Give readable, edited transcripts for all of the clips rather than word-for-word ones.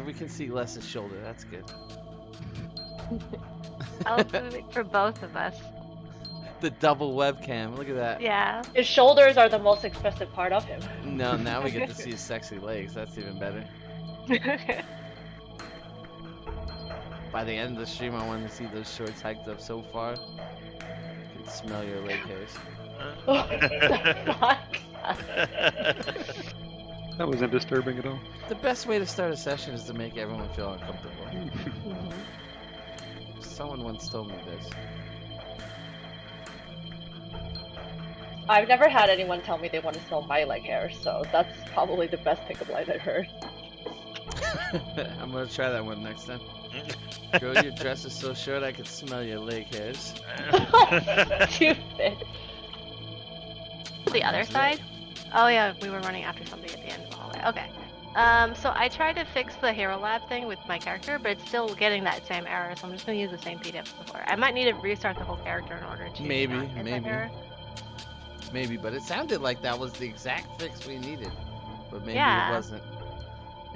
We can see Les's shoulder. That's good. I'll do it for both of us. The double webcam. Look at that. Yeah. His shoulders are the most expressive part of him. No, now we get to see his sexy legs. That's even better. By the end of the stream, I want to see those shorts hiked up so far. You can smell your leg hairs. What the fuck? That wasn't disturbing at all. The best way to start a session is to make everyone feel uncomfortable. Someone once told me this. I've never had anyone tell me they want to smell my leg hair, so that's probably the best pickup line I've heard. I'm gonna try that one next time. Girl, your dress is so short I can smell your leg hairs. Stupid. The other side? Oh yeah, we were running after somebody at the end of the hallway. Okay. So I tried to fix the Hero Lab thing with my character, but it's still getting that same error, so I'm just gonna use the same PDF as before. I might need to restart the whole character in order to not get that error. Maybe, but it sounded like that was the exact fix we needed. But maybe Yeah. it wasn't.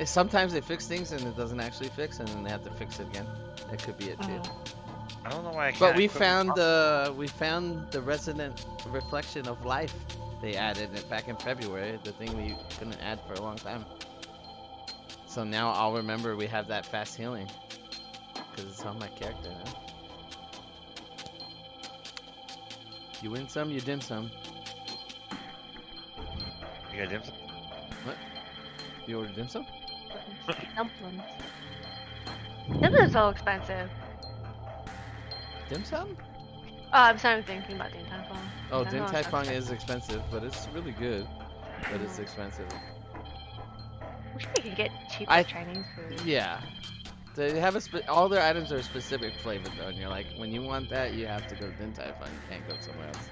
Sometimes they fix things and it doesn't actually fix, and then they have to fix it again. That could be it too. I don't know why I can't. But we found the resonant reflection of life. They added it back in February, the thing we couldn't add for a long time. So now I'll remember we have that fast healing, because it's on my character now. You win some, you dim some. You got dim sum? What? You ordered dim sum? Dumplings. This is so expensive. Dim sum? Oh, I'm starting thinking about Din Tai Fung. Oh, I Din know Tai it's Fung expensive. is expensive, but it's really good. But it's expensive. Wish we could get cheaper I- Chinese food. Yeah. They have all their items are specific flavor though, and you're like, when you want that, you have to go to Din Tai Fung. You can't go somewhere else.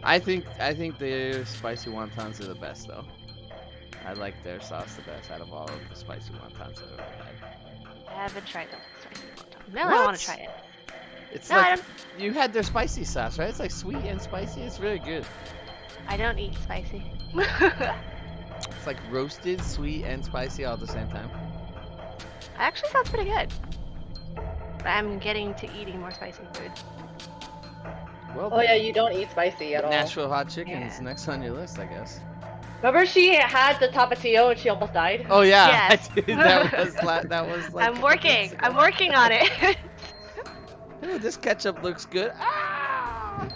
I think their spicy wontons are the best though. I like their sauce the best out of all of the spicy wontons I've ever had. I haven't tried them. Now I What? want to try it. It's No, I like you had their spicy sauce, right? It's like sweet and spicy. It's really good. I don't eat spicy. It's like roasted, sweet, and spicy all at the same time. Actually sounds pretty good. I'm getting to eating more spicy food. Well, Oh yeah, you don't eat spicy at all. Nashville hot chicken is Yeah. next on your list, I guess. Remember she had the tapatio and she almost died? Oh yeah, Yes. I did. That was like. I'm working. I'm working on it. Ooh, this ketchup looks good. Ah!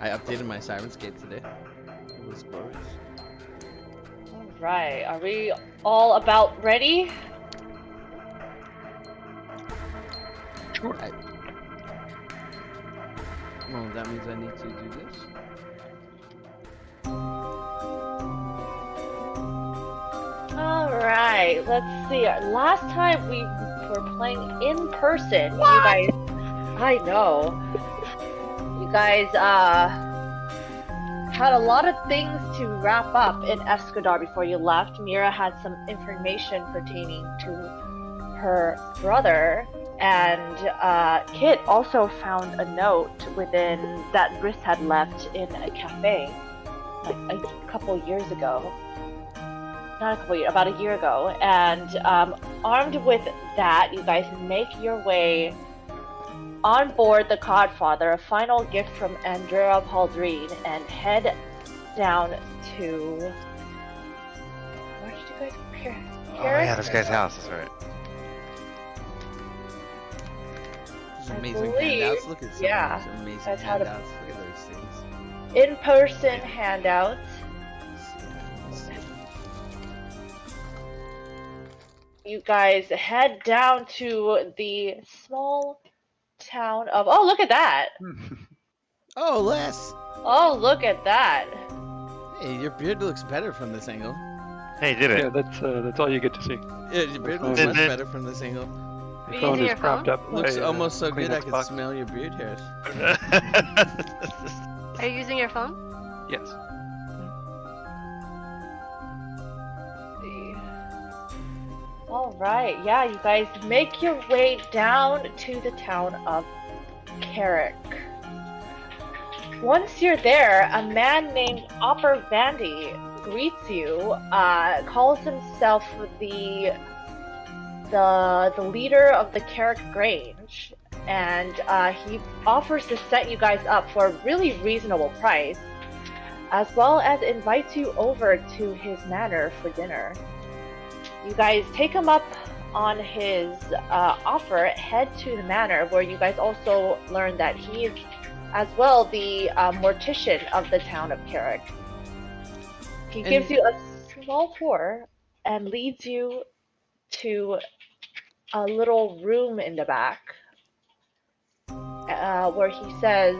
I updated my Sirenscape today. It was glorious. Alright, are we all about ready? Sure. Well, that means I need to do this. Alright, let's see. Last time we were playing in person, you guys. I know. You guys, had a lot of things to wrap up in Escadar before you left. Mira had some information pertaining to her brother, and Kit also found a note within that Briss had left in a cafe like a couple years ago. Not a couple years, about a year ago. And armed with that, you guys make your way on board the Codfather, a final gift from Andrea Paldrine, and head down to... Where did you guys go? Oh yeah, this guy's house. That's right. These I amazing believe- handouts. Look at some yeah, of these amazing that's how to- handouts. Look at those things. In-person handouts. Let's see. You guys head down to the small town of... Oh, look at that! Oh, Les! Oh, look at that! Hey, your beard looks better from this angle. Hey, you did Yeah, it. that's all you get to see. Yeah, your beard looks Did much it. better from this angle. The you phone using is your propped phone? up. Looks by, almost so good I Kleenex can box. smell your beard hairs. Are you using your phone? Yes. Alright, yeah, you guys make your way down to the town of Carrick. Once you're there, a man named Opper Vandy greets you, calls himself the leader of the Carrick Grange, and he offers to set you guys up for a really reasonable price, as well as invites you over to his manor for dinner. You guys take him up on his offer, head to the manor, where you guys also learn that he is as well the mortician of the town of Carrick. He gives you a small tour and leads you to a little room in the back where he says,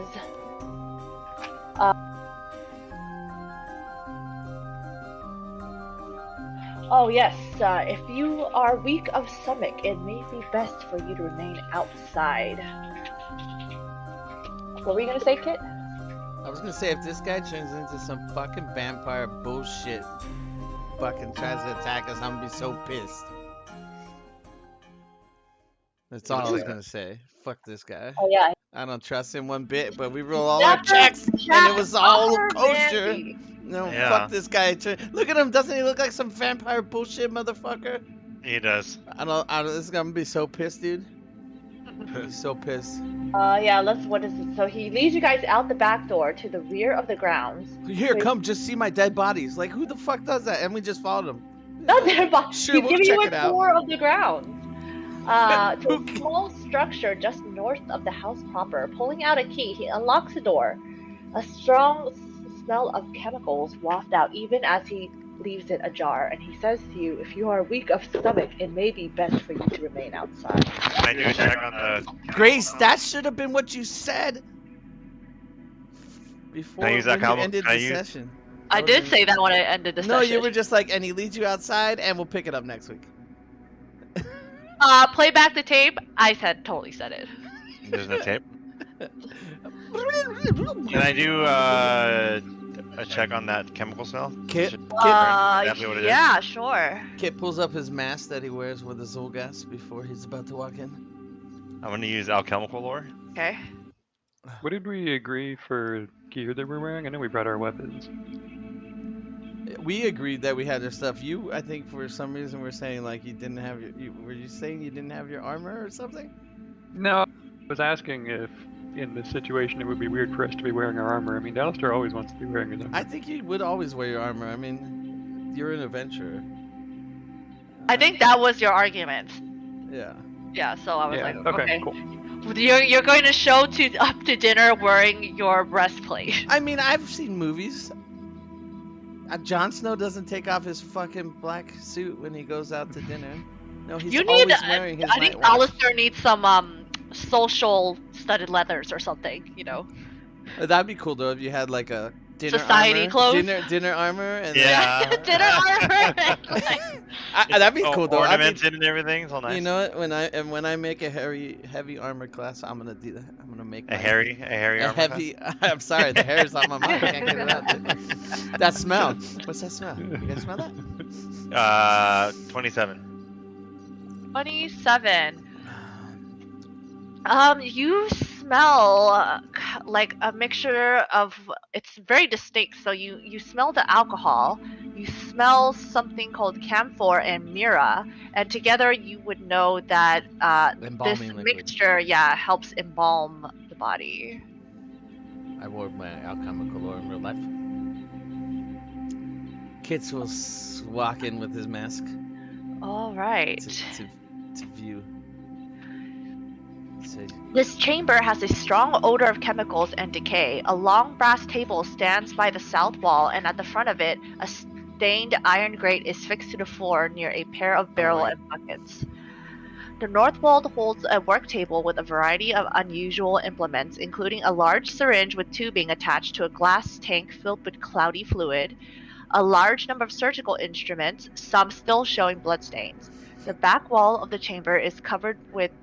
oh yes, if you are weak of stomach, it may be best for you to remain outside. What were you gonna say, Kit? I was gonna say, if this guy turns into some fucking vampire bullshit, fucking tries to attack us, I'm gonna be so pissed. That's all I was gonna say. Fuck this guy. Oh yeah. I don't trust him one bit, but we roll all our checks, and it was all kosher. No, Yeah. fuck this guy. Look at him. Doesn't he look like some vampire bullshit motherfucker? He does. I don't. This is gonna be so pissed, dude. He's so pissed. Yeah, what is it? So he leads you guys out the back door to the rear of the grounds. Here, come, just see my dead bodies. Like, who the fuck does that? And we just followed him. Not there, but Sure, he's we'll giving check you it a out. tour of the grounds. To a small structure just north of the house proper. Pulling out a key, he unlocks the door. A strong smell of chemicals waft out even as he leaves it ajar, and he says to you, if you are weak of stomach, it may be best for you to remain outside. Can I do a check on the... Grace, that should have been what you said before Can I use that when you combo? ended Can I the use- session. I did say that when I ended the No, session. you were just like, and he leads you outside, and we'll pick it up next week. Play back the tape. I totally said it. There's no tape. Can I do a check on that chemical smell? Kit, Exactly what it is. Yeah, sure. Kit pulls up his mask that he wears with his Zolgas before he's about to walk in. I'm gonna use alchemical lore. Okay. What did we agree for gear that we're wearing? I know we brought our weapons. We agreed that we had our stuff. You, I think, for some reason, were saying like you didn't have your. Were you saying you didn't have your armor or something? No, I was asking if in this situation it would be weird for us to be wearing our armor. I mean, Alistair always wants to be wearing his armor. I think you would always wear your armor. I mean, you're an adventurer. I think that was your argument. Yeah. Yeah, so I was Yeah, like, okay, okay. cool. You're going to show up to dinner wearing your breastplate. I mean, I've seen movies. Jon Snow doesn't take off his fucking black suit when he goes out to dinner. No, he's always wearing his I think night watch. Alistair needs some social studded leathers or something, you know. That'd be cool though if you had like a dinner Society armor, clothes? dinner armor, and Yeah. Dinner armor. that'd be cool though. Ornamented and everything. It's all nice. You know what? When I make a heavy armor class, I'm gonna do that. I'm gonna make a hairy armor heavy. I'm sorry, the hair's on my mind. I can't get it out. That smell. What's that smell? You guys smell that? 27. 27. You smell like a mixture of. It's very distinct. So you smell the alcohol. You smell something called camphor and myrrh, and together you would know that this Embalming liquid. mixture, helps embalm the body. I wore my alchemical lore in real life. Kits will walk in with his mask All right. to view. So, This chamber has a strong odor of chemicals and decay. A long brass table stands by the south wall, and at the front of it, a stained iron grate is fixed to the floor near a pair of barrel and buckets. The north wall holds a work table with a variety of unusual implements, including a large syringe with tubing attached to a glass tank filled with cloudy fluid, a large number of surgical instruments, some still showing bloodstains. The back wall of the chamber is covered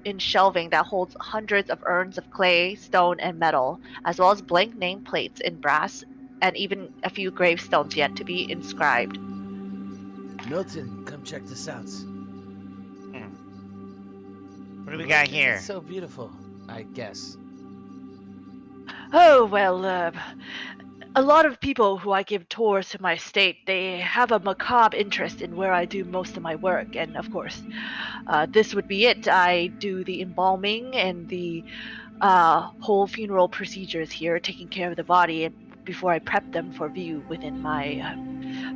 in shelving that holds hundreds of urns of clay, stone, and metal, as well as blank name plates in brass, and even a few gravestones yet to be inscribed. Milton, come check this out. What do we got here? It's so beautiful, I guess. Oh, well, a lot of people who I give tours to my estate, they have a macabre interest in where I do most of my work, and of course, this would be it. I do the embalming and the whole funeral procedures here, taking care of the body before I prep them for view within my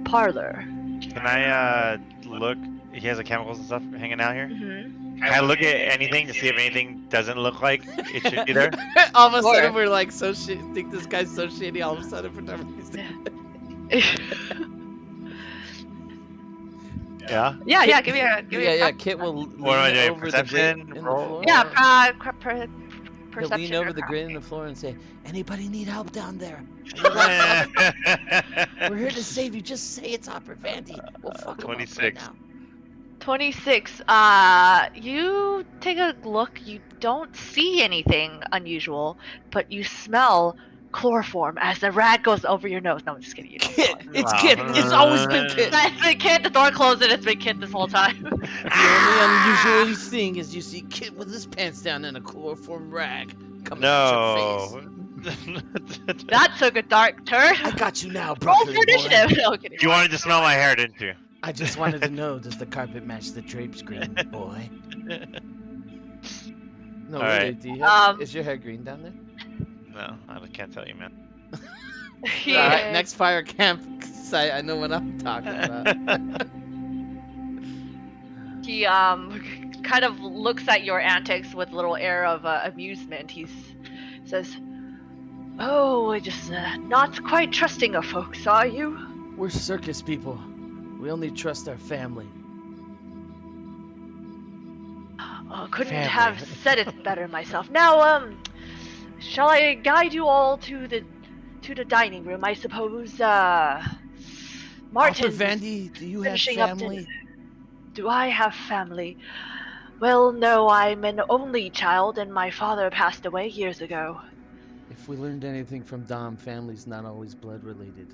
parlor. Can I look? He has the chemicals and stuff hanging out here. Mm-hmm. Can I look at anything to see if anything doesn't look like it should be there? All of a Sure. sudden, we're like so shit. Think this guy's so shitty. All of a sudden, for some reason. Yeah. Yeah, give me a Yeah. Kit will lean What am I doing? over the Perception? grid in the Roll? floor. Yeah, He'll perception. lean over or the craft. grid in the floor and say, "Anybody need help down there? Yeah. We're here to save you. Just say it's Opera Vandy. We'll fuck 'em up right 26. now." 26. You take a look. You don't see anything unusual, but you smell chloroform as the rag goes over your nose. No, I'm just kidding. You don't smell Kit, it. it's Kit. It's always been Kit. That's been Kit. The door closed and it's been Kit this whole time. The only unusual thing is you see Kit with his pants down and a chloroform rag coming out your face. No. That took a dark turn. I got you now, Roll broccoli for boy. initiative. No, kidding. You wanted to smell my hair, didn't you? I just wanted to know, does the carpet match the drapes green, boy? No, All really, right. do you have, Um, is your hair green down there? No, I can't tell you, man. He, Alright, next fire camp site, I know what I'm talking about. he kind of looks at your antics with a little air of amusement. He says, "Oh, just not quite trusting of folks, are you?" We're circus people. We only trust our family. Couldn't Family. have said it better myself. Now, shall I guide you all to the dining room? I suppose. Opera Martin, Vandy, do you have finishing up family? do I have family? Well, no, I'm an only child, and my father passed away years ago. If we learned anything from Dom, family's not always blood related.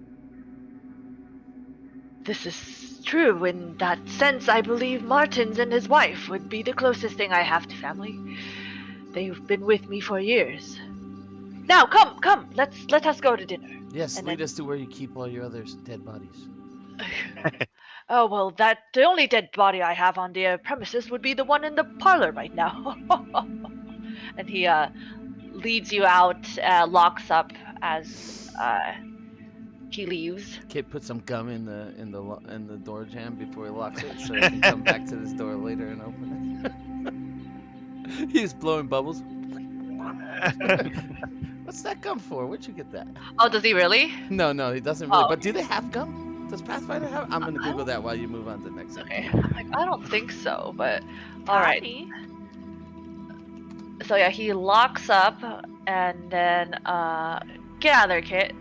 This is true. In that sense, I believe Martins and his wife would be the closest thing I have to family. They've been with me for years. Now, come, let us go to dinner. Yes, And lead then- us to where you keep all your other dead bodies. Oh, well, the only dead body I have on the premises would be the one in the parlor right now. And he leads you out, locks up as he leaves. Kid put some gum in the door jamb before he locks it, so he can come back to this door later and open it. He's blowing bubbles. What's that gum for? Where'd you get that? Oh, does he really? No, he doesn't really. Oh. But do they have gum? Does Pathfinder have? I'm gonna Google that while you move on to the next one. Okay. I'm like, I don't think so, but all right. Patty. So yeah, he locks up, and then get out of there, Kit.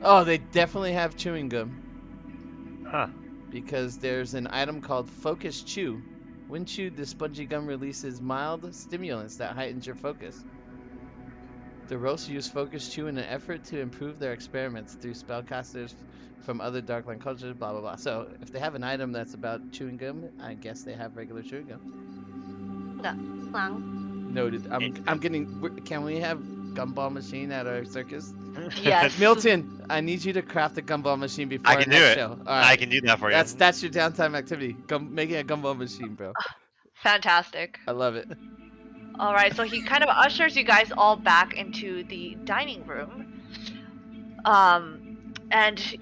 Oh, they definitely have chewing gum Huh. because there's an item called Focus Chew. When chewed, the spongy gum releases mild stimulants that heightens your focus. The Roast use Focus Chew in an effort to improve their experiments through spellcasters from other Darkland cultures, blah blah blah. So if they have an item that's about chewing gum, I guess they have regular chewing gum. Clown. Noted. I'm getting. Can we have gumball machine at our circus? Yes. Milton, I need you to craft a gumball machine before I our can do next it. show. All I right. can do that for you. That's your downtime activity. Making a gumball machine, bro. Fantastic. I love it. All right, so he kind of ushers you guys all back into the dining room. And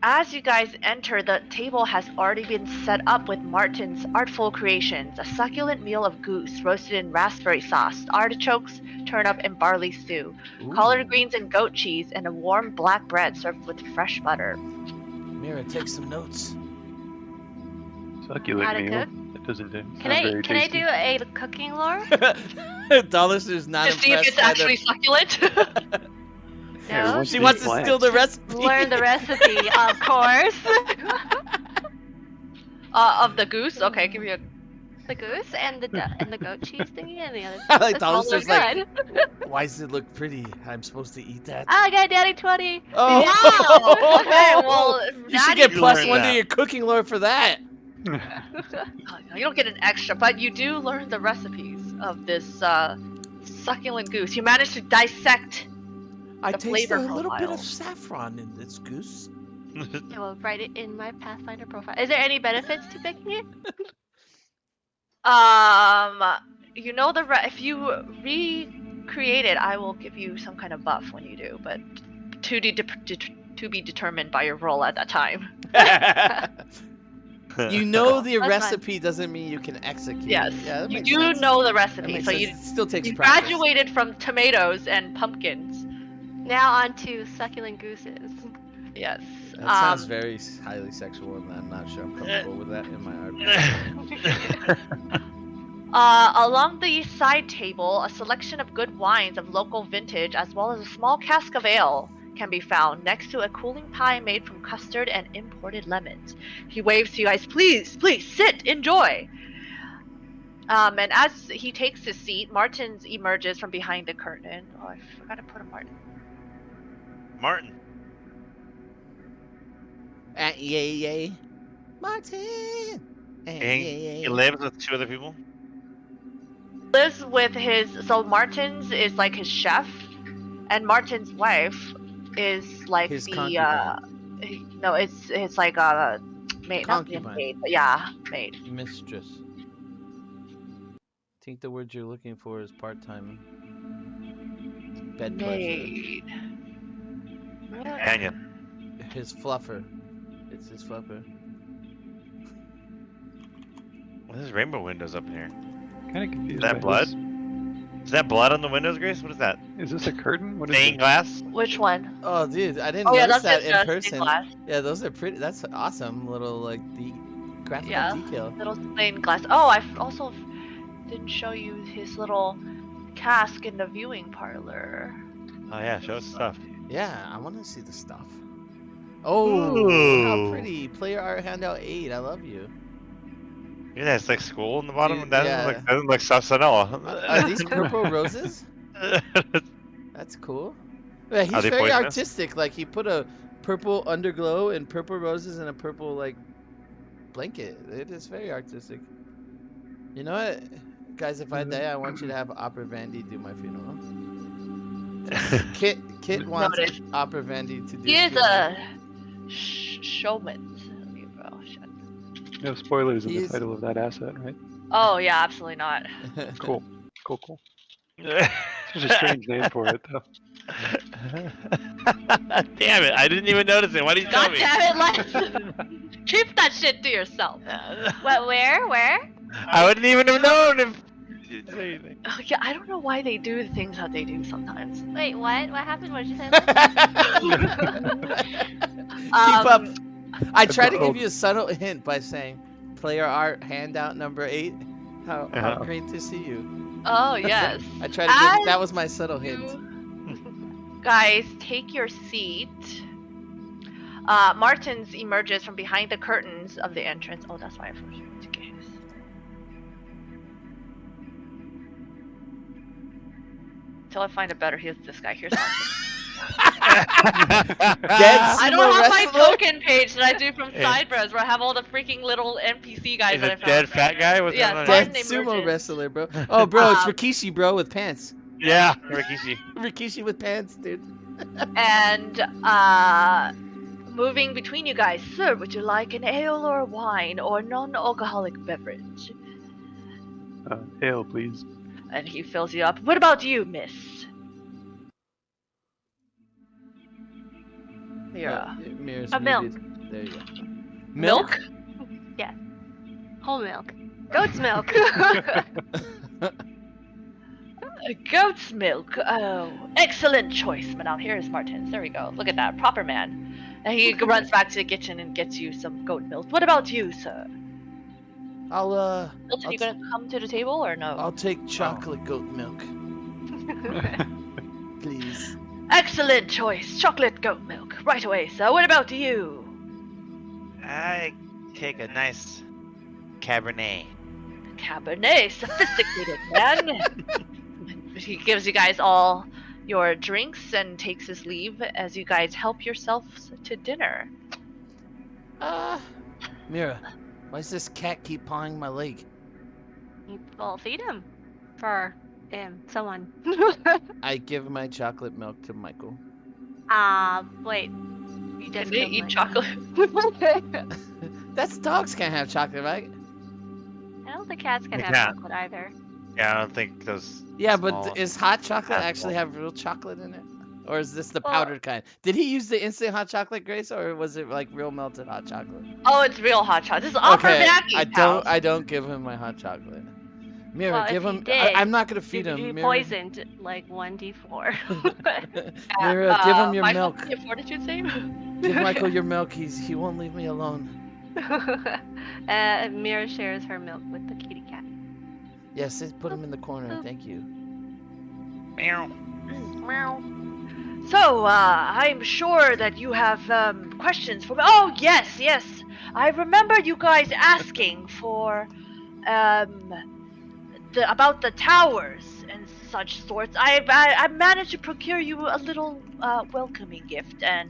as you guys enter, the table has already been set up with Martin's artful creations: a succulent meal of goose roasted in raspberry sauce, artichokes, turnip, and barley stew, collard greens and goat cheese, and a warm black bread served with fresh butter. Mira, take some notes. Succulent meal. Attica? That doesn't do. Can I do a cooking lore? Dollars is not To see if impressed it's by actually succulent. No. She wants to steal the recipe. Learn the recipe, of course. Of the goose? Okay, give me a... The goose and the goat cheese thingy and the other. I like That's all Dollars they're just good. like, why does it look pretty? I'm supposed to eat that? I got daddy 20. Oh, Wow! Okay, well, you should Natty- get You plus learned one to that. your cooking lore for that. You don't get an extra, but you do learn the recipes of this succulent goose. You managed to dissect I the taste flavor a little bit profile. of saffron in this goose. I will write it in my Pathfinder profile. Is there any benefits to picking it? You know if you recreate it, I will give you some kind of buff when you do, but to be determined by your roll at that time. You know the That's recipe doesn't mean you can execute. Yes, it. Yeah, that you makes do sense. know the That recipe, makes so sense. you It still takes you practice. graduated from tomatoes and pumpkins. Now on to succulent gooses. Yes. That sounds very highly sexual, and I'm not sure I'm comfortable with that in my RPG. Along the side table, a selection of good wines of local vintage, as well as a small cask of ale, can be found next to a cooling pie made from custard and imported lemons. He waves to you guys, please, sit, enjoy. And as he takes his seat, Martins emerges from behind the curtain. Oh, I forgot to put a Martin. Martin. Yay. Martin! He lives with 2 other people? Lives with so Martins is like his chef, and Martin's wife is like His the concubine. no, it's like a maid, not the Concubine. maid, but yeah, maid. Mistress. I think the word you're looking for is part-time. Bed Maid. Companion. pleasure. His fluffer. It's his fluffer. There's rainbow windows up in here. Kind of confused. Is that by blood? this. Is that blood on the windows, Grace? What is that? Is this a curtain? What is Stained it? glass? Which one? Oh, dude, I didn't Oh yeah, notice that's that in just person. glass. Yeah, those are pretty. That's awesome. Little like graphical Yeah. detail. Little stained glass. Oh, I also didn't show you his little cask in the viewing parlor. Oh yeah, show us stuff. Yeah, I want to see the stuff. Oh, how Ooh. pretty! Player art handout 8. I love you. Yeah, it's like school in the bottom. Dude, That yeah. doesn't look Sasanella. Are these purple roses? That's cool. Yeah, Are he's they very poisonous? artistic. Like he put a purple underglow and purple roses and a purple like blanket. It is very artistic. You know what, guys? If I die, I want you to have Opera Vandy do my funeral. Kit wants Noted. Opera Vandy to do. He is funeral. a showman. No spoilers in He's- the title of that asset, right? Oh yeah, absolutely not. Cool. There's a strange name for it, though. Damn it! I didn't even notice it. Why did you tell God me? damn it, Lex! Keep that shit to yourself. What? Where? I wouldn't even have known if you did anything. Oh, yeah, I don't know why they do the things that they do sometimes. Wait, what? What happened? What did you say? Keep up. I tried to Oh. give you a subtle hint by saying player art handout number 8. How great to see you. Oh yes. I tried to give that was my subtle hint. Guys, take your seat. Martins emerges from behind the curtains of the entrance. Oh, that's why I forced you to guess. Until I find a better, here's this guy. Here's Martins. I don't have my token page that I do from Sidebros where I have all the freaking little NPC guys Is that I it found. dead fat guy? What's Yeah, going on? Martin Dead sumo emerges. wrestler, bro. Oh, bro, it's Rikishi, bro, with pants. Yeah, Rikishi. Rikishi with pants, dude. And moving between you guys, sir, would you like an ale or wine or non-alcoholic beverage? Ale, please. And he fills you up. What about you, miss? Mira. Mira's A milk. muted. There you go. Milk? Whole milk. Goat's milk. Goat's milk. Oh, excellent choice, madame. Here's Martins. There we go. Look at that. Proper man. And he runs back to the kitchen and gets you some goat milk. What about you, sir? I'll Milton, you gonna come to the table or no? I'll take chocolate goat milk, please. Excellent choice. Chocolate goat milk. Right away, sir. What about you? I take a nice Cabernet. Cabernet. Sophisticated man. He gives you guys all your drinks and takes his leave as you guys help yourselves to dinner. Mira, why does this cat keep pawing my leg? Well, feed him for Someone. I give my chocolate milk to Michael. Wait. You just Can they killed eat my chocolate? That's dogs can't have chocolate, right? I don't think cats can They have can't. chocolate either. Yeah, I don't think those. Yeah, small- but is hot chocolate Apple. actually have real chocolate in it? Or is this the Well- powdered kind? Did he use the instant hot chocolate, Grace, or was it like real melted hot chocolate? Oh, it's real hot chocolate. This is Opera Okay, Maggie's house. I don't give him my hot chocolate. Mira, Well, give if you him. did, I'm not gonna feed You'd him. be Mira, poisoned like 1d4. Mira, give him your Michael, milk. can you fortitude save? Give Michael your milk. He won't leave me alone. Mira shares her milk with the kitty cat. Yes, put him in the corner. Thank you. Meow. Meow. So, I'm sure that you have questions for me. Oh, yes, yes. I remember you guys asking for about the towers and such sorts. I managed to procure you a little welcoming gift, and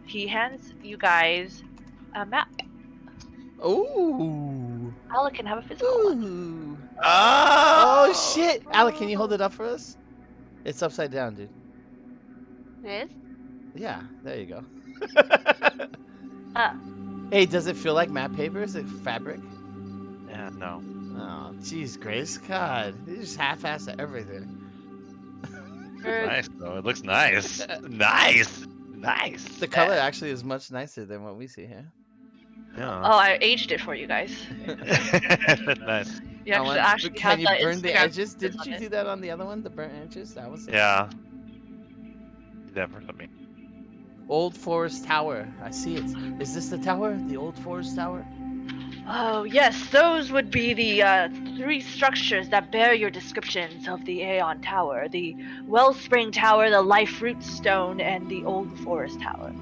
he hands you guys a map. Ooh. Alec can have a physical one. Ooh. Oh! Oh shit! Alec, can you hold it up for us? It's upside down, dude. It is? Yeah, there you go. Uh, Hey, does it feel like matte paper? Is it fabric? Yeah, no. Oh, jeez, Grace. God, you just half-ass everything. Nice though. It looks nice. Nice. Nice. The color actually is much nicer than what we see here. Yeah. Oh, I aged it for you guys. Nice. You I want- actually but have can you the burn the Instagram edges? pictures Didn't on you it. do that on the other one? The burnt edges? That was it. Yeah. Definitely. Old Forest Tower. I see it. Is this the tower? The Old Forest Tower? Oh, yes, those would be the three structures that bear your descriptions of the Aeon Tower: the Wellspring Tower, the Life Root Stone, and the Old Forest Tower.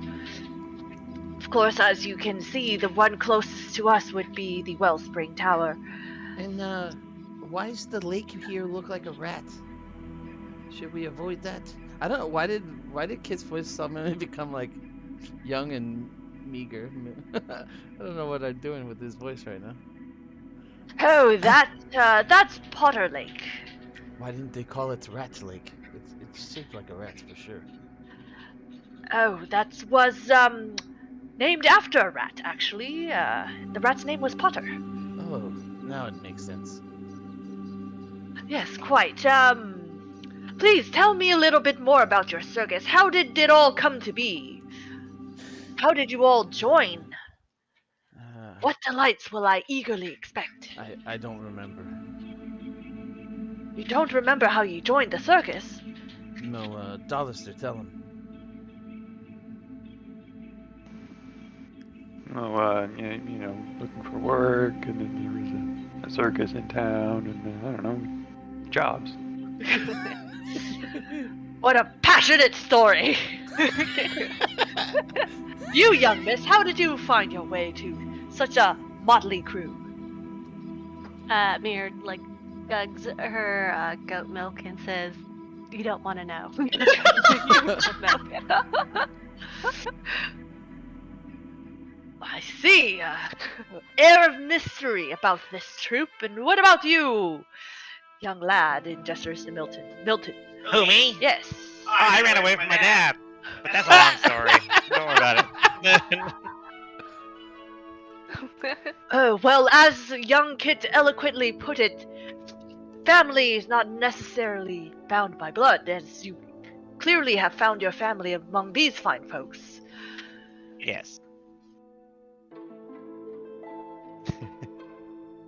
Of course, as you can see, the one closest to us would be the Wellspring Tower. And why does the lake here look like a rat? Should we avoid that? I don't know. Why did Kit's voice suddenly become like young and meager? I don't know what I'm doing with his voice right now. Oh, that's Potter Lake. Why didn't they call it Rat Lake? It's shaped like a rat for sure. Oh, that was named after a rat, actually. The rat's name was Potter. Oh, now it makes sense. Yes, quite. Please tell me a little bit more about your circus. How did it all come to be? How did you all join? What delights will I eagerly expect? I don't remember. You don't remember how you joined the circus? No, Dollister, tell him. Oh, you know, looking for work, and then there was a circus in town, and I don't know, jobs. What a passionate story! You, young miss, how did you find your way to such a motley crew? Mir like gugs her goat milk and says, "You don't want to know." I see. Air of mystery about this troop. And what about you, young lad? And gestures to Milton. Milton. Who, me? Yes. Oh, I ran away from my dad. But that's a long story. Don't worry about it. Oh, well, as young Kit eloquently put it, family is not necessarily bound by blood, as you clearly have found your family among these fine folks. Yes.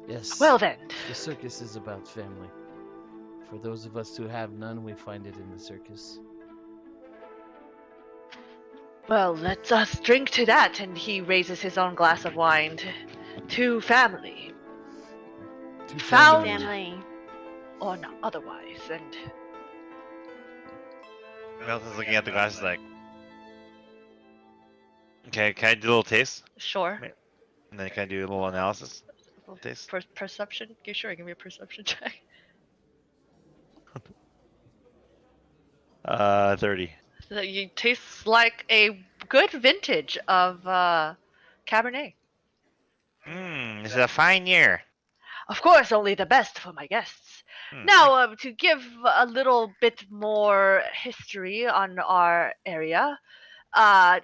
Yes. Well then, The circus is about family. For those of us who have none, we find it in the circus. well, let us drink to that. And he raises his own glass of wine to family, To Found- Family. or not otherwise. And Milton's looking at the glasses like, okay, can I do a little taste? sure. And then can I do a little analysis? A little taste? Perception? Sure, give me a perception check. 30. You taste like a good vintage of Cabernet. This is a fine year. Of course, only the best for my guests. Now, to give a little bit more history on our area, or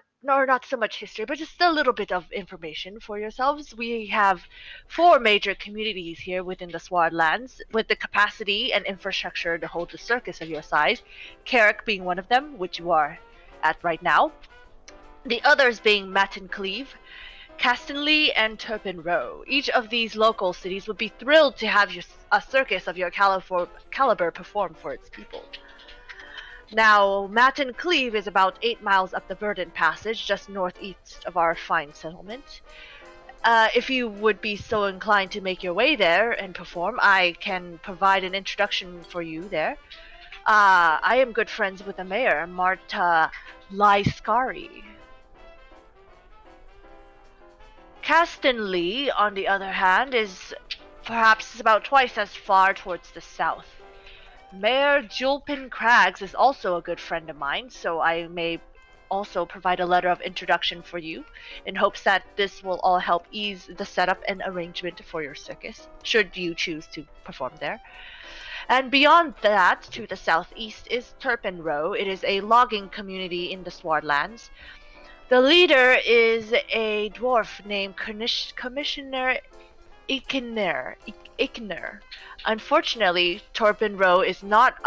not so much history, but just a little bit of information for yourselves. We have 4 major communities here within the Swadlands, with the capacity and infrastructure to hold a circus of your size. Carrick being one of them, which you are at right now. The others being Mattencleve, Castanley, and Turpin Row. Each of these local cities would be thrilled to have a circus of your caliber perform for its people. Now, Mattencleve is about 8 miles up the Verdant Passage, just northeast of our fine settlement. If you would be so inclined to make your way there and perform, I can provide an introduction for you there. I am good friends with the mayor, Marta Lyscari. Castanley, on the other hand, is perhaps about twice as far towards the south. Mayor Julpin Craggs is also a good friend of mine, so I may also provide a letter of introduction for you, in hopes that this will all help ease the setup and arrangement for your circus, should you choose to perform there. And beyond that, to the southeast, is Turpin Row. It is a logging community in the Swadlands. The leader is a dwarf named Commissioner Ikner. Unfortunately, Turpin Row is not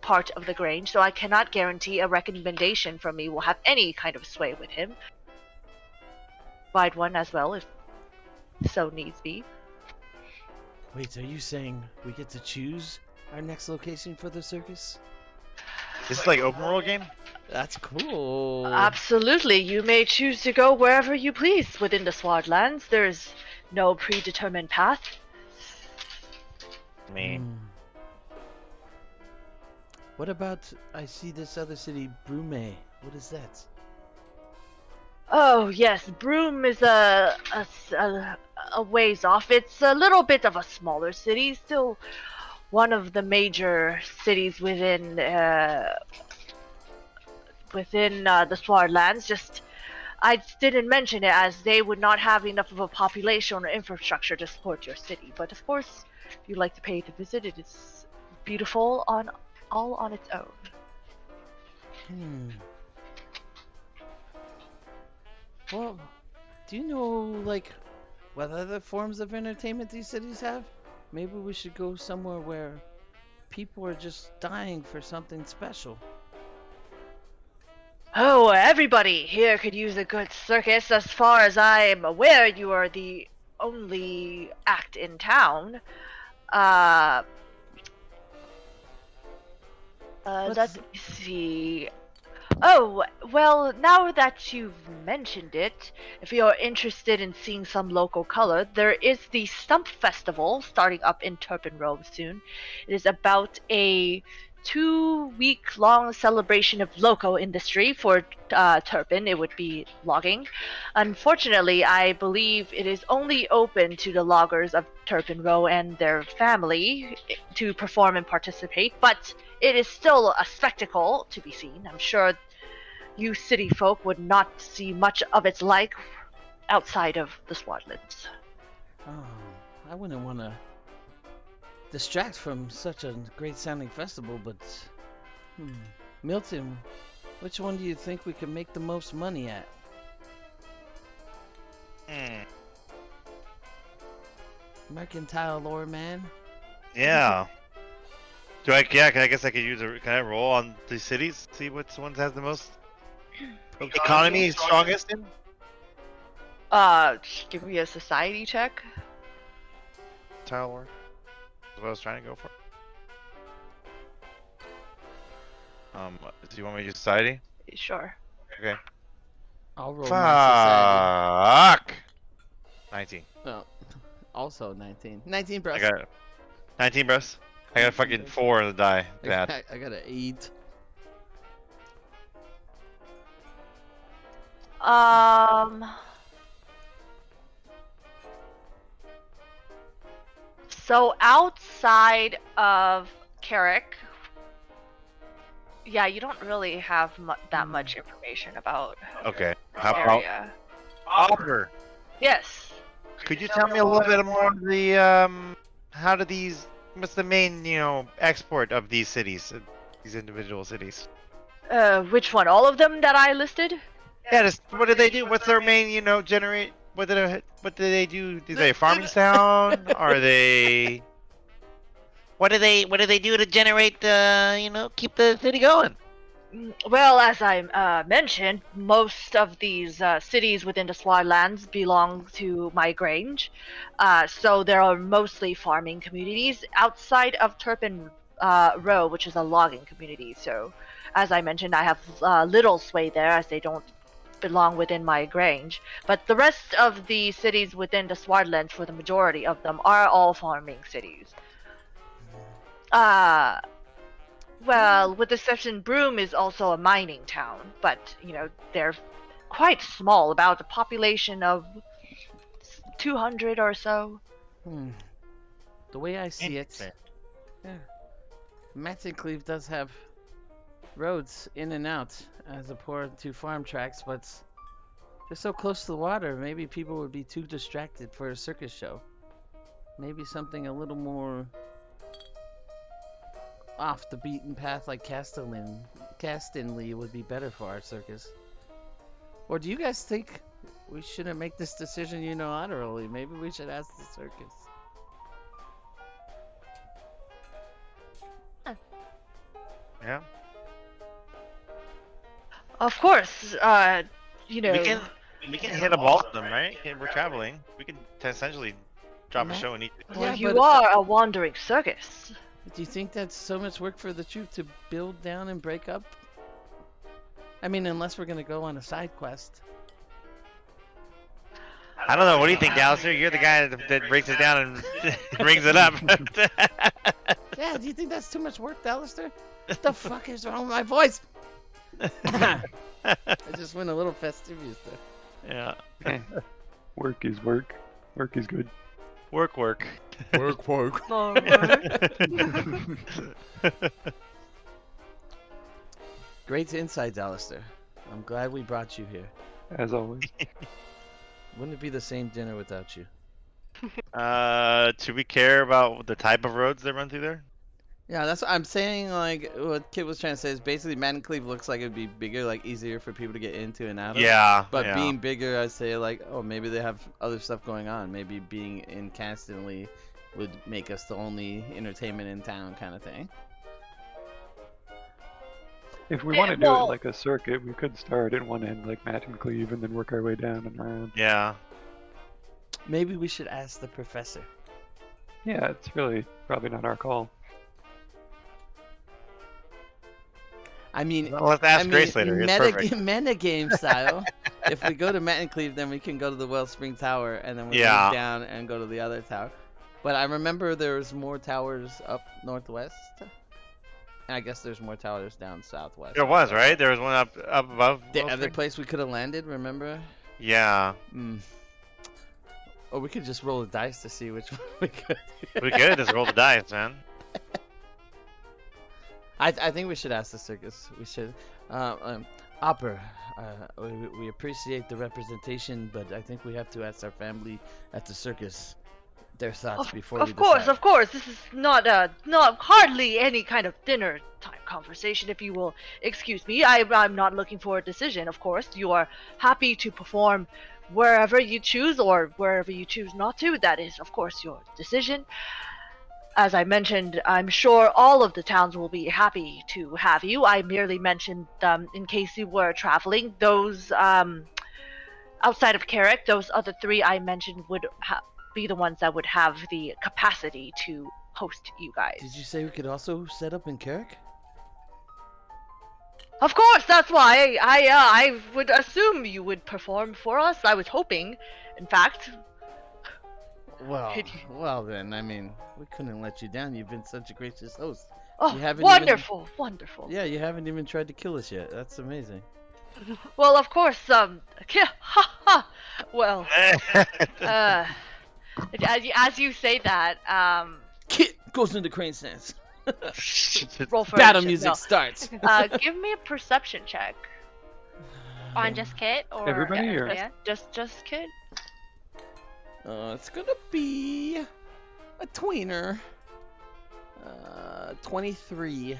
part of the Grange, so I cannot guarantee a recommendation from me will have any kind of sway with him. Provide one as well, if so needs be. Wait, are you saying we get to choose our next location for the circus? This is like open world game? That's cool. Absolutely, you may choose to go wherever you please within the Swadlands. There's no predetermined path. I mean, What about, I see this other city, Brume. What is that? Oh yes, Broome is a ways off. It's a little bit of a smaller city, still one of the major cities within the Swadlands. Just I didn't mention it as they would not have enough of a population or infrastructure to support your city. But of course, if you'd like to pay to visit, it is beautiful all on its own. Well, do you know, like, what other forms of entertainment these cities have? Maybe we should go somewhere where people are just dying for something special. Oh, everybody here could use a good circus. As far as I am aware, you are the only act in town. Let me see. Oh, well, now that you've mentioned it, if you're interested in seeing some local color, there is the Stump Festival starting up in Turpin Row soon. It is about a 2-week-long celebration of local industry for Turpin. It would be logging. Unfortunately, I believe it is only open to the loggers of Turpin Row and their family to perform and participate, but it is still a spectacle to be seen. I'm sure you city folk would not see much of its like outside of the Swadlands. Oh, I wouldn't want to distract from such a great sounding festival, but Milton, which one do you think we could make the most money at? Mercantile lore man. yeah. I guess I could use can I roll on these cities? See which ones has the most economy is strongest in? Give me a society check. Tower. That's what I was trying to go for. Do you want me to use society? Sure. Okay. I'll roll my Fuck! 19. society. Oh, also 19. 19, bro. I got it. 19, bros. I got a fucking 4 on the die. Bad. I got an 8. So outside of Carrick, yeah, you don't really have that much information about Okay. the How about area. Augur? Yes. Could you tell me a little bit more of the how do these? What's the main export of these cities, these individual cities? Which one? All of them that I listed? Yeah, just what do they do? What's their main generate? What do they do? Is they a farming town? Are they? What do they do to generate keep the city going? Well, as I mentioned, most of these cities within the Swadlands belong to my grange, so there are mostly farming communities outside of Turpin Row, which is a logging community. So, as I mentioned, I have little sway there as they don't belong within my grange. But the rest of the cities within the Swadlands, for the majority of them, are all farming cities. Well, with the exception, Broome is also a mining town, but, they're quite small, about a population of 200 or so. The way I see it, Mattingcleave does have roads in and out as opposed to farm tracks, but they're so close to the water, maybe people would be too distracted for a circus show. Maybe something a little more off the beaten path like Castinley would be better for our circus. Or do you guys think we shouldn't make this decision unilaterally? Maybe we should ask the circus. Yeah. Of course, We can hit up all of them, right? We're traveling. We can essentially drop a show in each. Well, you are a wandering circus. Do you think that's so much work for the troupe to build down and break up? I mean, unless we're gonna go on a side quest. I don't know. What do you think, Alistair? You're the guy that breaks it down and brings it up. Yeah, do you think that's too much work, Alistair? What the fuck is wrong with my voice? I just went a little fastidious there. Yeah. Work is work. Work is good. Work. Work. Great insights, Alistair. I'm glad we brought you here. As always. Wouldn't it be the same dinner without you? Should we care about the type of roads that run through there? Yeah, that's what I'm saying. Like what Kit was trying to say is basically Mattingcleave looks like it'd be bigger, like easier for people to get into and out of. Yeah. But being bigger, I'd say like, oh, maybe they have other stuff going on. Maybe being in Castinley would make us the only entertainment in town, kind of thing. If we want to do it like a circuit, we could start at one end like Mattingcleave and then work our way down and around. Yeah. Maybe we should ask the professor. Yeah, it's really probably not our call. I mean, well, let's ask Grace later. It's perfect. Metagame style. If we go to Mattingcleave, then we can go to the Wellspring Tower, and then we go down and go to the other tower. But I remember there's more towers up northwest. And I guess there's more towers down southwest. There was, right? There was one up above. The other place we could have landed, remember? Yeah. Or we could just roll the dice to see which one we could. We could just roll the dice, man. I think we should ask the circus. We should. Opera, we appreciate the representation, but I think we have to ask our family at the circus their thoughts before we decide. Of course. This is not hardly any kind of dinner time conversation, if you will excuse me. I'm not looking for a decision, of course. You are happy to perform wherever you choose or wherever you choose not to. That is, of course, your decision. As I mentioned, I'm sure all of the towns will be happy to have you. I merely mentioned, in case you were traveling, those outside of Carrick, those other three I mentioned would be the ones that would have the capacity to host you guys. Did you say we could also set up in Carrick? Of course, that's why I would assume you would perform for us. I was hoping, in fact. Well then, I mean, we couldn't let you down. You've been such a gracious host. Oh, wonderful. Yeah, you haven't even tried to kill us yet. That's amazing. Well, of course, well, as you say that, Kit goes into crane stance. Roll for battle music starts. Give me a perception check. On just Kit or everybody? Or Just Kit. It's gonna be a tweener. 23.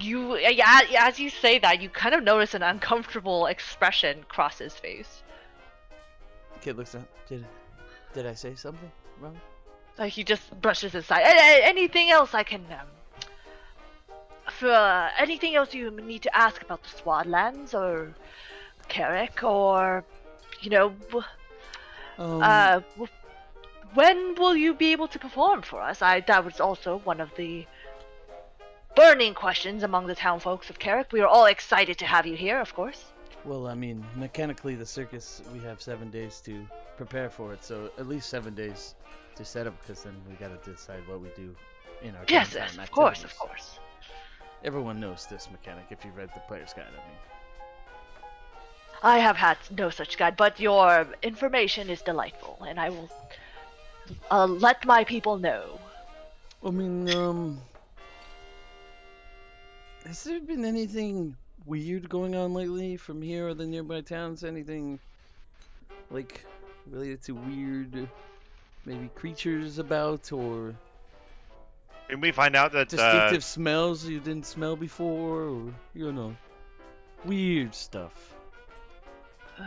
As you say that, you kind of notice an uncomfortable expression cross his face. Kid looks up. Did I say something wrong? He just brushes his side. Anything else I can anything else you need to ask about the Swadlands or Carrick or when will you be able to perform for us? That was also one of the burning questions among the town folks of Carrick. We are all excited to have you here, of course. Well, I mean, mechanically, the circus, we have 7 days to prepare for it, so at least 7 days to set up, because then we gotta decide what we do in our Yes, downtime of course, activities. of course. Everyone knows this mechanic if you've read the player's guide, I mean. I have had no such guide, but your information is delightful, and I will let my people know. I mean, has there been anything weird going on lately from here or the nearby towns? Anything, like, related to weird, maybe creatures about, or Did we find out that distinctive smells you didn't smell before, or, weird stuff?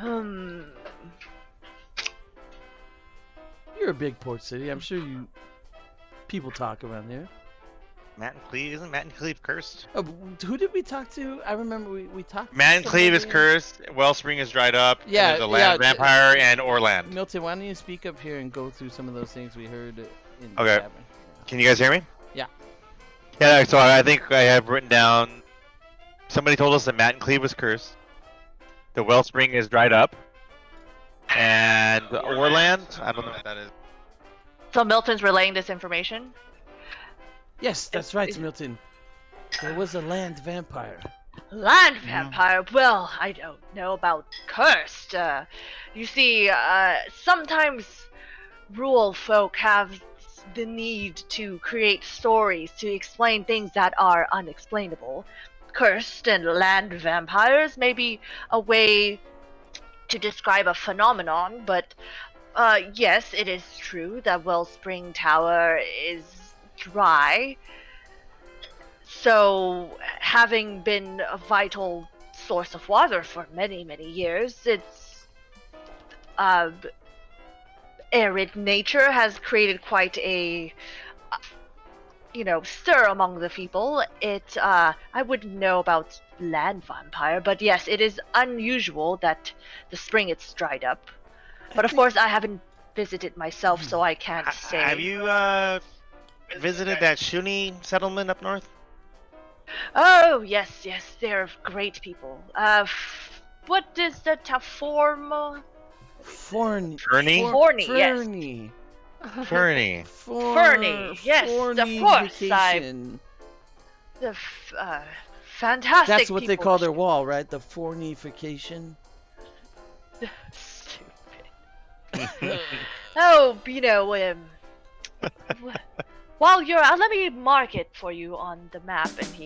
You're a big port city. I'm sure people talk around there. Isn't Matt and Cleve cursed? Oh, who did we talk to? I remember we talked to Matt and Cleve is somebody. cursed, Wellspring is dried up, Yeah, and there's a land yeah, vampire, and Orland. Milton, why don't you speak up here and go through some of those things we heard in the Okay. tavern? Can you guys hear me? Yeah. Yeah, so I think I have written down, somebody told us that Matt and Cleve was cursed, the Wellspring is dried up, and Orland, I don't know what that is. So Milton's relaying this information? Yes, that's right, Milton. There was a land vampire. Land vampire? Well, I don't know about cursed. You see, sometimes rural folk have the need to create stories to explain things that are unexplainable. Cursed and land vampires may be a way to describe a phenomenon, but yes, it is true that Wellspring Tower is dry. So, having been a vital source of water for many, many years, its arid nature has created quite a, stir among the people. I wouldn't know about land vampire, but yes, it is unusual that the spring it's dried up. But of course, I haven't visited myself, so I can't say. Have you visited that Shuni settlement up north? Oh, yes, they're great people. What is the Forney, yes. Fernie, yes, of course. Fantastic. That's what they people. call their wall, right? The fornification. Stupid. Oh, while you're out, let me mark it for you on the map. And he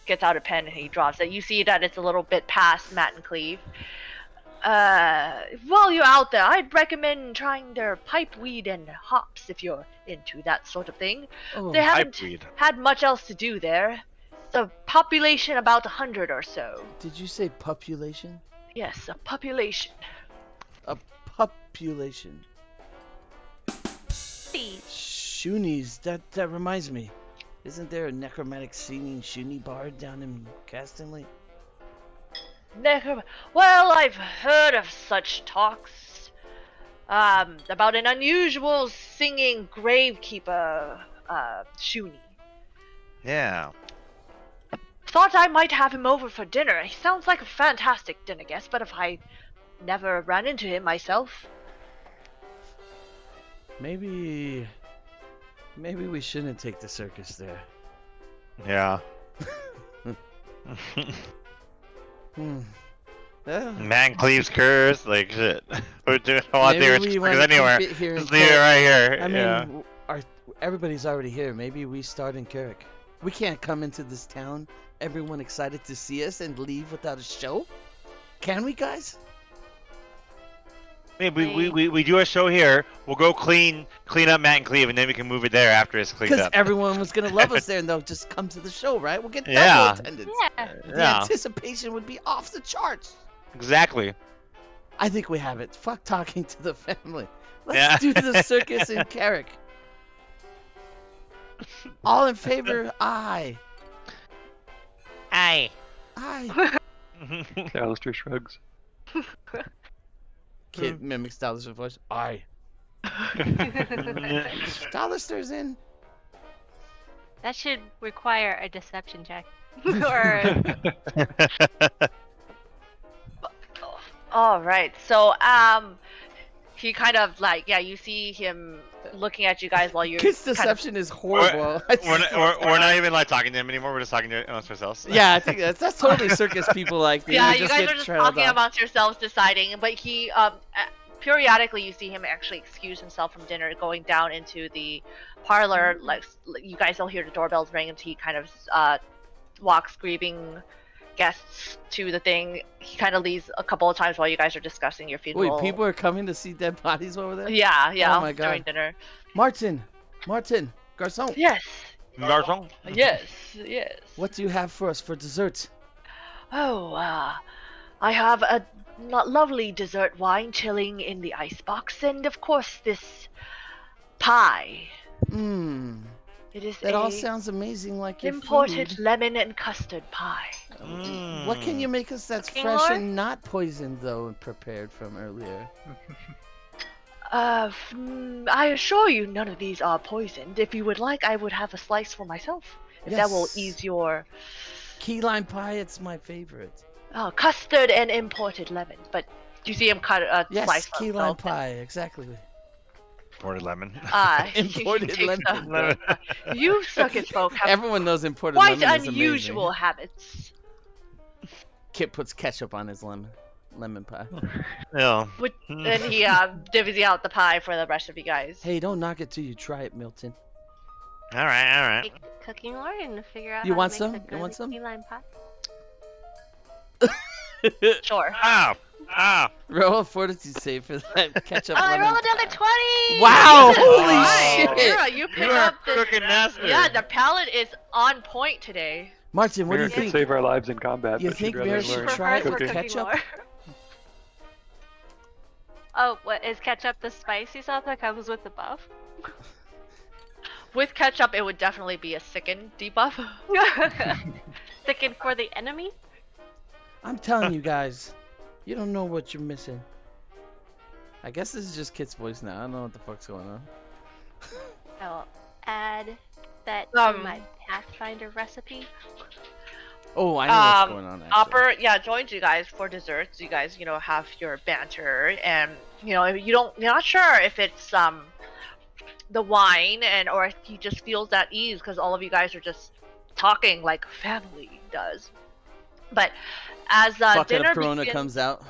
gets out a pen and he draws it. You see that it's a little bit past Matt and Cleve. While you're out there, I'd recommend trying their pipeweed and hops if you're into that sort of thing. Oh, They haven't Pipeweed. had much else to do there. The population about 100 or so. did you say population? Yes, a population. A population. Please. Shunies, that reminds me. Isn't there a necromantic singing Shuni bard down in Castonley? Well, I've heard of such talks. About an unusual singing gravekeeper, Shuni. Yeah. Thought I might have him over for dinner. He sounds like a fantastic dinner guest, but if I never ran into him myself. Maybe we shouldn't take the circus there. Yeah. Yeah. Matt and Cleve's cursed, like shit. We don't want Maybe to we do wanna it anywhere. keep it here in Just leave it Carrick. right here. I mean, yeah. everybody's already here. Maybe we start in Carrick. We can't come into this town, everyone excited to see us, and leave without a show. Can we, guys? Maybe we do a show here. We'll go clean up Matt and Cleve, and then we can move it there after it's cleaned Because up. everyone was gonna love us there, and they'll just come to the show, right? We'll get double Yeah. attendance. Yeah. The Yeah. anticipation would be off the charts. Exactly. I think we have it. Fuck talking to the family. Let's Yeah. do the circus in Carrick. All in favor? Aye. Aye. Aye. Alistair shrugs. Kid mimics Dallas's voice. Aye. Dallas's in. That should require a deception check. Or All right. So he kind of like you see him looking at you guys while you're Kid's kind of- deception is horrible. We're not even like talking to him anymore. We're just talking to amongst ourselves. Yeah, I think that's totally circus people like. Yeah, you you just guys get are just trailed talking off. amongst yourselves, deciding. But he, periodically, you see him actually excuse himself from dinner, going down into the parlor. Like you guys will hear the doorbells ring, and he kind of walks, grieving guests to the thing. He kind of leaves a couple of times while you guys are discussing your funeral. Wait, people are coming to see dead bodies over there? Yeah, Oh my God. during dinner. Martin, Garçon, Yes, Garçon? yes. what do you have for us for dessert? Oh, I have a lovely dessert wine chilling in the icebox, and of course this pie. Mmm, It is that a all sounds amazing like your imported food. lemon and custard pie. What can you make us that's Cooking fresh lore? and not poisoned though and prepared from earlier? I assure you none of these are poisoned. If you would like, I would have a slice for myself. If that will Yes. ease your Key lime pie, it's my favorite. custard and imported lemon. But you see him cut a Yes, slice key for lime himself. pie, exactly. Imported lemon. He Imported takes lemon. You circus folk have Everyone knows imported quite lemon is unusual amazing. habits. Kit puts ketchup on his lemon pie. Yeah. And he divvies out the pie for the rest of you guys. Hey, don't knock it till you try it, Milton. All right. take cooking lore and figure out You how want to some? make You the want some? key lime pie. Sure. Ow! Roll a fortitude save for that ketchup Oh, I lemon rolled another 20! Wow, holy Wow. shit! Mira, you pick You are up the cooking master. Yeah, the palate is on point today. Martin, what do Mira you could think? save our lives in combat. You but she'd think rather Mira should learn try it with cooking. ketchup? Oh, what is ketchup the spicy sauce that comes with the buff? With ketchup, it would definitely be a sicken debuff. Thicken for the enemy? I'm telling you guys, you don't know what you're missing. I guess this is just Kit's voice now. I don't know what the fuck's going on. I will add that to Um, my Pathfinder recipe. Oh, I know what's going on. Actually. Opper, joins you guys for desserts. You guys, have your banter, and you're not sure if it's the wine or if he just feels at ease because all of you guys are just talking like family does. But as Bucket dinner of Corona begins comes out,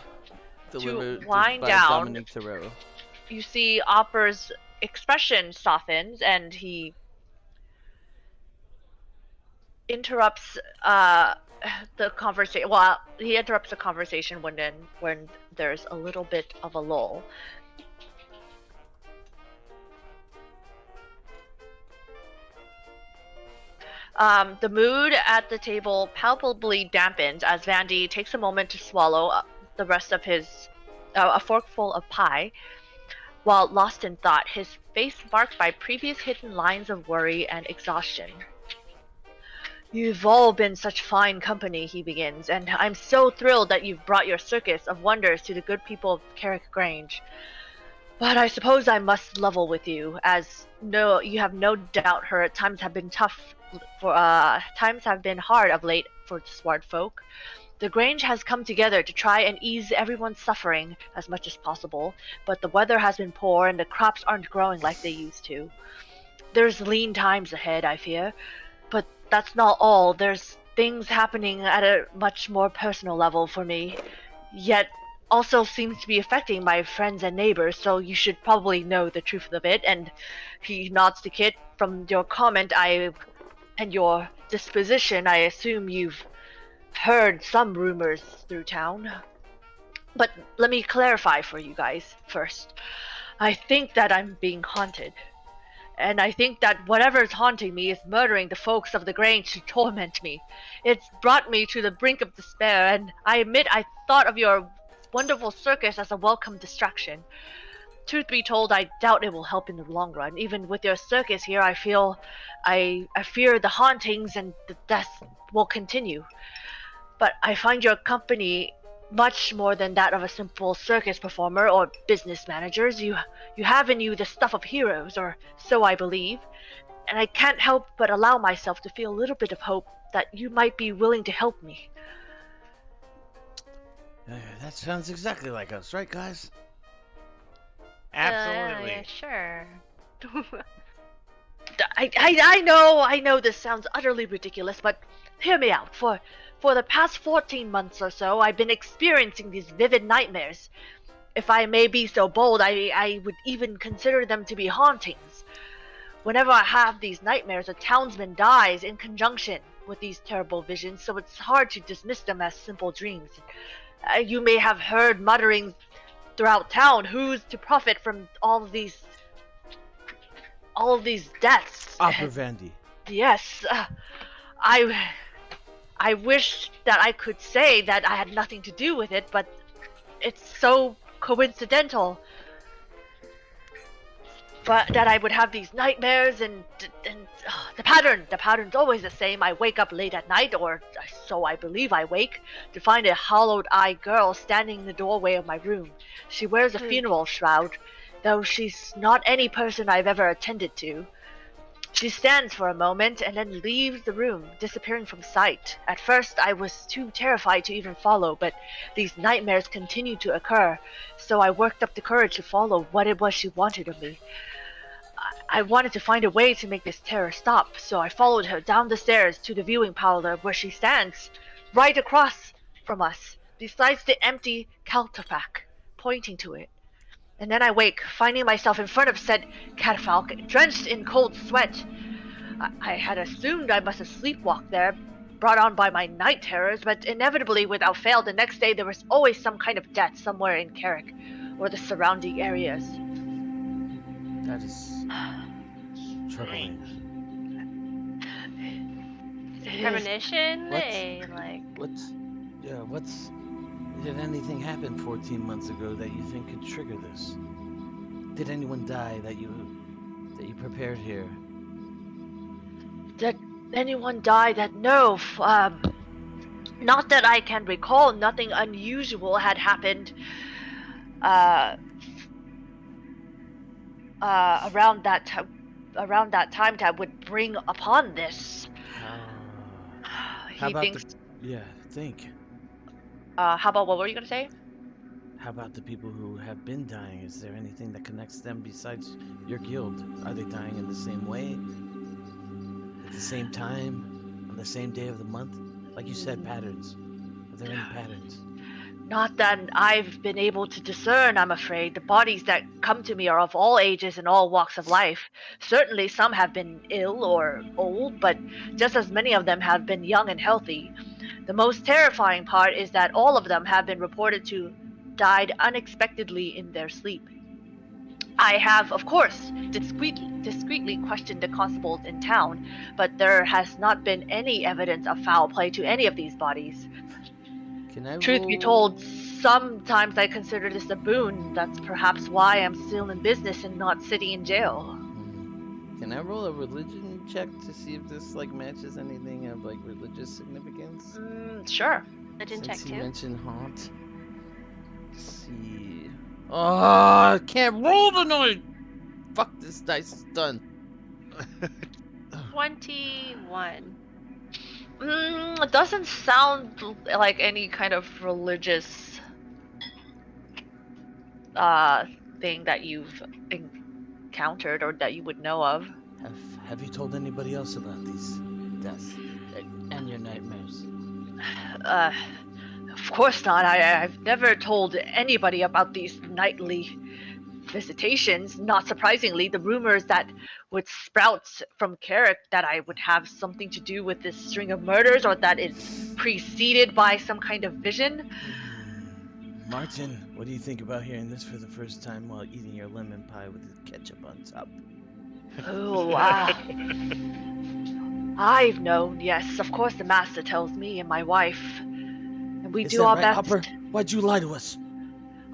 delivered wind by down, Dominic Thoreau. you see Opper's expression softens, and he interrupts the conversation. Well, he interrupts the conversation when there's a little bit of a lull. The mood at the table palpably dampens as Vandy takes a moment to swallow the rest of his a forkful of pie. While lost in thought, his face marked by previous hidden lines of worry and exhaustion. "You've all been such fine company," he begins, "and I'm so thrilled that you've brought your circus of wonders to the good people of Carrick Grange. But I suppose I must level with you, as you have no doubt heard times have been hard of late for the Swart folk. The Grange has come together to try and ease everyone's suffering as much as possible, but the weather has been poor and the crops aren't growing like they used to. There's lean times ahead, I fear, but that's not all. There's things happening at a much more personal level for me, yet also seems to be affecting my friends and neighbors, so you should probably know the truth of it." And he nods to Kit. "From your comment and your disposition, I assume you've heard some rumors through town." But let me clarify for you guys first. I think that I'm being haunted. And I think that whatever's haunting me is murdering the folks of the Grange to torment me. It's brought me to the brink of despair, and I admit I thought of your wonderful circus as a welcome distraction. Truth be told, I doubt it will help in the long run. Even with your circus here, I fear the hauntings and the deaths will continue. But I find your company much more than that of a simple circus performer or business managers. You have in you the stuff of heroes, or so I believe, and I can't help but allow myself to feel a little bit of hope that you might be willing to help me. That sounds exactly like us, right, guys? Absolutely. Yeah, sure. I know this sounds utterly ridiculous, but hear me out. For the past 14 months or so, I've been experiencing these vivid nightmares. If I may be so bold, I would even consider them to be hauntings. Whenever I have these nightmares, a townsman dies in conjunction with these terrible visions, so it's hard to dismiss them as simple dreams. You may have heard mutterings throughout town, who's to profit from all of these deaths. Opera Vandy. Yes, I wish that I could say that I had nothing to do with it, but it's so coincidental. But that I would have these nightmares, and the pattern's always the same. I wake up late at night, or so I believe I wake, to find a hollowed-eyed girl standing in the doorway of my room. She wears a funeral shroud, though she's not any person I've ever attended to. She stands for a moment and then leaves the room, disappearing from sight. At first, I was too terrified to even follow, but these nightmares continued to occur, so I worked up the courage to follow what it was she wanted of me. I wanted to find a way to make this terror stop, so I followed her down the stairs to the viewing parlor where she stands, right across from us, besides the empty catafalque, pointing to it. And then I wake, finding myself in front of said catafalque, drenched in cold sweat. I had assumed I must have sleepwalked there, brought on by my night terrors, but inevitably, without fail, the next day there was always some kind of death somewhere in Carrick, or the surrounding areas. That is troubling. Premonition? What? Hey, like... What's... Did anything happen 14 months ago that you think could trigger this? Did anyone die that you prepared here? Did anyone die that... No, not that I can recall. Nothing unusual had happened around that time that would bring upon this. How He about thinks. Think. How about, what were you gonna say? How about the people who have been dying? Is there anything that connects them besides your guild? Are they dying in the same way? At the same time? On the same day of the month? Like you said, patterns. Are there any patterns? Not that I've been able to discern, I'm afraid. The bodies that come to me are of all ages and all walks of life. Certainly some have been ill or old, but just as many of them have been young and healthy. The most terrifying part is that all of them have been reported to died unexpectedly in their sleep. I have, of course, discreetly questioned the constables in town, but there has not been any evidence of foul play to any of these bodies. Truth be told, sometimes I consider this a boon. That's perhaps why I'm still in business and not sitting in jail. Can I roll a religion check to see if this matches anything of religious significance? Sure. Religion check Since you too. mentioned haunt. Let's see. Oh, I can't roll tonight. Fuck, this dice is done. 21. It doesn't sound like any kind of religious thing that you've encountered or that you would know of. Have you told anybody else about these deaths and your nightmares? Of course not. I've never told anybody about these nightly visitations. Not surprisingly, the rumors that would sprout from Carrick that I would have something to do with this string of murders, or that it's preceded by some kind of vision. Martin, what do you think about hearing this for the first time while eating your lemon pie with the ketchup on top? Oh, I've known, yes. Of course the master tells me and my wife. And we Is do that our right, best. Hopper? Why'd you lie to us?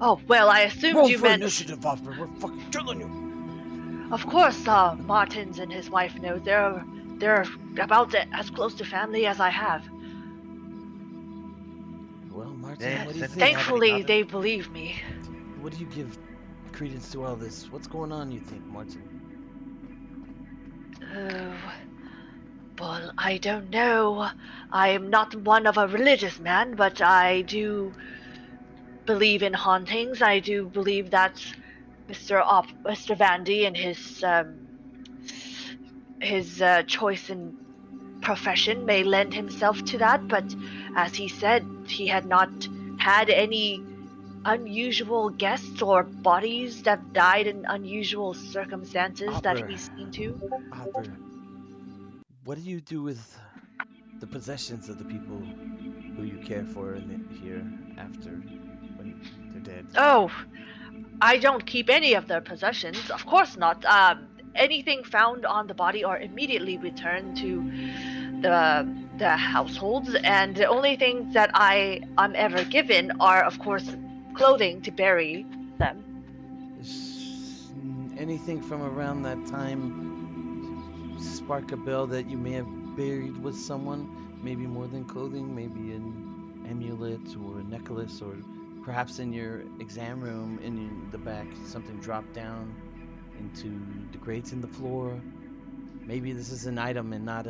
Oh, well, I assumed Roll you for meant... initiative, Hopper. We're fucking killing you. Of course, Martins and his wife know they're about as close to family as I have. Well, Martin, Yeah, what do you think? Thankfully, they believe me. What do you give credence to all this? What's going on, you think, Martin? Oh, well, I don't know. I am not one of a religious man, but I do believe in hauntings. I do believe that Mr. Vandy and his choice in profession may lend himself to that, but as he said, he had not had any unusual guests or bodies that died in unusual circumstances that Hopper. he's seen to. Hopper, what do you do with the possessions of the people who you care for here after when they're dead? Oh, I don't keep any of their possessions. Of course not. Anything found on the body are immediately returned to the households, and the only things that I'm ever given are, of course, clothing to bury them. Is anything from around that time spark a bell that you may have buried with someone? Maybe more than clothing, maybe an amulet or a necklace, or perhaps in your exam room in the back something dropped down into the grates in the floor. Maybe this is an item and not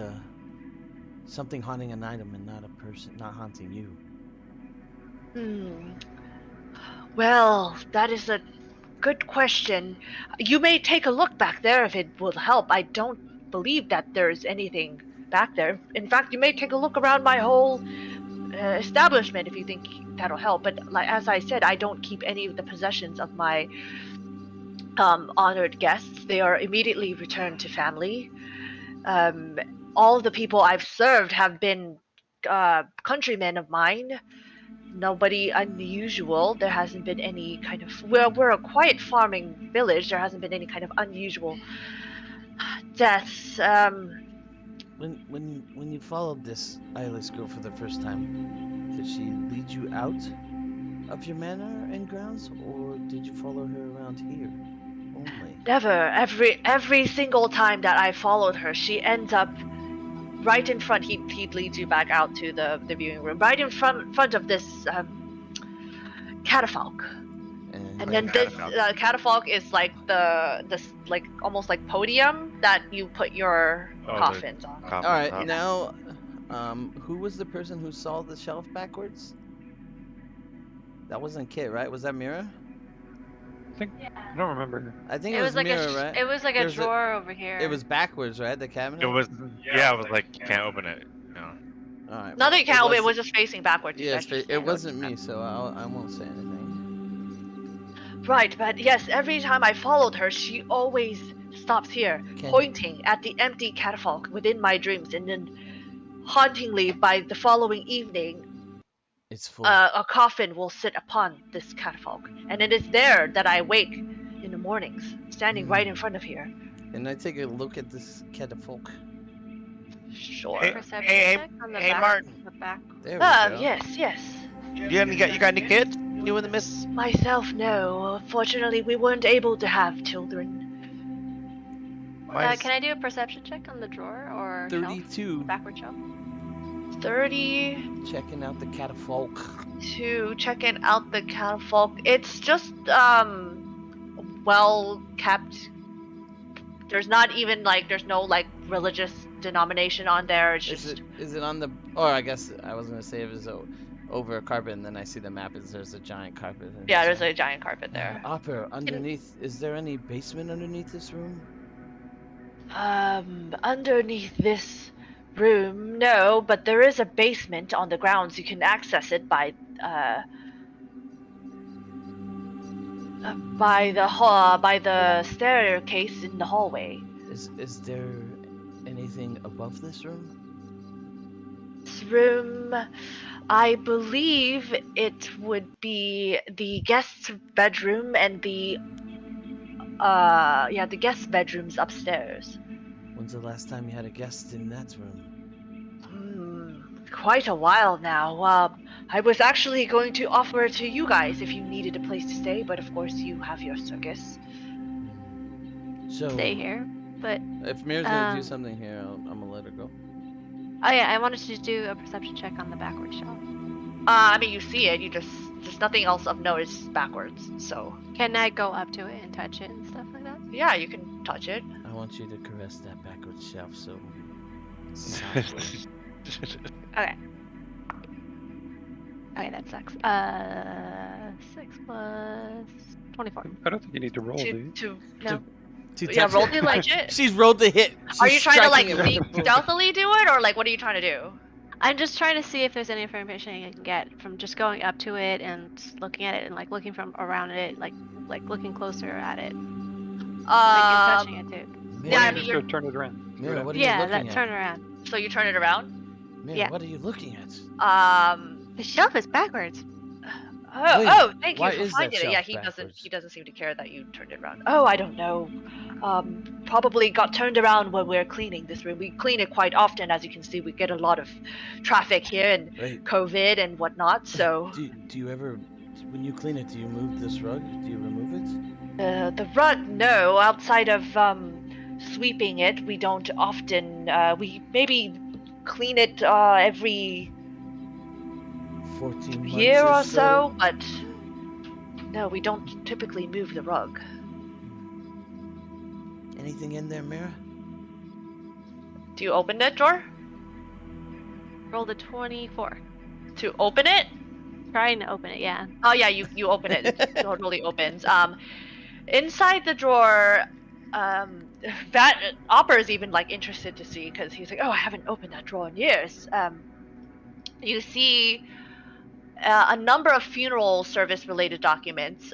something haunting an item and not a person, not haunting you. Well, that is a good question. You may take a look back there if it will help. I don't believe that there's anything back there. In fact, you may take a look around my whole establishment if you think that'll help. But like as I said, I don't keep any of the possessions of my honored guests. They are immediately returned to family. All the people I've served have been countrymen of mine. Nobody unusual. There hasn't been any kind of... We're a quiet farming village. There hasn't been any kind of unusual deaths. When you followed this eyeless girl for the first time, did she lead you out of your manor and grounds, or did you follow her around here only? Never. Every single time that I followed her, she ends up right in front. He'd lead you back out to the viewing room, right in front of this catafalque. And then this catafalque is like this like almost like podium that you put your coffins on. All Alright, now, who was the person who saw the shelf backwards? That wasn't Kit, right? Was that Mira? I don't remember. I think It was like Mira, a right? it was like a There's drawer over here. It was backwards, right? The cabinet? It was, yeah, it was like, you can't open it. No. Alright. Not that you can't open, it was was just facing backwards. Yes, it wasn't me, so I won't say anything. Right, but yes, every time I followed her, she always stops here, pointing at the empty catafalque within my dreams, and then hauntingly, by the following evening, It's full. a coffin will sit upon this catafalque, and it is there that I wake in the mornings, standing right in front of here. Can I take a look at this catafalque? Sure. Perception Hey, check on the hey, back, Martin. The back. There we go. Yes. You got any kids? You and the miss? Myself, no. Unfortunately, we weren't able to have children. Can I do a perception check on the drawer or 32. shelf? Backward shelf? 30 Checking out the catafalque. to checking out the catafalque. It's just well kept. There's not even there's no religious denomination on there. It's just Is it on the? Or I guess I was gonna say it was over a carpet, and then I see the map. There's a giant carpet. yeah. There's a giant carpet there. Opera underneath. Is there any basement underneath this room? Underneath this room, no, but there is a basement on the grounds. You can access it by the staircase in the hallway. Is there anything above this room? this room, I believe it would be the guest bedroom and the guest bedrooms upstairs. When's the last time you had a guest in that room? Quite a while now. I was actually going to offer it to you guys if you needed a place to stay, but of course you have your circus. So, Stay here, but if Mira's gonna do something here, I'm gonna let her go. oh yeah, I wanted to do a perception check on the backward shelf. I mean, you see it. There's nothing else of note. It's backwards. So Can I go up to it and touch it and stuff like that? yeah, you can touch it. I want you to caress that backward shelf so softly. Okay. Okay, that sucks. 6 plus 24. I don't think you need to roll To, these. to No. To yeah, touch roll it. to like it. She's rolled the hit. Are She's you trying to like striking it with the- stealthily do it, or like what are you trying to do? I'm just trying to see if there's any information I can get from just going up to it and looking at it and like looking from around it, like looking closer at it, like and touching it too. Mira, Yeah, I You mean, just you're- go turn it around. Mira, what are you Yeah, looking that at? turn around. So you turn it around. Mira, yeah. what are you looking at? The shelf is backwards. Oh, Wait, thank you why for is that finding it. Yeah, shelf he backwards? doesn't seem to care that you turned it around. Oh, I don't know. Probably got turned around when we're cleaning this room. We clean it quite often, as you can see. We get a lot of traffic here and Wait, COVID and whatnot. So do you ever, when you clean it, do you move this rug? Do you remove it? the rug, no. Outside of sweeping it, we don't often. We maybe clean it every 14 months year or so, but no, we don't typically move the rug. Anything in there, Mira? Do you open that door? Roll the 24. To open it? Trying to open it, yeah. Oh yeah, you open it. It totally opens. Inside the drawer, that Opera is even like interested to see because he's like, oh, I haven't opened that drawer in years. You see a number of funeral service related documents,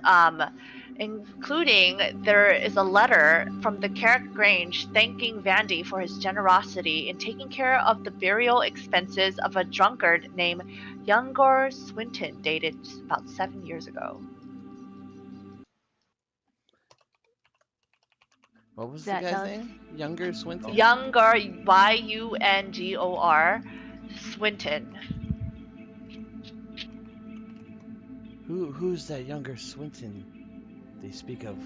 including there is a letter from the Carrick Grange thanking Vandy for his generosity in taking care of the burial expenses of a drunkard named Youngor Swinton, dated about 7 years ago. What was That the guy's does- name? Younger Swinton? Youngor, Yungor Swinton. Who's that younger Swinton they speak of,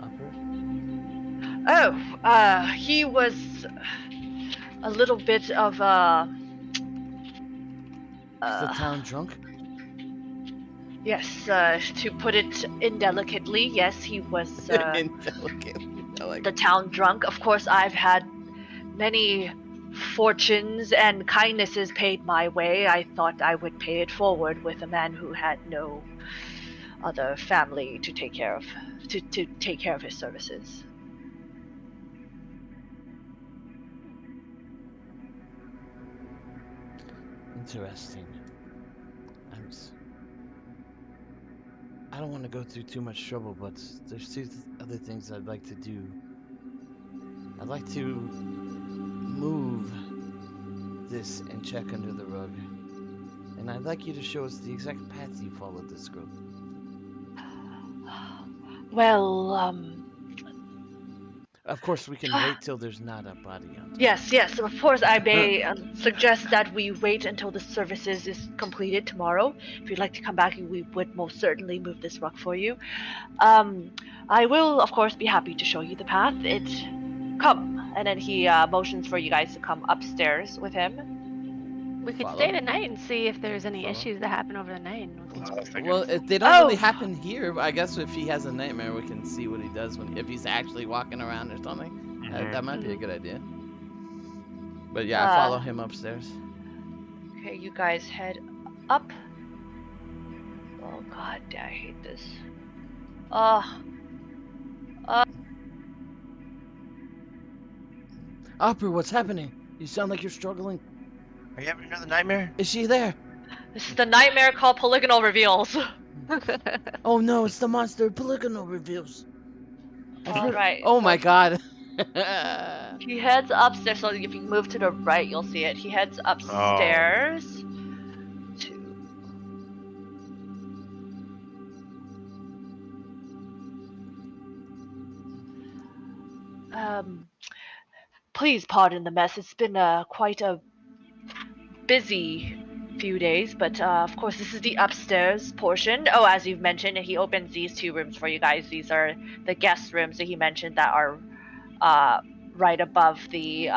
Upper? Oh, he was a little bit of a. Is the town drunk? Yes, to put it indelicately, yes, he was Indelicately. I like the town drunk. Of course, I've had many fortunes and kindnesses paid my way. I thought I would pay it forward with a man who had no other family to take care of, to take care of his services. Interesting. I don't want to go through too much trouble, but there's two other things I'd like to do. I'd like to move this and check under the rug. And I'd like you to show us the exact path you followed this group. Well, Of course, we can wait till there's not a body on top. yes, of course, I may suggest that we wait until the services is completed tomorrow. If you'd like to come back, we would most certainly move this rug for you. I will, of course, be happy to show you the path. Come. And then he motions for you guys to come upstairs with him. We could Follow. stay the night and see if there's any Follow. issues that happen over the night. Well, if they don't Oh. really happen here. I guess if he has a nightmare, we can see what he does if he's actually walking around or something. That might be a good idea. But yeah, I follow him upstairs. Okay, you guys head up. Oh god, I hate this. Opera, what's happening? You sound like you're struggling. Are you having another nightmare? Is she there? This is the nightmare called Polygonal Reveals. Oh no, it's the monster Polygonal reveals. Alright. Oh my god. He heads upstairs. So if you move to the right, you'll see it. He heads upstairs. Please pardon the mess. It's been quite a busy few days, but of course this is the upstairs portion. Oh, as you've mentioned, he opens these 2 rooms for you guys. These are the guest rooms that he mentioned that are right above the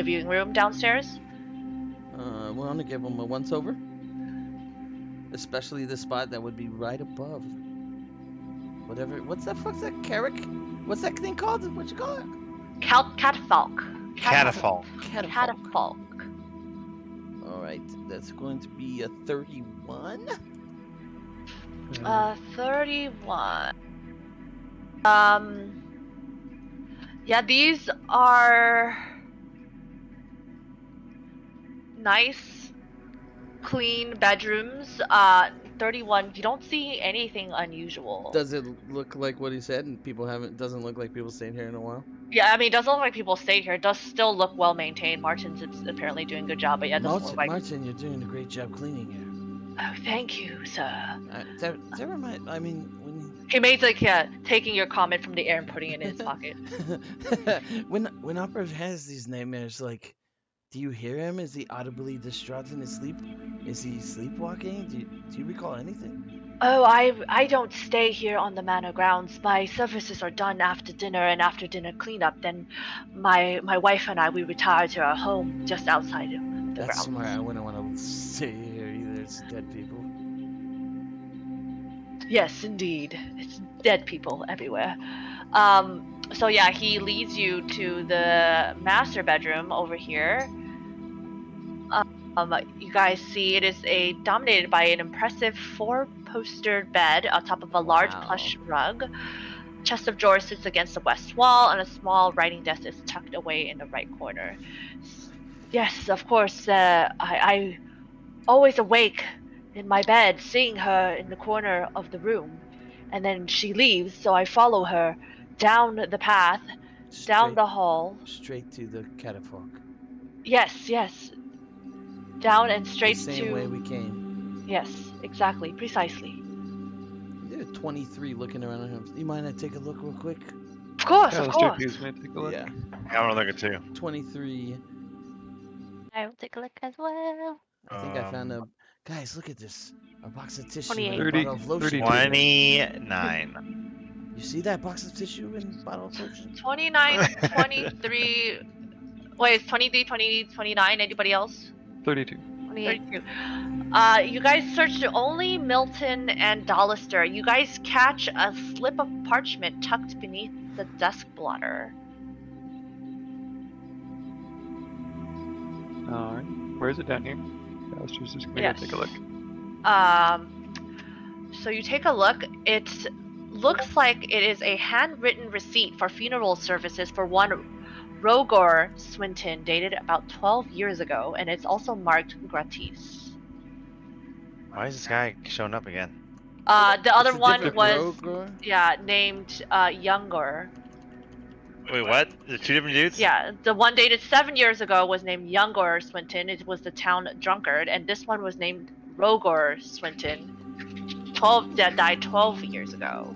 viewing room downstairs. We want to give him a once over, especially the spot that would be right above. Whatever. What's that? Fuck's that? Carrick? What's that thing called? What you call it? Catafalque. Catafalque. Catafalque. All right, that's going to be a 31. 31. Yeah, these are nice, clean bedrooms. 31. You don't see anything unusual. Does it look like what he said? And people haven't. Doesn't look like people staying here in a while. Yeah, I mean, it doesn't look like people stayed here. It does still look well maintained. Martin's apparently doing a good job, but yeah, it doesn't look like. Martin, you're doing a great job cleaning here. Oh, thank you, sir. That remind. I mean, when He made taking your comment from the air and putting it in his pocket. when Opera has these nightmares, like, do you hear him? Is he audibly distraught in his sleep? Is he sleepwalking? Do you recall anything? Oh, I don't stay here on the manor grounds. My services are done after dinner, and after dinner cleanup, then my wife and I, we retire to our home just outside of the That's grounds. smart. I wouldn't want to stay here either. It's dead people. Yes, indeed. It's dead people everywhere. So yeah, he leads you to the master bedroom over here. You guys see it is dominated by an impressive 4-postered bed on top of a large plush rug. Chest of drawers sits against the west wall, and a small writing desk is tucked away in the right corner. Yes, of course. I always awake in my bed, seeing her in the corner of the room, and then she leaves, so I follow her down the path, down the hall. Straight to the catafalque. Yes. Down and straight the same way we came. Yes, exactly, precisely. You're 23 looking around him. You mind I take a look real quick? Of course, Yeah, of let's course. take a look. Yeah. I want to look at 2. 23. I will take a look as well. I think I found a. Guys, look at this. A box of tissue 28. and a 30, bottle of lotion. 29. You see that box of tissue and bottle of lotion? 29, 23. Wait, it's 23, 20, 29. Anybody else? 32. 32. You guys searched only Milton and Dollister. You guys catch a slip of parchment tucked beneath the desk blotter. Alright. Where is it down here? I was just gonna Yes. take a look. So you take a look. It looks like it is a handwritten receipt for funeral services for one Rogor Swinton, dated about 12 years ago, and it's also marked gratis. Why is this guy showing up again? The other It's a one different was Rogor? named Younger. Wait, what? The 2 different dudes? Yeah, the one dated 7 years ago was named Younger Swinton. It was the town drunkard, and this one was named Rogor Swinton. That died 12 years ago.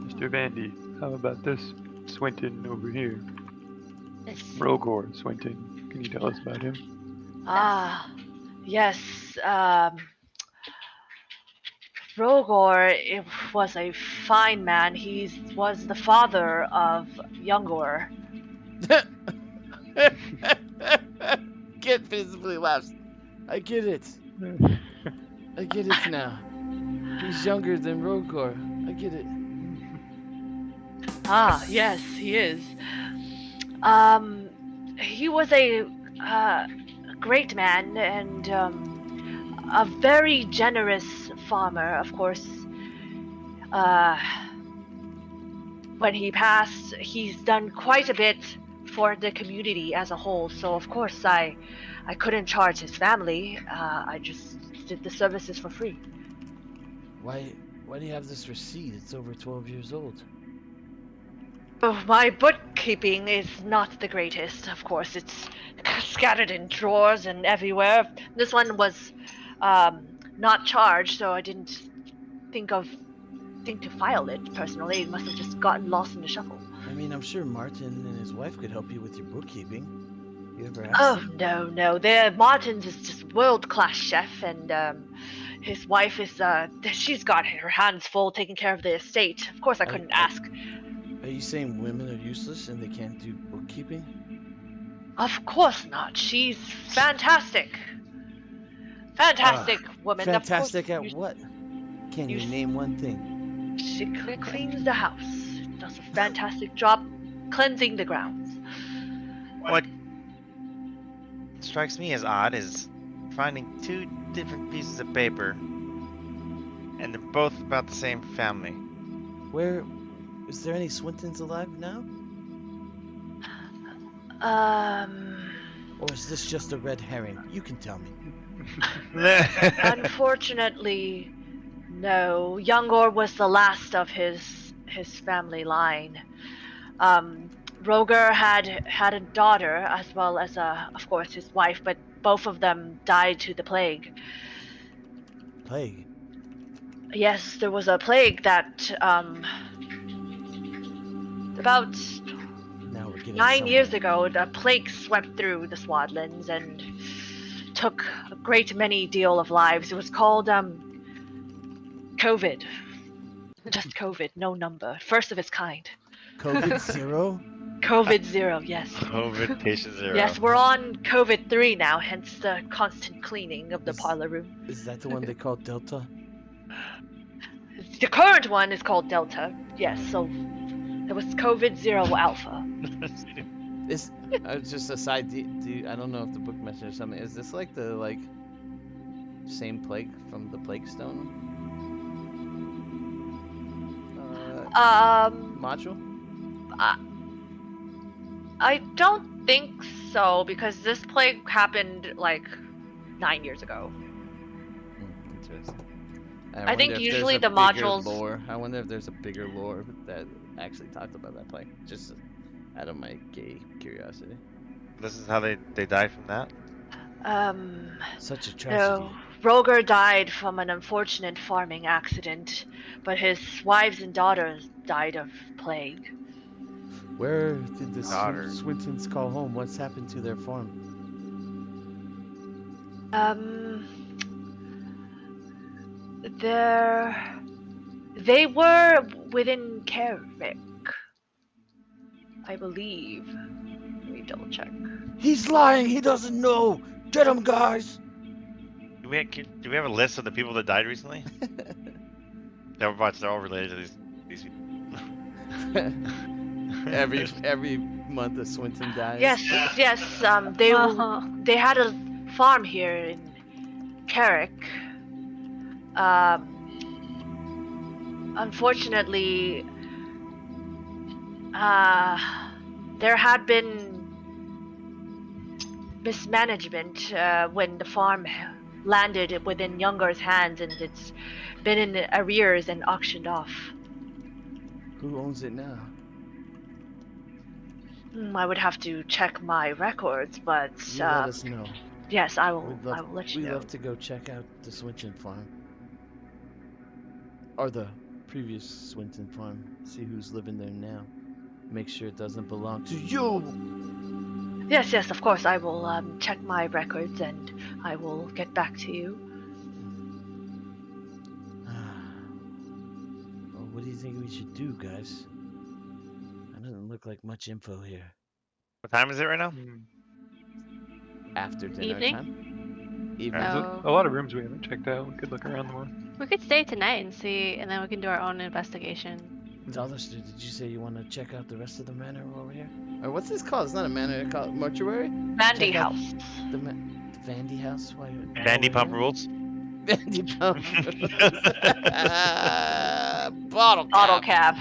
Mr. Vandy, how about this Swinton over here? This Rogor Swinton. Can you tell us about him? Yes. Rogor was a fine man. He was the father of Youngor. Get visibly laughs. I get it. I get it now. He's younger than Rogor. I get it. Yes, he is. He was a great man and a very generous farmer, of course. When he passed, he's done quite a bit for the community as a whole, so of course I couldn't charge his family. I just did the services for free. Why Why do you have this receipt? It's over 12 years old. Oh, my bookkeeping is not the greatest, of course. It's scattered in drawers and everywhere. This one was not charged, so I didn't think to file it personally. It must have just gotten lost in the shuffle. I mean, I'm sure Martin and his wife could help you with your bookkeeping. You ever asked Oh, them? no. Martin's is just world-class chef, and his wife is, she's got her hands full taking care of the estate. Of course, I couldn't ask. Are you saying women are useless and they can't do bookkeeping? Of course not. She's fantastic. Fantastic woman. Fantastic of at course, what? Can you name one thing? She cleans the house. Does a fantastic job cleansing the grounds. What strikes me as odd is finding two different pieces of paper, and they're both about the same family. Where is there any Swintons alive now? Or is this just a red herring? You can tell me. Unfortunately, no. Youngor was the last of his family line. Roger had a daughter as well as of course his wife, but both of them died to the plague. Plague? Yes, there was a plague that about 9 years ago, the plague swept through the Swadlands and took a great many deal of lives. It was called COVID. Just COVID, no number. First of its kind. COVID-0? COVID-0, yes. COVID patient 0. Yes, we're on COVID-3 now, hence the constant cleaning of the parlor room. Is that the one they call Delta? The current one is called Delta, yes, so it was COVID-0 Alpha. This just a side. I don't know if the book mentioned something. Is this like the same plague from the Plague Stone? Module? I don't think so, because this plague happened like 9 years ago. Interesting. I think usually the modules. Lore. I wonder if there's a bigger lore that actually talked about that plague. Just out of my gay curiosity. This is how they died from that? Such a tragedy. No, Roger died from an unfortunate farming accident, but his wives and daughters died of plague. Where did the Swintons call home? What's happened to their farm? They were within Carrick, I believe. Let me double check. He's lying. He doesn't know. Get him, guys. Do we have a list of the people that died recently? They're all related to these people. every month a Swinton dies. Yes. They had a farm here in Carrick. Unfortunately, there had been mismanagement when the farm landed within Younger's hands, and it's been in arrears and auctioned off. Who owns it now? I would have to check my records, but you let us know. Yes, I will let you know. We'd love to go check out the Swinton farm. Or the previous Swinton farm. See who's living there now. Make sure it doesn't belong to you! Yes, of course. I will check my records and I will get back to you. Well, what do you think we should do, guys? That doesn't look like much info here. What time is it right now? After dinner Evening? time? Evening. No. A lot of rooms we haven't checked out. We could look around the one. We could stay tonight and see, and then we can do our own investigation. Dallister, did you say you want to check out the rest of the manor over here? Or what's this called? It's not a manor, it's called mortuary? Vandy House. The Vandy House? Why? Vandy Pump rules? Vandy Pump. Bottle cap.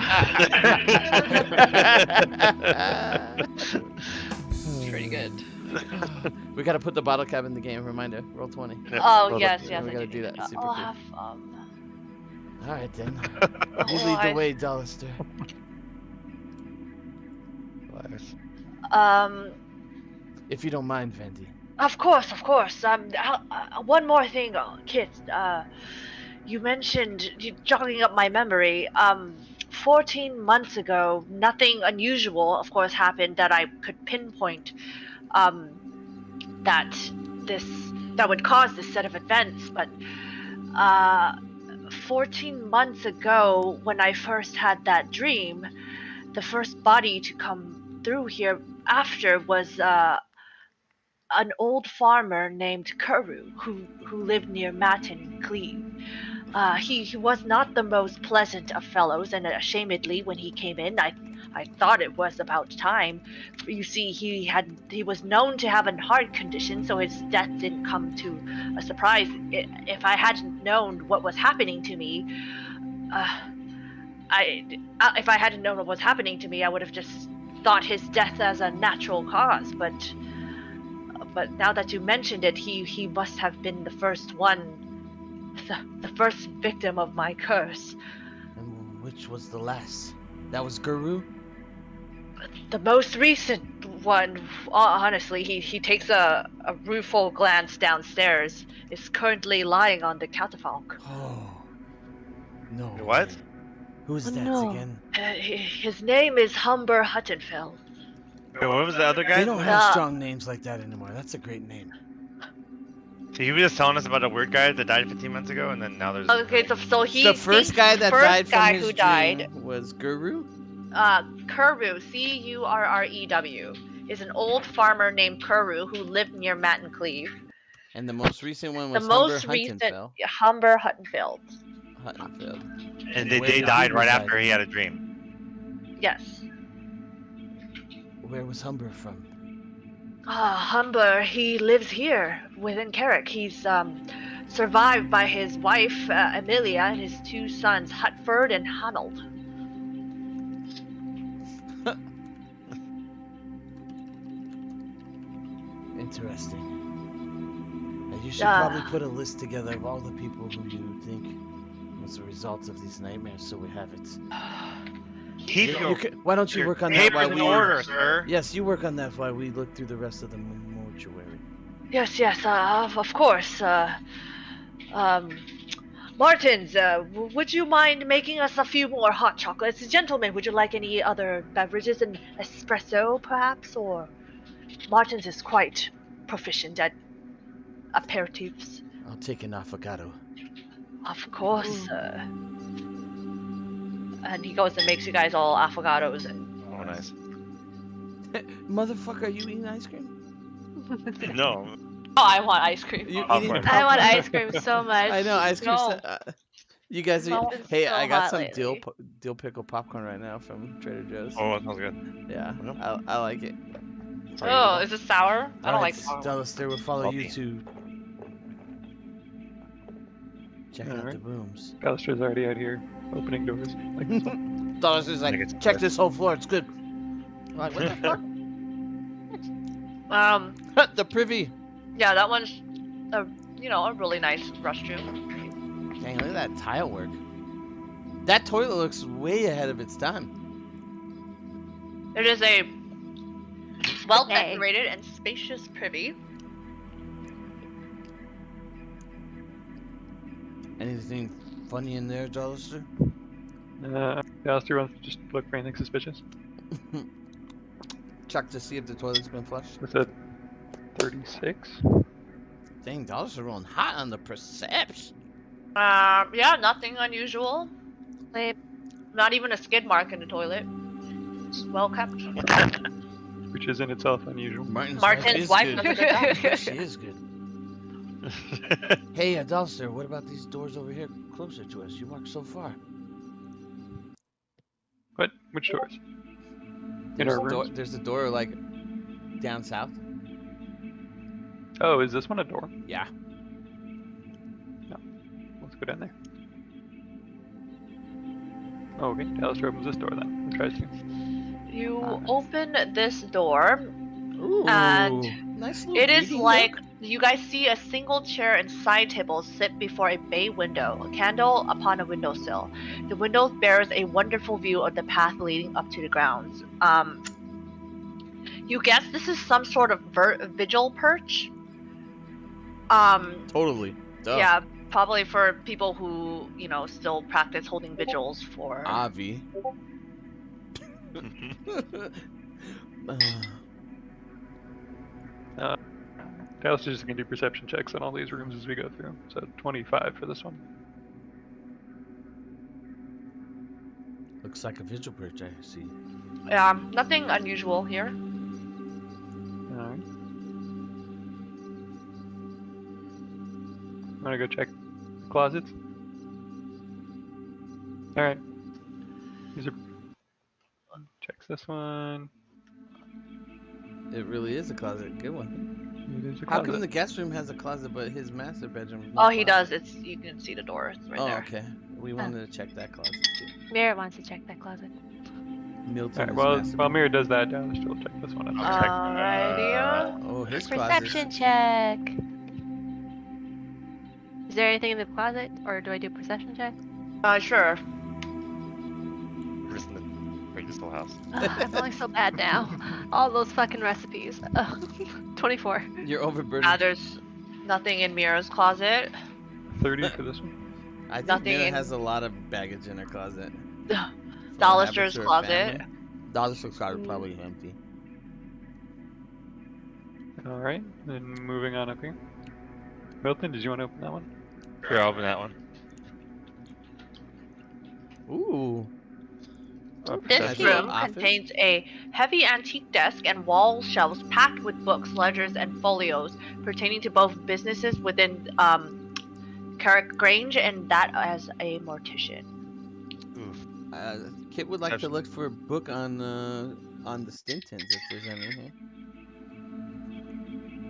Pretty good. We gotta put the bottle cap in the game. Reminder. Roll 20. Oh, yes. We gotta do that. Super I'll cool. have All right then. You Well, lead the way, Dollister. If you don't mind, Vandy. Of course. One more thing, Kit. You mentioned jogging up my memory. 14 months ago, nothing unusual, of course, happened that I could pinpoint. That would cause this set of events, but 14 months ago, when I first had that dream, the first body to come through here after was an old farmer named Kuru, who lived near Matin Cleve. He was not the most pleasant of fellows, and ashamedly, when he came in, I thought it was about time. You see, he was known to have a heart condition, so his death didn't come to a surprise. If I hadn't known what was happening to me, if I hadn't known what was happening to me, I would have just thought his death as a natural cause. But now that you mentioned it, he must have been the first one, the first victim of my curse. And which was the last? That was Guru? The most recent one, honestly, he takes a rueful glance downstairs, is currently lying on the catafalque. Oh. No. What? way. Who's that No. again? His name is Humber Huttonfeld. Wait, what was the other guy? They don't have strong names like that anymore. That's a great name. So he was just telling us about a weird guy that died 15 months ago, and then now there's. Okay, so he The first guy that first died from guy his who dream died, was Guru? Kuru, Currew, is an old farmer named Kuru who lived near Matin Cleve. And the most recent one was The most recent, Humber Huttonfeld. And they died right after he had a dream. Yes. Where was Humber from? Humber, he lives here within Carrick. He's survived by his wife, Amelia, and his two sons, Hutford and Hunold. Interesting. Now you should probably put a list together of all the people who you think was the result of these nightmares, so we have it. Why don't you work on that papers while in we order, sir. Yes, you work on that while we look through the rest of the mortuary. Yes, of course. Martins, would you mind making us a few more hot chocolates? Gentlemen, would you like any other beverages? An espresso, perhaps? Or Martins is quite proficient at aperitifs. I'll take an affogato. Of course. And he goes and makes you guys all affogatos and. Oh, nice. Motherfucker, are you eating ice cream? No. Oh, I want ice cream. You Popcorn. eating I want ice cream so much. I know ice cream. No. You guys are. No, it's Hey, so I got hot some lately. dill pickle popcorn right now from Trader Joe's. Oh, that sounds good. Yeah, Well. I like it. Oh, is it sour? I don't like sour. sour. Dollister will follow you Salty. to check out Alright. the rooms. Alistair's already out here opening doors. Like, Dollister's like, it's check good. this whole floor. It's good. I'm like, what the fuck? The privy. Yeah, that one's a really nice restroom. Dang, look at that tile work. That toilet looks way ahead of its time. It is a well Hey. decorated and spacious privy. Anything funny in there, Dollister? Alistair wants to just look for anything suspicious. Check to see if the toilet's been flushed. With a 36. Dang, Dollister rolling hot on the perception. Yeah, nothing unusual. Not even a skid mark in the toilet. Well kept. Which is in itself unusual. Martin's Martin's wife is does a good job. good. She is good. Hey, Dollister, what about these doors over here closer to us? You walked so far. What? Which doors? In There's our a door, rooms? there's a door like down south. Oh, is this one a door? Yeah. Let's go down there. Oh, okay. Alistair opens this door then. And tries to. You Ah. open this door. Ooh, And nice little It is reading like nook. You guys see a single chair and side table sit before a bay window, a candle upon a windowsill. The window bears a wonderful view of the path leading up to the grounds. You guess this is some sort of vigil perch. Totally. Duh. Yeah, probably for people who, still practice holding vigils for. Avi. Dallas is just gonna do perception checks on all these rooms as we go through. So 25 for this one. Looks like a vigil perch, I see. Yeah, nothing unusual here. Alright. Wanna go check closets? Alright. These are checks this one. It really is a closet. Good one. It is a How closet. come the guest room has a closet, but his master bedroom? Oh, he does. You can see the door. It's right Oh, there. okay. We wanted to check that closet too. Mira wants to check that closet. Milton. Alright, while Mira does that, Dallas will check this one out. I'll check. Alrighty. Oh, his closet. Perception check. Is there anything in the closet, or do I do perception check? Sure. Just in the still house. Ugh, I'm feeling so bad now. All those fucking recipes. Ugh. 24. You're overburdened. There's nothing in Mira's closet. 30 for this one. I think nothing Mira in- has a lot of baggage in her closet. Dollister's closet. Dollister's closet probably empty. Alright, then moving on up here. Milton, did you want to open that one? Here, I'll open that one. Ooh. This That's room an office? contains a heavy antique desk and wall shelves packed with books, ledgers, and folios pertaining to both businesses within Carrick Grange and that as a mortician. Oof. Kit would like to look for a book on the Stintons if there's anything.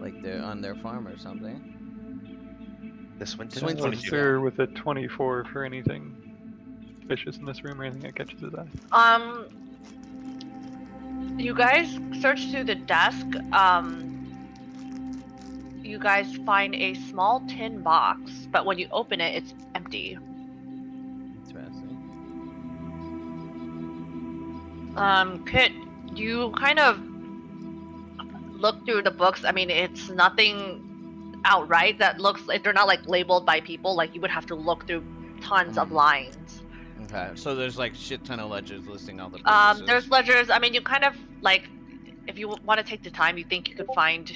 Like they're on their farm or something. The Swinton. Swinton. Let's stir with a 24 for anything suspicious in this room or anything that catches his eye. You guys search through the desk. You guys find a small tin box, but when you open it, it's empty. Interesting. Kit, you kind of look through the books. I mean, it's nothing outright that looks like they're not like labeled by people. Like you would have to look through tons of lines. Okay, so there's like shit ton of ledgers listing all the businesses. There's ledgers. I mean, you kind of like, if you want to take the time, you think you could find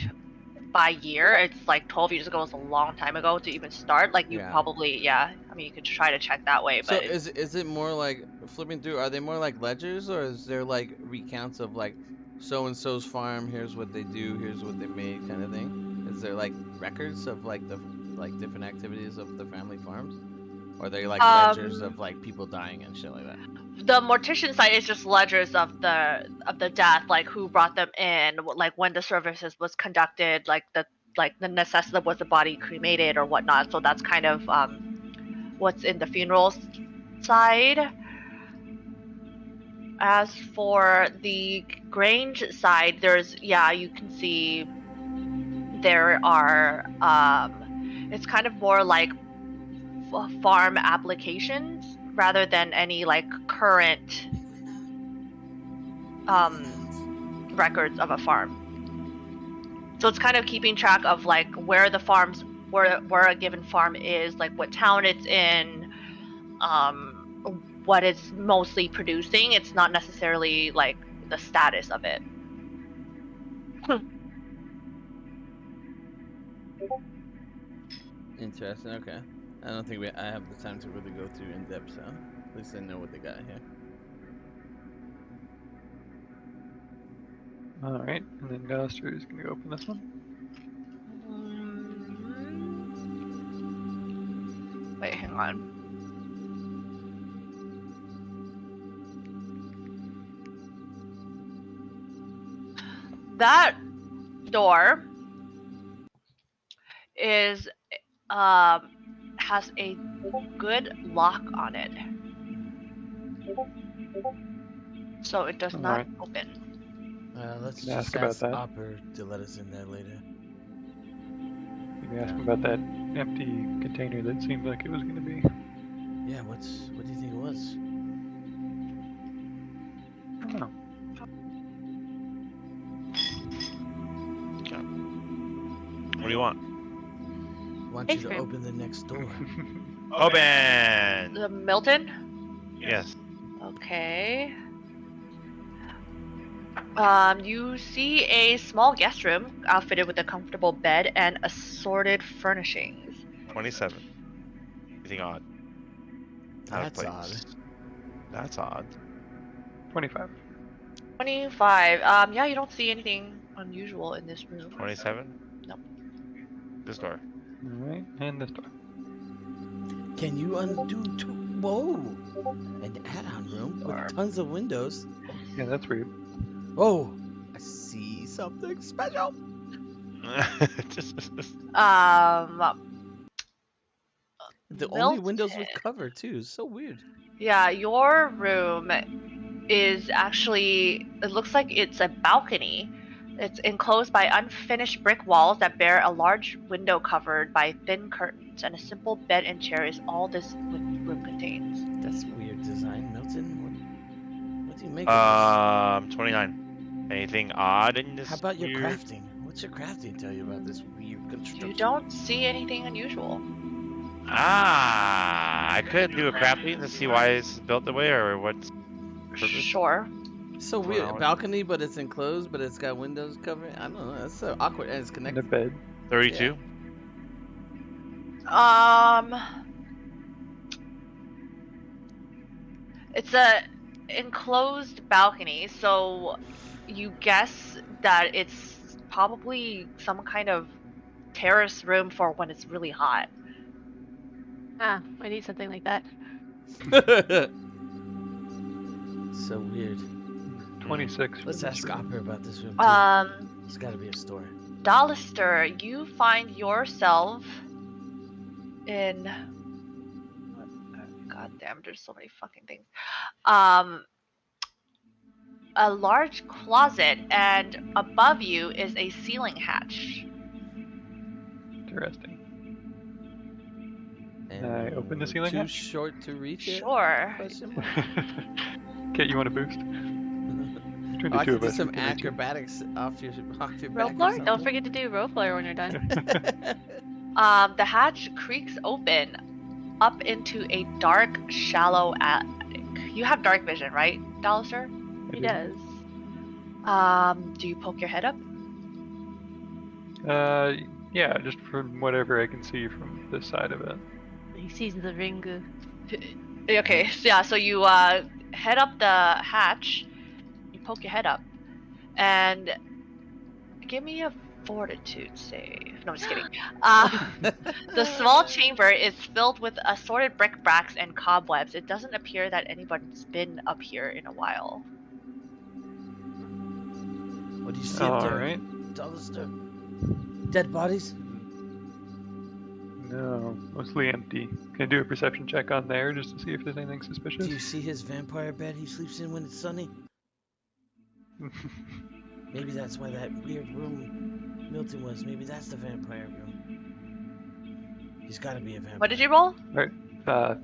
by year. It's like 12 years ago. It's a long time ago to even start. Like you probably, I mean, you could try to check that way. So But is it more like flipping through? Are they more like ledgers, or is there like recounts of like so and so's farm? Here's what they do. Here's what they made, kind of thing. Is there like records of like the different activities of the family farms? Or are they like ledgers of like people dying and shit like that? the mortician side is just ledgers of the death, like who brought them in, like when the services was conducted, like the necessity was the body cremated or whatnot. So that's kind of what's in the funeral side. As for the Grange side, there's you can see there are it's kind of more like farm applications rather than any like current records of a farm. So it's kind of keeping track of like where the farms, where a given farm is, like what town it's in, what it's mostly producing. It's not necessarily like the status of it. Interesting. Okay. I don't think I have the time to really go through in depth, so at least I know what they got here. Alright, and then Galaster is going to open this one. Wait, hang on. That door is has a good lock on it, so it does not open. Let's Ask just about ask that. Opper to let us in there later. Maybe ask him about that empty container that seemed like it was going to be. Yeah, what do you think it was? I don't know. What do you want? I want Ice you to cream. open the next door. Open. Milton? Yes. Okay. You see a small guest room outfitted with a comfortable bed and assorted furnishings. 27. Anything odd? Out of That's odd. place. That's odd. 25. 25. Yeah, you don't see anything unusual in this room. 27. Nope. This door. Alright, and this door. Can you undo whoa! An add-on room with tons of windows. Yeah, that's weird. Oh, I see something special. The only windows with cover too. So weird. Yeah, your room is actually, it looks like it's a balcony. It's enclosed by unfinished brick walls that bear a large window covered by thin curtains, and a simple bed and chair is all this room contains. That's weird design, Milton. What do you make of this? 29. Anything odd in this? How about your weird- crafting? What's your crafting tell you about this weird construction? You don't see anything unusual. I could do a crafting to see why it's built the way or what's. Purpose? Sure. So weird. Wow. A balcony, but it's enclosed, but it's got windows covering. I don't know. That's so awkward, and it's And a connected. bed. 32. It's a enclosed balcony, so you guess that it's probably some kind of terrace room for when it's really hot. Ah, I need something like that. So weird. 26. for Let's this ask room. Opera about this room too. There's got to be a story. Dollister, you find yourself in. God damn, there's so many fucking things. A large closet, and above you is a ceiling hatch. Interesting. And I open the ceiling Too hatch? short to reach it? Sure. Question mark? Kate, you want a boost? Between the I two could of do us, some we can reach it. acrobatics off your back. or Roleplay? Don't something. forget to do roleplay when you're done. The hatch creaks open up into a dark, shallow attic. You have dark vision, right, Dollister? I He do. does. Do you poke your head up? Yeah, just from whatever I can see from this side of it. He sees the ring. Okay, so yeah, so you head up the hatch, you poke your head up, and give me a fortitude save. No, I'm just kidding. The small chamber is filled with assorted bric-a-bracs and cobwebs. It doesn't appear that anybody's been up here in a while. What do you see up there? Alright. Dollister? Dead bodies? No, mostly empty. Can I do a perception check on there just to see if there's anything suspicious? Do you see his vampire bed he sleeps in when it's sunny? Maybe that's why that weird room Milton was. Maybe that's the vampire room. He's got to be a vampire. What did you roll?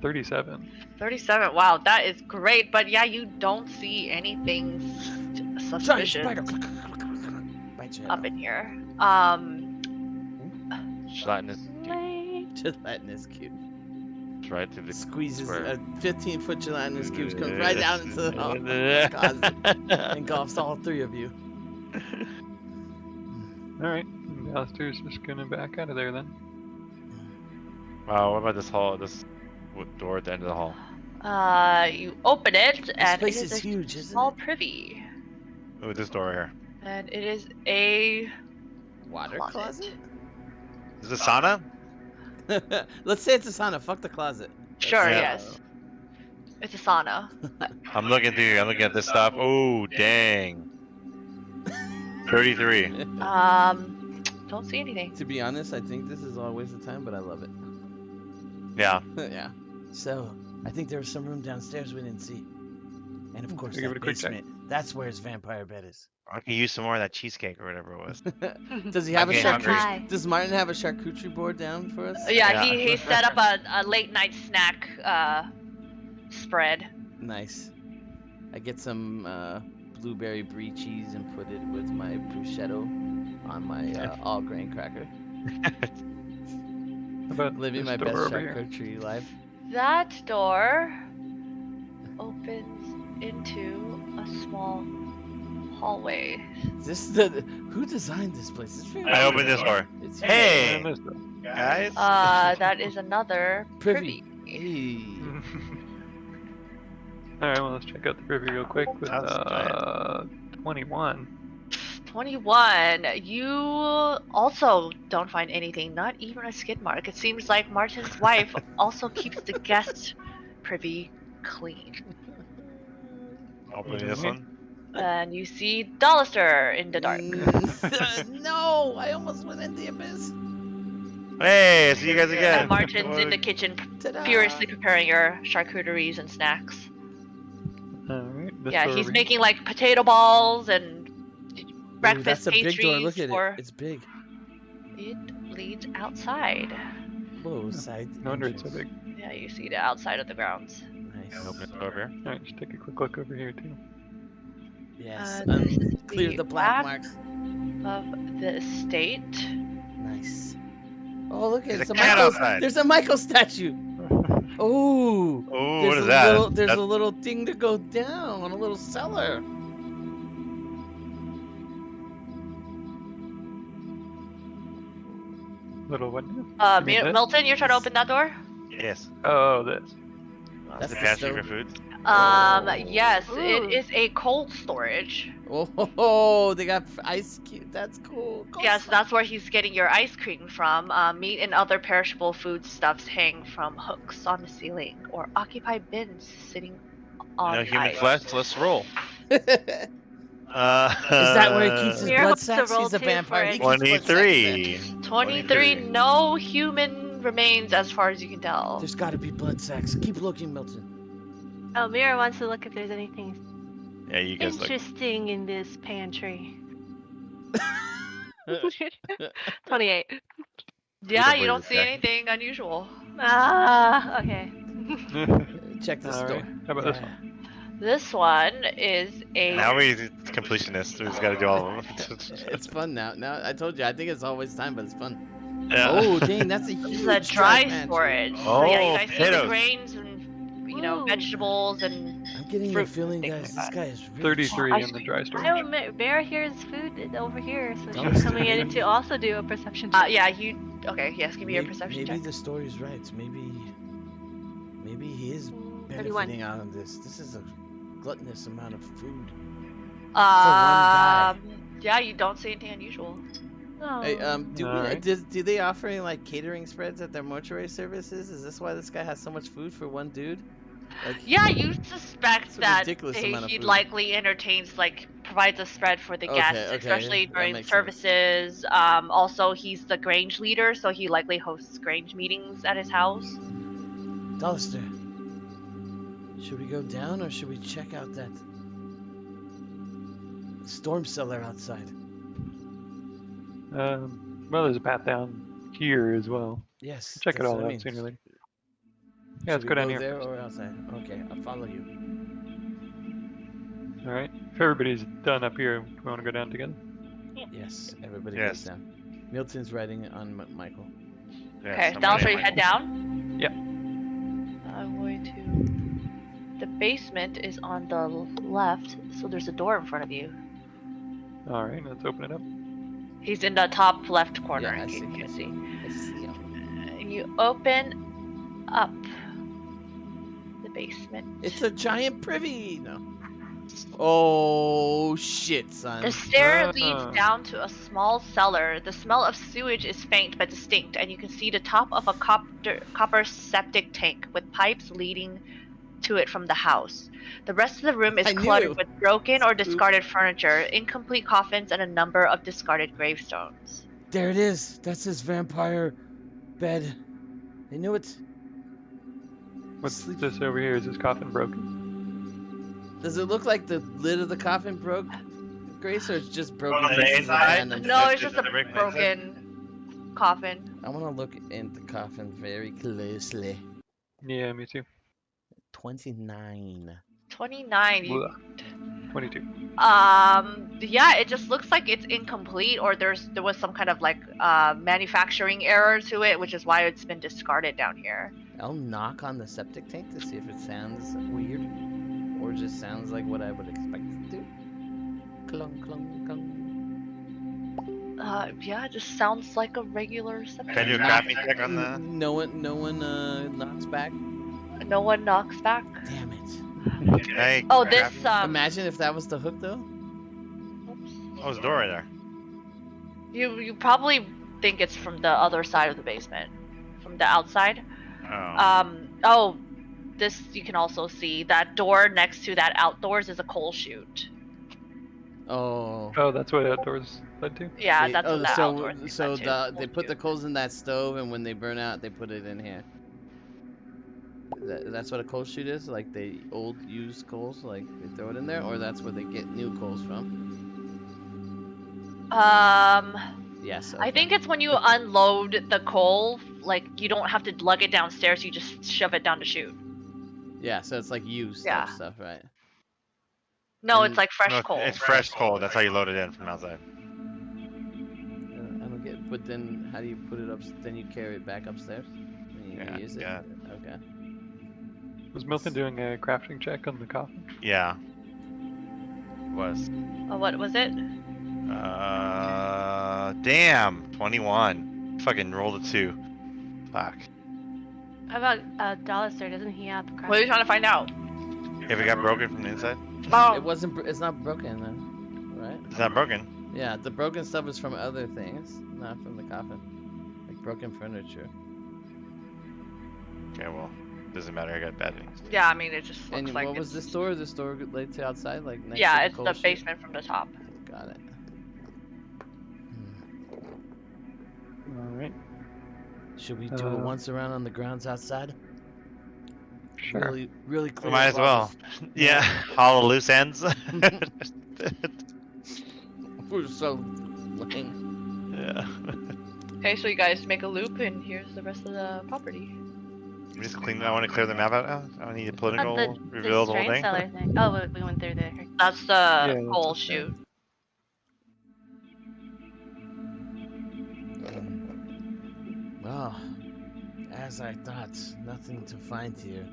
37. 37. Wow, that is great. But yeah, you don't see anything Giant suspicious spider. Bite your head up off. in here. Gelatinous. Gelatinous cube. Right to the Squeezes square. a 15-foot gelatinous cube, comes right down into the closet, engulfs all three of you. Alright, Alistair's just gonna back out of there then. Wow, what about this hall? This door at the end of the hall. You open it, This and place it is is a huge, isn't small it? privy. Ooh, this door here. And it is a Water closet. closet? Is this sauna? Let's say it's a sauna. Fuck the closet. Sure, Yeah. yes. It's a sauna. I'm looking at this stuff. Oh, dang. 33. Don't see anything. To be honest, I think this is all a waste of time, but I love it. Yeah. Yeah. So, I think there was some room downstairs we didn't see. And of course, Give it that a quick check. basement. That's where his vampire bed is. I can use some more of that cheesecake or whatever it was. Does he have a I'm getting hungry. charcuterie? Does Martin have a charcuterie board down for us? Yeah, Yeah. he set up a late night snack spread. Nice. I get some blueberry brie cheese and put it with my bruschetto on my all grain cracker. How about Living this my door best over here? charcuterie life. That door opens into a small hallway. Is this the who designed this place? It's very I opened this door. It's Hey! I missed it. Guys? That is another privy. privy. Hey. Alright, well, let's check out the privy real quick with That's 21. 21. You also don't find anything, not even a skid mark. It seems like Martin's wife also keeps the guest privy clean. Opening this one. And you see Dollister in the dark. No, I almost went in the abyss. Hey, see you guys again. And Martin's in the kitchen, Ta-da. furiously preparing your charcuteries and snacks. Alright, this Yeah, door he's over making like potato balls and Ooh, breakfast that's a pastries big door. Look at for. it. It's big. It leads outside. Whoa, side. No wonder it's so entrance. big. Yeah, you see the outside of the grounds. Nice. Open it over here. Alright, just take a quick look over here too. Yes. This is Clear the black back marks. of the estate. Nice. Oh, look, There's it's a a cat Michael. outside. There's a Michael statue. Oh. Oh, what is that? There's a little thing to go down, a little cellar. Little one. You mean this? Milton, you're trying to open that door? Yes. Oh, this. That's the the pantry stove. for food. Yes, Ooh. it is a cold storage. Oh, they got ice cube. That's cool. Yes, that's where he's getting your ice cream from. Meat and other perishable foodstuffs hang from hooks on the ceiling or occupy bins sitting on No the human ice. flesh. Let's roll. Is that where he keeps his Mira blood wants to sacks? roll He's a too vampire. for He it. keeps blood sacks there. 23. 23, no human remains as far as you can tell. There's got to be blood sacks. Keep looking, Milton. Oh, Mira wants to look if there's anything Yeah, you guys look. interesting in this pantry. 28. Yeah, don't you don't believe see it, anything unusual. Ah, okay. Check this Alright, door. how about this one? This one is a. Now we're completionists. We just gotta do all of them. It's fun now. Now I told you, I think it's always time, but it's fun. Yeah. Oh, dang, that's a huge This is a dry pantry. storage. So Oh, yeah, you guys see the potatoes. grains and Ooh. vegetables and. I'm getting Fruit a feeling, things guys, like this guy is rich. 33 Ice in the cream. dry I storage. know Mira hears food over here, so Oh, she's coming maybe. in to also do a perception check. Yeah, you. Okay, yes, give me your perception Maybe check. the story's right. Maybe he is 31. benefiting out of this. This is a gluttonous amount of food. guy. Yeah, you don't see anything unusual. Oh. Hey, Alright. do they offer any like catering spreads at their mortuary services? Is this why this guy has so much food for one dude? Like, Yeah, you suspect It's a that ridiculous amount of he food. likely entertains, provides a spread for the Okay, guests, okay, especially that during makes sense. services. Also, he's the Grange leader, so he likely hosts Grange meetings at his house. Dollister, should we go down or should we check out that storm cellar outside? Well, there's a path down here as well. Yes. Check it that's all what I out mean. sooner or later. Should Yeah, let's we go down here. there or outside? Okay, I'll follow you. Alright. If everybody's done up here, we want to go down together? Yes, everybody Yes. goes down. Milton's writing on Michael. Yeah, Okay, somebody Dallas, are you might- head down? Yep. I'm going to. The basement is on the left, so there's a door in front of you. Alright, let's open it up. He's in the top left corner, Yeah, I if you see, can I see. I see him. And you open up the basement. It's a giant privy. No. Oh shit, son. The stair Ah. leads down to a small cellar. The smell of sewage is faint but distinct, and you can see the top of a copper septic tank with pipes leading to it from the house. The rest of the room is I knew. cluttered with broken or Spook. discarded furniture, incomplete coffins, and a number of discarded gravestones. There it is. That's his vampire bed. I knew it. What's Sleep. this over here? Is this coffin broken? Does it look like the lid of the coffin broke? Grace, or it's just On broken the pieces of inside? random No, stuff? it's just a The brick made broken coffin. I want to look in the coffin very closely. Yeah, me too. 29. 29. Blah. 22. Yeah, it just looks like it's incomplete, or there was some kind of like manufacturing error to it, which is why it's been discarded down here. I'll knock on the septic tank to see if it sounds weird, or just sounds like what I would expect it to. Clunk, clunk, clunk. Yeah, it just sounds like a regular septic. Can I do a crafting check on the? No one knocks back. No one knocks back. Damn it. Can I Oh, craft- this Imagine if that was the hook, though. Oops. Oh, there's a door right there. You probably think it's from the other side of the basement, from the outside. Oh. This you can also see that door next to that outdoors is a coal chute. Oh. Oh, that's what outdoors led to? Yeah, They- that's what the outdoors is so that too. they put the coals in that stove, and when they burn out, they put it in here. That's what a coal chute is, like the old used coals, like they throw it in there, or that's where they get new coals from. Yes. I okay. think it's when you unload the coal, like you don't have to lug it downstairs, you just shove it down the chute. Yeah, so it's like used Yeah. stuff, right? No, And- it's like fresh No, coal. it's fresh coal. That's how you load it in from outside. I don't get. But then, how do you put it up? Then you carry it back upstairs. And you Yeah, use it. yeah. Okay. Was Milton doing a crafting check on the coffin? Yeah. Was. What was it? Damn. 21. Fucking rolled a 2. Fuck. How about Dollister? Doesn't he have crafting? What are you trying to find out? If it got broken from the inside? Oh, It wasn't. It's not broken then, right? It's not broken. Yeah, the broken stuff is from other things, not from the coffin. Like broken furniture. Okay, well, doesn't matter. I got bad things. yeah. I mean, it just looks And like what was it's- this door? This door laid to outside, like next Yeah, to it's coal the chute? basement from the top. Got it. Alright. Should we do a once around on the grounds outside? Sure. Really clear. Might as well. Yeah. All the loose ends. We're so lame. Yeah. Okay, so you guys make a loop, and here's the rest of the property. Just clean. I want to clear the map out now. I don't need a political the reveal the whole drain thing. cellar thing. Oh, we went through there. That's the that's coal okay. chute. Oh, as I thought, nothing to find here.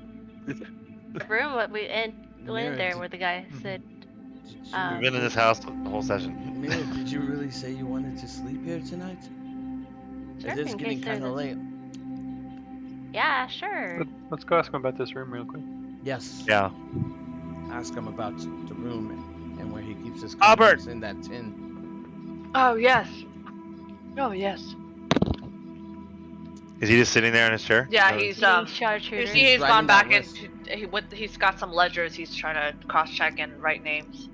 The room what we went Mira, in there did- where the guy said, Did you, We've been in this house the whole session. Mira, did you really say you wanted to sleep here tonight? sure, It is in getting case there's kind of a- late. Yeah, sure. Let's go ask him about this room real quick. Yes. Yeah. Ask him about the room and where he keeps his Albert! condoms in that tin. Oh yes. Oh yes. Is he just sitting there in his chair? Yeah, Or- he's Eating you charcuterie. see he's writing gone back that and he's got some ledgers. He's trying to cross check and write names.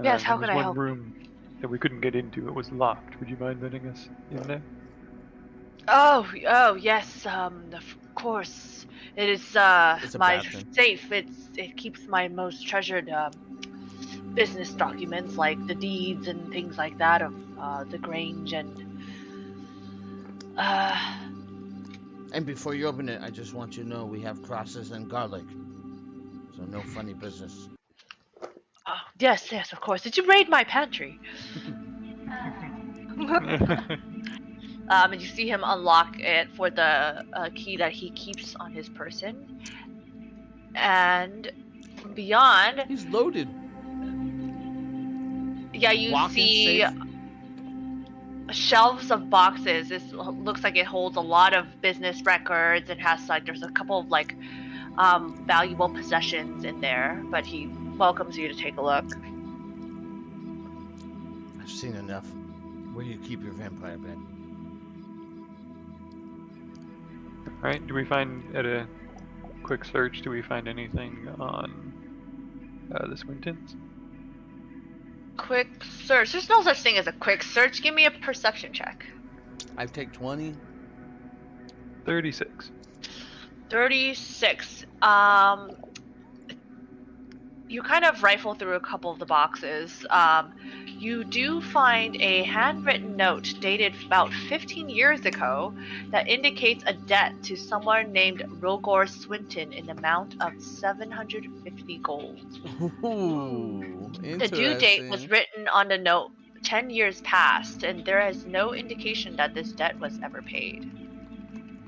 Yes, how there was can I one help? room that we couldn't get into. It was locked. Would you mind letting us in there? Oh yes. Of course. It is It's a my bathroom. safe. It keeps my most treasured business documents like the deeds and things like that of the Grange and And before you open it, I just want you to know we have crosses and garlic. So no funny business. oh, yes, of course. Did you raid my pantry? And you see him unlock it for the key that he keeps on his person. And beyond, He's loaded. yeah, you Walk-in see safe. shelves of boxes. This looks like it holds a lot of business records. It has like there's a couple of like valuable possessions in there, but he welcomes you to take a look. I've seen enough. Where do you keep your vampire bed? Alright, do we find, at a quick search, do we find anything on the Swintons? Quick search. There's no such thing as a quick search. Give me a perception check. I take 20. 36. 36. you kind of rifle through a couple of the boxes. You do find a handwritten note dated about 15 years ago that indicates a debt to someone named Rogor Swinton in the amount of 750 gold. Ooh, The due date was interesting. written on the note 10 years past, and there is no indication that this debt was ever paid.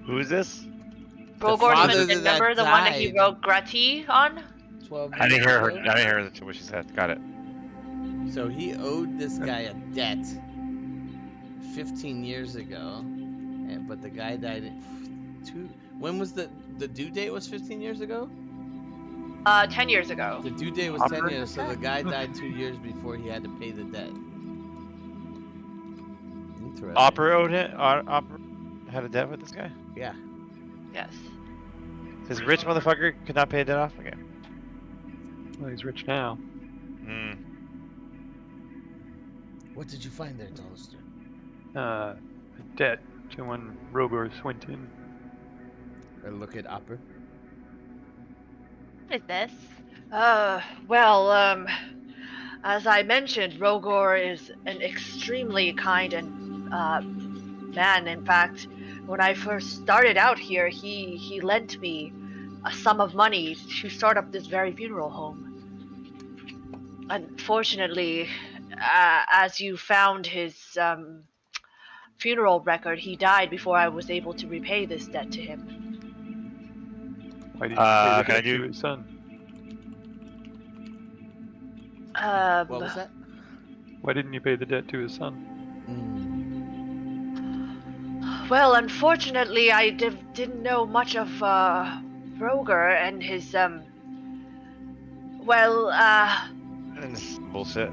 Who is this? Rogor father Swinton, that remember the one that he died. wrote Grati on? 12 I didn't years hear her. ago. I didn't hear what she said. Got it. So he owed this guy a debt 15 years ago, but the guy died when was the due date was 15 years ago? 10 years ago. The due date was 10 years, so the guy died 2 years before he had to pay the debt. Interesting. Opera owed it. Opera had a debt with this guy. Yeah. Yes. This rich motherfucker could not pay a debt off. Okay. Well, he's rich now. Hmm. What did you find there, Toaster? A debt to one Rogor Swinton. I look at Opera. What is this? Well, as I mentioned, Rogor is an extremely kind and man. In fact, when I first started out here, he lent me a sum of money to start up this very funeral home. Unfortunately, as you found his funeral record, he died before I was able to repay this debt to him. Why didn't you pay the Can I debt to do- his son? What was that? Why didn't you pay the debt to his son? Well, unfortunately, I didn't know much of Roger and his And this bullshit.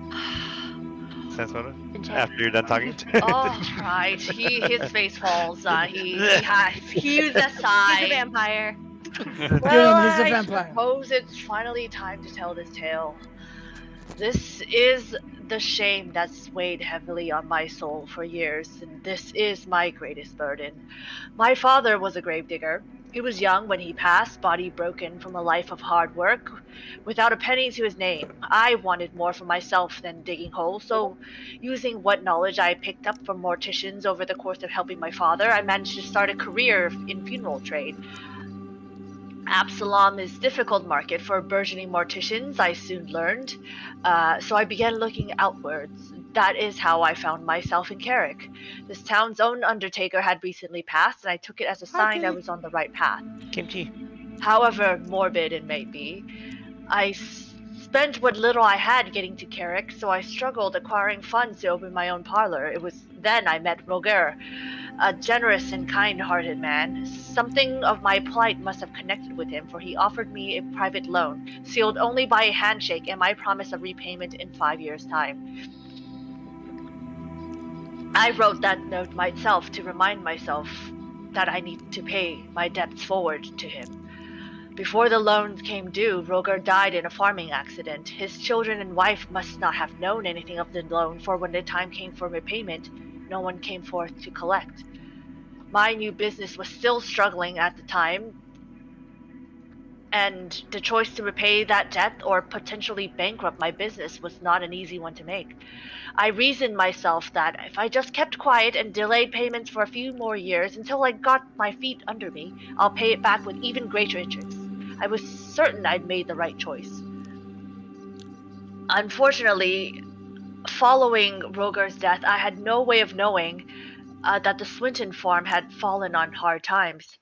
Sense motive. After you're done talking. all right, his face falls. He heaves a sigh. He's a vampire. Well, Damn, he's a I vampire. suppose it's finally time to tell this tale. This is the shame that's weighed heavily on my soul for years, and this is my greatest burden. My father was a gravedigger. He was young when he passed, body broken from a life of hard work, without a penny to his name. I wanted more for myself than digging holes, so using what knowledge I picked up from morticians over the course of helping my father, I managed to start a career in funeral trade. Absalom is a difficult market for burgeoning morticians, I soon learned, so I began looking outwards. That is how I found myself in Carrick. This town's own undertaker had recently passed, and I took it as a sign I was on the right path. Kimchi. However morbid it may be, I spent what little I had getting to Carrick, so I struggled acquiring funds to open my own parlor. It was then I met Roger, a generous and kind-hearted man. Something of my plight must have connected with him, for he offered me a private loan, sealed only by a handshake and my promise of repayment in 5 years' time. I wrote that note myself to remind myself that I need to pay my debts forward to him. Before the loan came due, Roger died in a farming accident. His children and wife must not have known anything of the loan, for when the time came for repayment, no one came forth to collect. My new business was still struggling at the time, and the choice to repay that debt or potentially bankrupt my business was not an easy one to make. I reasoned myself that if I just kept quiet and delayed payments for a few more years until I got my feet under me, I'll pay it back with even greater interest. I was certain I'd made the right choice. Unfortunately, following Roger's death, I had no way of knowing that the Swinton farm had fallen on hard times.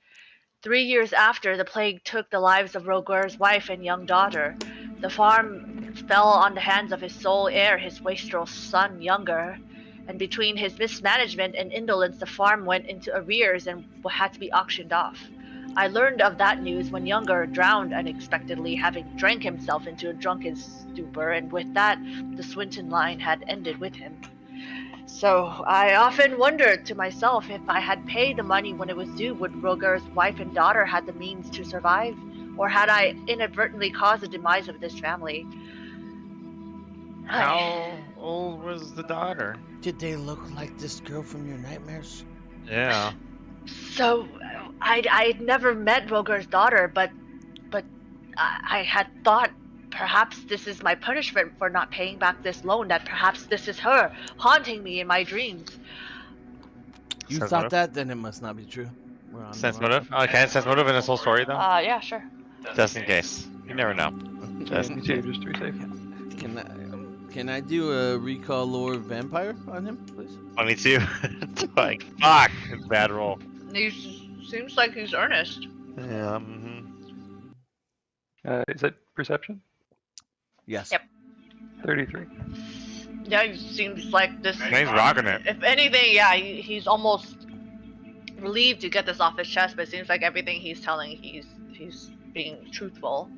3 years after, the plague took the lives of Roger's wife and young daughter. The farm fell on the hands of his sole heir, his wastrel son, Younger, and between his mismanagement and indolence, the farm went into arrears and had to be auctioned off. I learned of that news when Younger drowned unexpectedly, having drank himself into a drunken stupor, and with that, the Swinton line had ended with him. So I often wondered to myself, if I had paid the money when it was due, would Roger's wife and daughter had the means to survive? Or had I inadvertently caused the demise of this family? How old was the daughter? Did they look like this girl from your nightmares? Yeah. So I'd never met Roger's daughter, but I had thought perhaps this is my punishment for not paying back this loan, that perhaps this is her haunting me in my dreams. You Sense thought motive? that, then it must not be true. We're on Sense the wrong- motive? Okay, sense motive in this whole story though? Yeah, sure. Just in case. You never know. Just in You case. just 3 safe. Can I do a recall lore vampire on him, please? 22. It's like, fuck! It's a bad roll. He seems like he's earnest. Yeah, Is that perception? Yes. Yep. 33. Yeah, he seems like this. He's rocking it. If anything, yeah, he's almost relieved to get this off his chest, but it seems like everything he's telling, he's being truthful.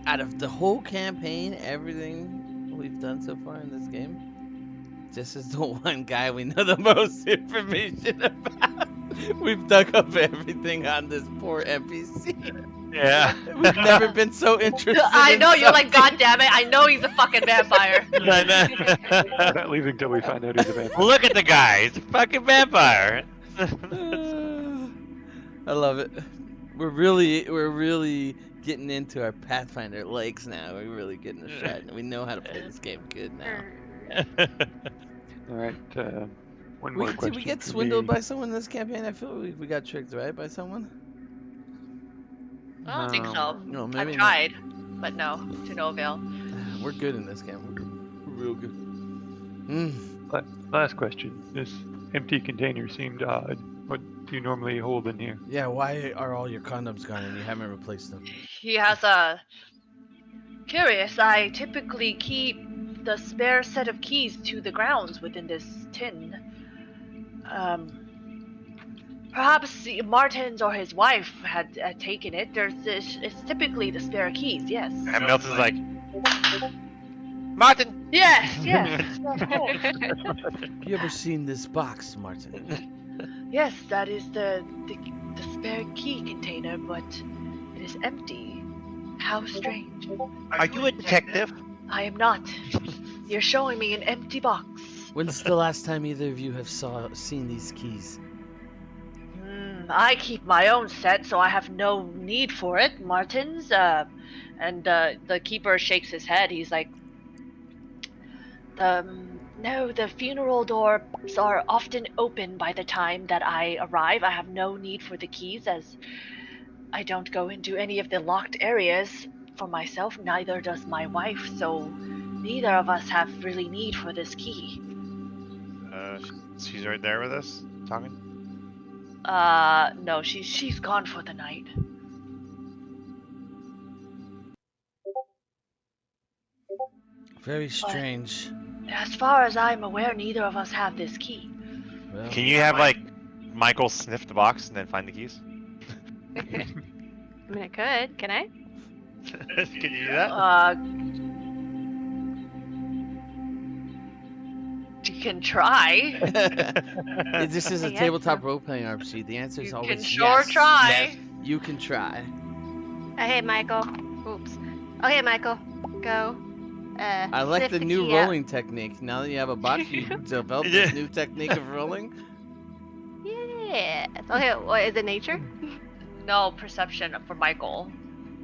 Out of the whole campaign, everything we've done so far in this game, this is the one guy we know the most information about. We've dug up everything on this poor NPC. Yeah. We've never been so interested. I in know, you're like, something. God damn it, I know he's a fucking vampire. We're not leaving till we find out he's a vampire. Look at the guy. He's a fucking vampire. I love it. We're really getting into our Pathfinder legs now. We're really getting a shot. We know how to play this game good now. Alright, one more question. Did we get for swindled me. by someone this campaign? I feel we got tricked, right, by someone? I don't think so. No, I've maybe not. tried, but no, to no avail. We're good in this game. We're real good. Last question. This empty container seemed odd. What do you normally hold in here? Yeah, why are all your condoms gone and you haven't replaced them? He has a... Curious, I typically keep the spare set of keys to the grounds within this tin. Perhaps Martin's or his wife had taken it. It's typically the spare keys, yes. And Milton's like, Martin! Yes, of course. You ever seen this box, Martin? Yes, that is the spare key container, but it is empty. How strange. Are you a detective? I am not. You're showing me an empty box. When's the last time either of you have seen these keys? I keep my own set, so I have no need for it. Martin's, and the keeper shakes his head. He's like, no, the funeral doors are often open by the time that I arrive. I have no need for the keys, as I don't go into any of the locked areas for myself. Neither does my wife, so neither of us have really need for this key. She's right there with us, talking? No, she's gone for the night. Very strange. As far as I'm aware, neither of us have this key. Well, Can you have, like, Michael sniff the box and then find the keys? I mean, I could. Can I? Can you do that? You can try. This is a Yes, tabletop role-playing RPG. The answer is You always can sure yes. try. Yes, you can try. Oh, hey, Michael. Oops. Okay, Michael. Go. I like sniff the new key out. rolling technique. Now that you have a box, you develop Yeah. this new technique of rolling. Yes. Okay, what is it, nature? No perception for Michael.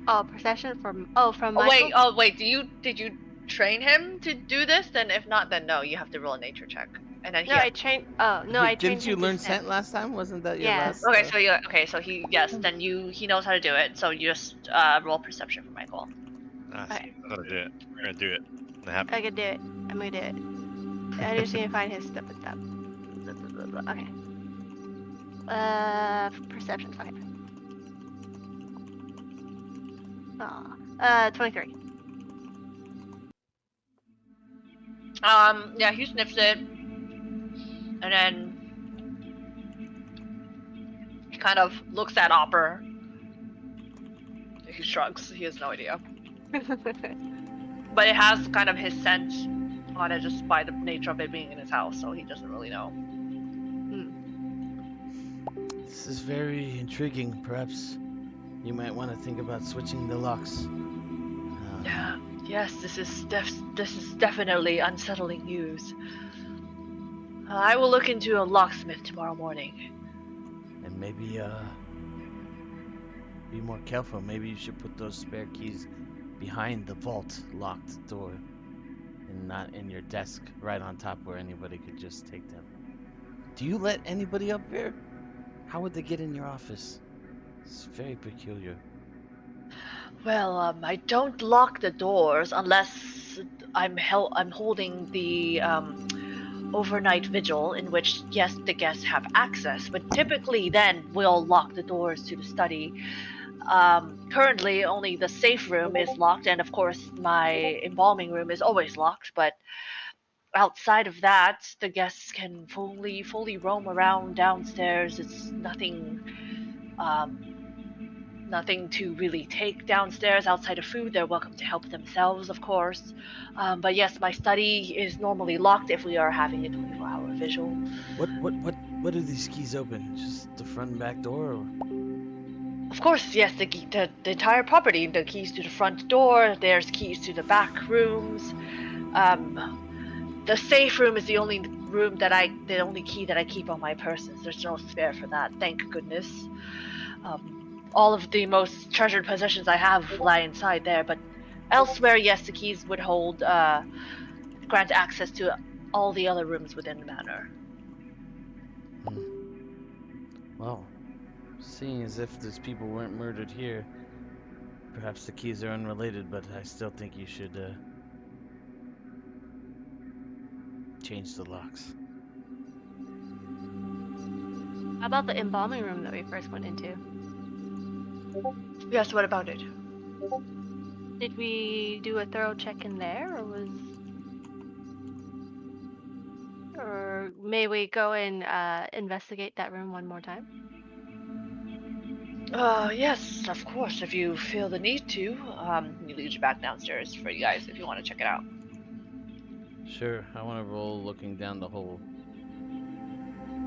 Oh, perception from. Oh, from Oh Michael. wait. Did you train him to do this? Then if not, then no. You have to roll a nature check. And then No, I trained. Oh, no, I trained. Didn't you him to learn sniff. scent last time? Wasn't that your Yeah. last? Okay, so he then he knows how to do it. So you just roll perception for Michael. Okay. I'm gonna do it. We're gonna do it. I can do it. I'm gonna do it. I just need to find his stuff and stuff. Blah, blah, blah, blah. Okay. Perception. Okay. Oh. 23. Yeah, he sniffs it, and then he kind of looks at Opper. He shrugs. He has no idea. But it has kind of his scent on it just by the nature of it being in his house, so he doesn't really know. This is very intriguing. Perhaps you might want to think about switching the locks. Yeah. Yes, this is definitely unsettling news. I will look into a locksmith tomorrow morning. And maybe be more careful. Maybe you should put those spare keys behind the vault locked door and not in your desk right on top where anybody could just take them. Do you let anybody up here? How would they get in your office? It's very peculiar. Well, I don't lock the doors unless I'm holding the overnight vigil, in which, yes, the guests have access, but typically then we'll lock the doors to the study. Currently, only the safe room is locked, and of course, my embalming room is always locked, but outside of that, the guests can fully roam around downstairs. It's nothing to really take downstairs outside of food. They're welcome to help themselves, of course. But yes, my study is normally locked if we are having a 24-hour vigil. What do these keys open? Just the front and back door? Or? Of course, yes, the entire property. The keys to the front door. There's keys to the back rooms. The safe room is the only key that I keep on my person. There's no spare for that, thank goodness. All of the most treasured possessions I have lie inside there, but elsewhere, yes, the keys would grant access to all the other rooms within the manor. Well, seeing as if these people weren't murdered here, perhaps the keys are unrelated, but I still think you should change the locks. How about the embalming room that we first went into? Yes, what about it? Did we do a thorough check in there, or may we go and investigate that room one more time? Yes, of course, if you feel the need to. You lead you back downstairs for you guys if you want to check it out. Sure, I want to roll looking down the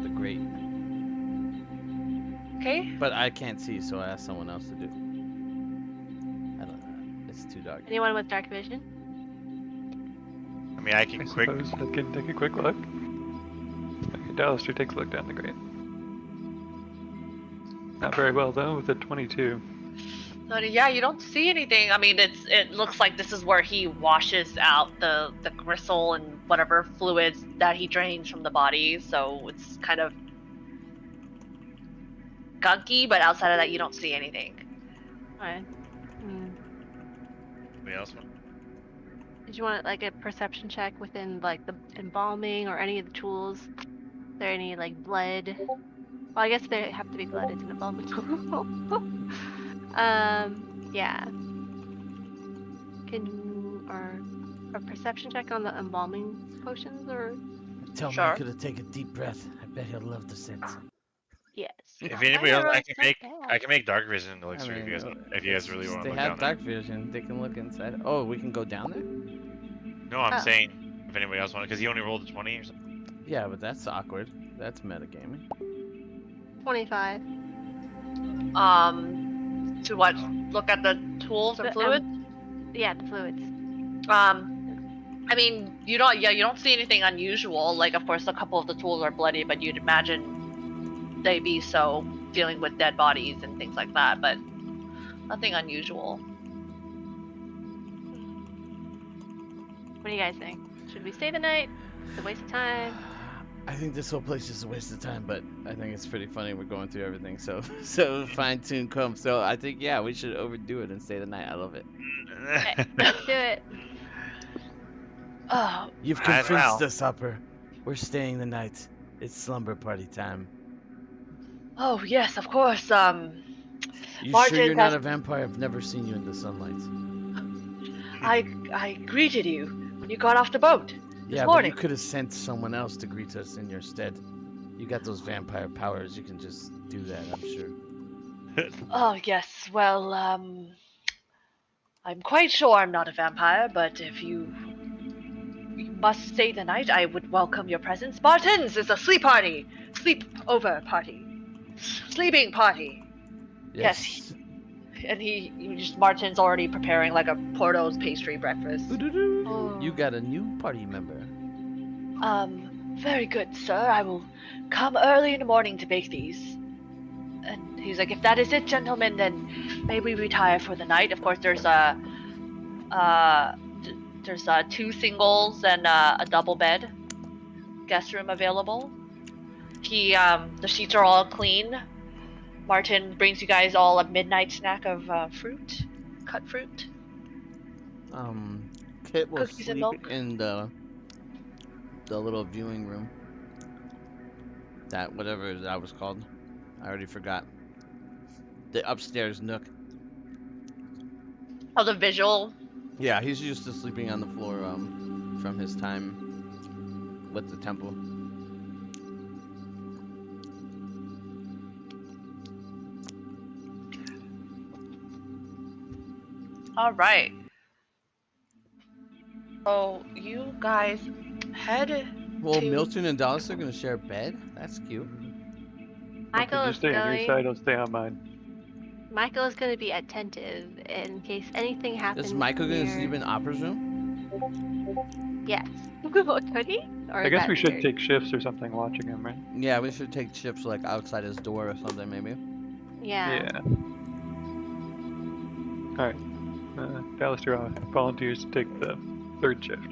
grate. Okay. But I can't see, so I asked someone else to do. I don't know. It's too dark. Anyone with dark vision? I mean, I can quick. Suppose I can take a quick look. Okay, Dallister takes a look down the grate. Not very well though, with a 22. Yeah, you don't see anything. I mean, it looks like this is where he washes out the gristle and whatever fluids that he drains from the body, so it's kind of gunky, but outside of that, you don't see anything. Alright. Anybody else want? Did you want like a perception check within like the embalming or any of the tools? Is there any like blood? Well, I guess they have to be blood. It's an embalming tool. Yeah. Or a perception check on the embalming potions, or? Tell Sure. Micah to take a deep breath. I bet he'll love the scent. Yes. If anybody else, I Alright, can make dark vision to look I through mean, if you guys really want to They look have down dark vision. They can look inside. Oh, we can go down there? there. No, I'm Oh. saying if anybody else wanted, because he only rolled a 20 or something. Yeah, but that's awkward. That's metagaming. 25. To what? Look at the tools and The, fluids? Yeah, the fluids. I mean, you don't see anything unusual. Like, of course, a couple of the tools are bloody, but you'd imagine they be so, dealing with dead bodies and things like that, but nothing unusual. What do you guys think? Should we stay the night? It's a waste of time. I think this whole place is a waste of time, but I think it's pretty funny we're going through everything, so fine-tune come. So I think, yeah, we should overdo it and stay the night. I love it. Okay, let's do it. Oh, You've Right, convinced well. us, Hopper. We're staying the night. It's slumber party time. oh yes, of course. You Martin sure you're not has- a vampire? I've never seen you in the sunlight. I greeted you when you got off the boat this Yeah, but morning. you could have sent someone else to greet us in your stead. You got those vampire powers. You can just do that, I'm sure. Oh yes, well, I'm quite sure I'm not a vampire, but if you must stay the night, I would welcome your presence. Martins, it's a sleep party, sleepover party, sleeping party. Yes. And Martin's already preparing like a Porto's pastry breakfast. Oh. You got a new party member. Very good, sir. I will come early in the morning to bake these. And he's like, if that is it, gentlemen, then may we retire for the night. Of course, there's two singles and a double bed guest room available. The sheets are all clean. Martin brings you guys all a midnight snack of cut fruit. Kit will Cookies and milk. sleep in the little viewing room. That whatever that was called, I already forgot. The upstairs nook. Oh, the visual. Yeah, he's used to sleeping on the floor from his time with the temple. All right. So you guys head. Well, Milton and Dallas are gonna share a bed. That's cute. Michael You is stay on your going. side, I'll stay on mine. Michael is going to be attentive in case anything happens. Is Michael gonna near- sleep in Opera's room? Yes. Could he? Or I is guess that we should weird? take shifts or something watching him, right? Yeah, we should take shifts like outside his door or something, maybe. Yeah. Alright. Ballister volunteers to take the third shift.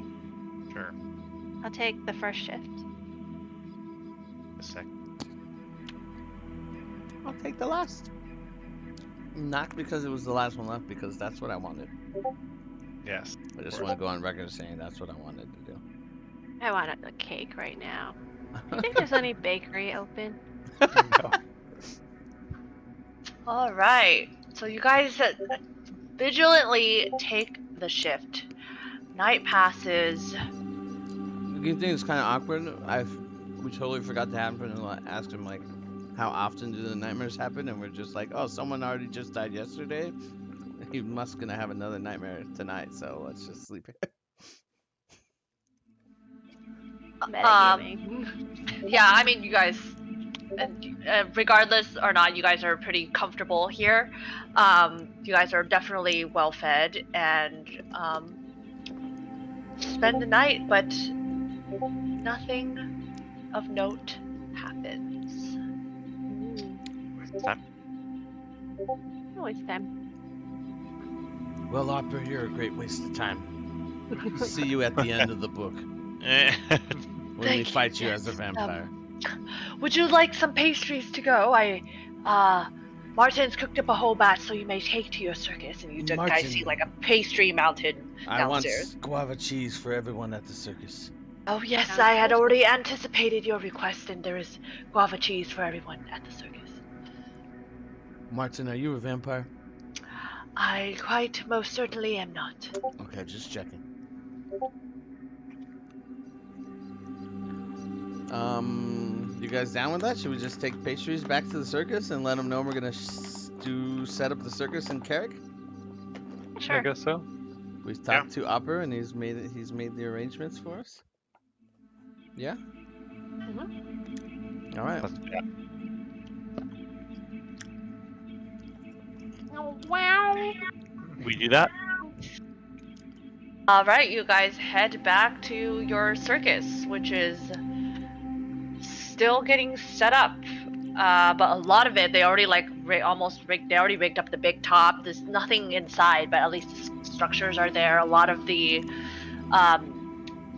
Sure. I'll take the first shift. A sec. I'll take the last. Not because it was the last one left, because that's what I wanted. Yes. I just want to go on record saying that's what I wanted to do. I want a cake right now. Do you think there's any bakery open? No. All right. So you guys vigilantly take the shift. Night passes. You think it's kind of awkward? We totally forgot to happen and ask him like, how often do the nightmares happen? And we're just like, oh, someone already just died yesterday. He must gonna have another nightmare tonight, so let's just sleep here. Metagaming. Yeah, I mean, you guys, regardless or not, you guys are pretty comfortable here. You guys are definitely well fed and spend the night, but nothing of note happens. What's that? Always time. Well, Opera, you're a great waste of time. See you at the end of the book when we Thank fight you, you as a yes. vampire. Would you like some pastries to go? Martin's cooked up a whole batch, so you may take to your circus. And you guys Martin. see like a pastry mountain I want downstairs. guava cheese for everyone at the circus. Oh yes, Sounds I had good. already anticipated your request, and there is guava cheese for everyone at the circus. Martin, are you a vampire? I quite most certainly am not. Okay, just checking. You guys down with that? Should we just take pastries back to the circus and let them know we're gonna set up the circus in Carrick? Sure. I guess so. We talked to Opera and he's made the arrangements for us. Yeah. All right. Wow. We do that? All right, you guys head back to your circus, which is still getting set up. But a lot of it, they already they already rigged up the big top. There's nothing inside, but at least the structures are there. A lot of the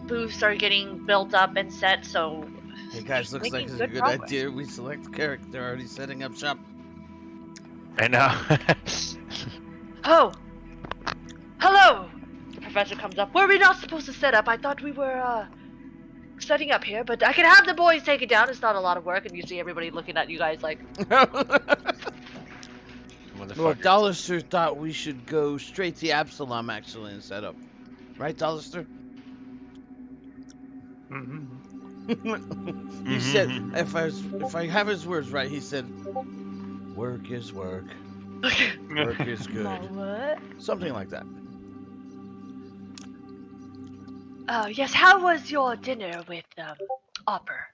booths are getting built up and set. So, Hey guys, looks like making it's a good good progress. idea. We select Carrick. They're already setting up shop. I know. oh, hello. The professor comes up. Were we not supposed to set up? I thought we were setting up here, but I can have the boys take it down. It's not a lot of work, and you see everybody looking at you guys like. Well, Motherfucker. Dollister thought we should go straight to Absalom actually and set up. Right, Dollister? Mm-hmm. He said, if I have his words right, he said, work is work. Work is good. What? Something like that. Yes. How was your dinner with Opper?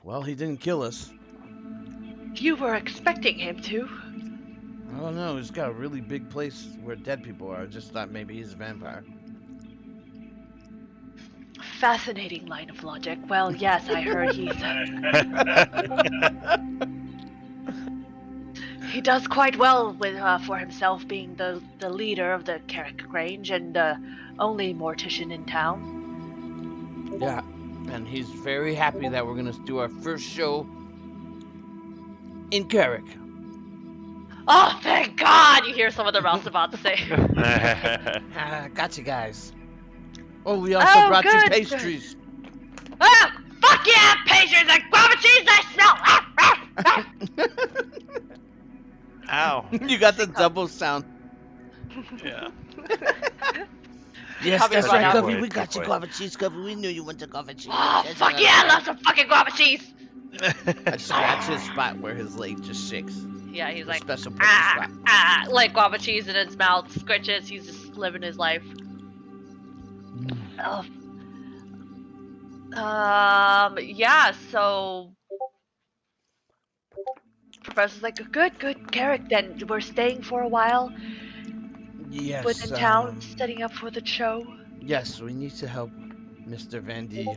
Well, he didn't kill us. You were expecting him to. I don't know. He's got a really big place where dead people are. I just thought maybe he's a vampire. Fascinating line of logic. Well, yes, I heard he's. he does quite well with for himself, being the leader of the Carrick Grange and the only mortician in town. Yeah, and he's very happy that we're gonna do our first show in Carrick. Oh, thank God! You hear someone else about to say. Gotcha, guys. Oh, we also brought you pastries. Ah, fuck yeah, pastries and guava cheese! I smell. Ow. You got the double sound. Yeah. Yes, Probably that's run right, out. Covey. We Good got you boy. guava cheese, Covey. We knew you went to guava cheese. Oh, Yes, fuck yes, yeah, I yes. love some fucking guava cheese! I scratch his spot where his leg just shakes. Yeah, he's A like, special purpose spot. like guava cheese in his mouth, scritches, he's just living his life. Oh. Yeah, so... Professor's like, good, Carrick, then we're staying for a while Yes. within town, setting up for the show. Yes, we need to help Mr. Van D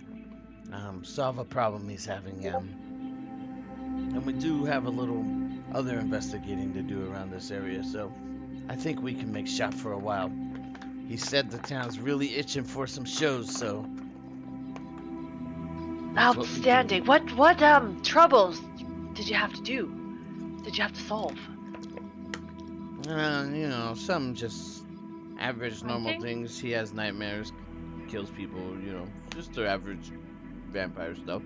solve a problem he's having. And we do have a little other investigating to do around this area, so I think we can make shop for a while. He said the town's really itching for some shows, so that's what we do. Outstanding. What troubles did you have to do? Did you have to solve? Some just average normal Hunting? things. He has nightmares, kills people, just the average vampire stuff.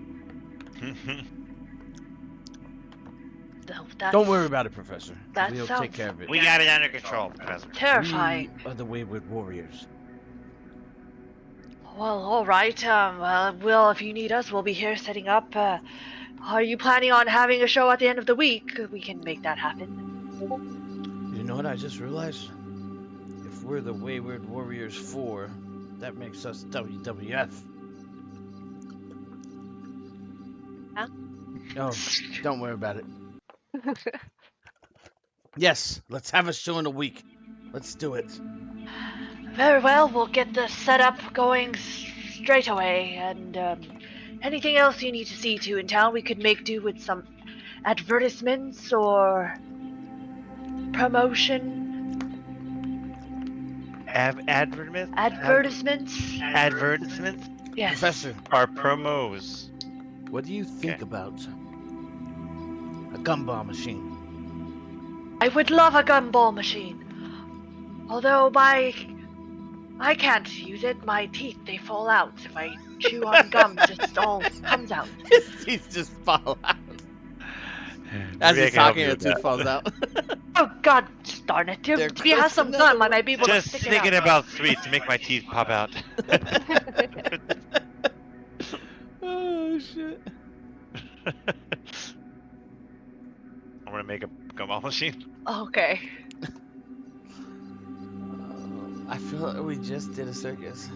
Don't worry about it, Professor. that We'll sounds take care of it. We got it under control, Professor. terrifying. We are the Wayward Warriors. Well, all right. Well, if you need us, we'll be here setting up. Are you planning on having a show at the end of the week? We can make that happen. You know what I just realized? If we're the Wayward Warriors 4, that makes us WWF. Huh? Oh, don't worry about it. Yes, let's have a show in a week. Let's do it. Very well. We'll get the setup going straight away. And anything else you need to see to in town, we could make do with some advertisements or promotion. Advertisements? Advertisements. Advertisements Yes. Professor, are promos. what do you think Okay. about a gumball machine? I would love a gumball machine. Although I can't use it. My teeth, they fall out. If I chew on gum, it just all comes out. His teeth just fall out. As Maybe I he's can help talking, you a with tooth that. falls out. Oh God darn it. They're If he has some close enough. gum, I might be able Just to stick it thinking out. about sweets to make my teeth pop out. Oh, shit. I'm gonna make a gumball machine. Okay. I feel like we just did a circus.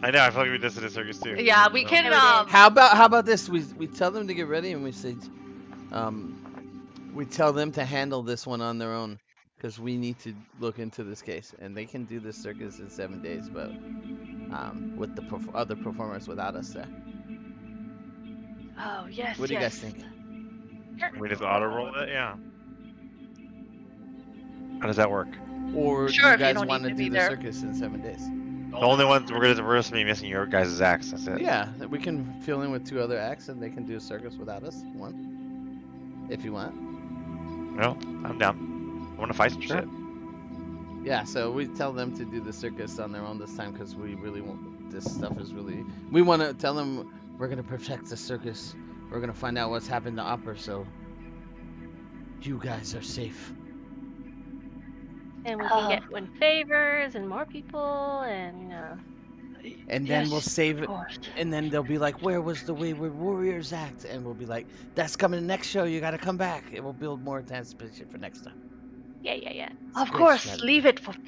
I know. I feel like we just did a circus too. Yeah, we can, How about this? We tell them to get ready, and we say, we tell them to handle this one on their own, because we need to look into this case, and they can do this circus in 7 days, but with the other performers without us there. Oh yes. What do you guys yes. think? We just auto roll it. Yeah. How does that work? Or Sure, do if you you guys don't want need to to do be the there. circus in 7 days? The only ones we're gonna be missing your guys' acts. That's it. Yeah, we can fill in with 2 other acts, and they can do a circus without us. One, if you want. No, I'm down. I want to fight some shit. Yeah, so we tell them to do the circus on their own this time because we really want this stuff is really. We want to tell them we're gonna protect the circus. We're gonna find out what's happened to Opera, so you guys are safe. and we can get win favors and more people, and And then Yes, we'll save of it. course. And then they'll be like, "Where was the Wayward Warriors act?" And we'll be like, "That's coming next show. You gotta come back." It will build more anticipation for next time. yeah. Of Great course, strategy.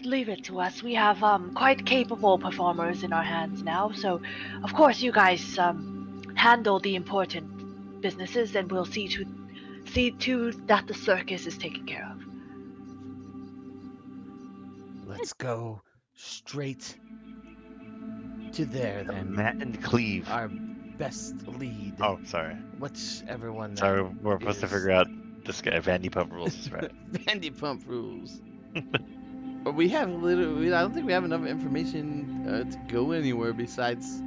leave it to us. We have quite capable performers in our hands now, so of course you guys handle the important businesses, and we'll see to that the circus is taken care of. Let's go straight to there then. Matt and Cleve. Our best lead. Oh, sorry. Whichever one. Sorry, that we're supposed to is. figure out This guy, Vanderpump Rules, is right. Vanderpump Rules. But we have literally. I don't think we have enough information to go anywhere besides.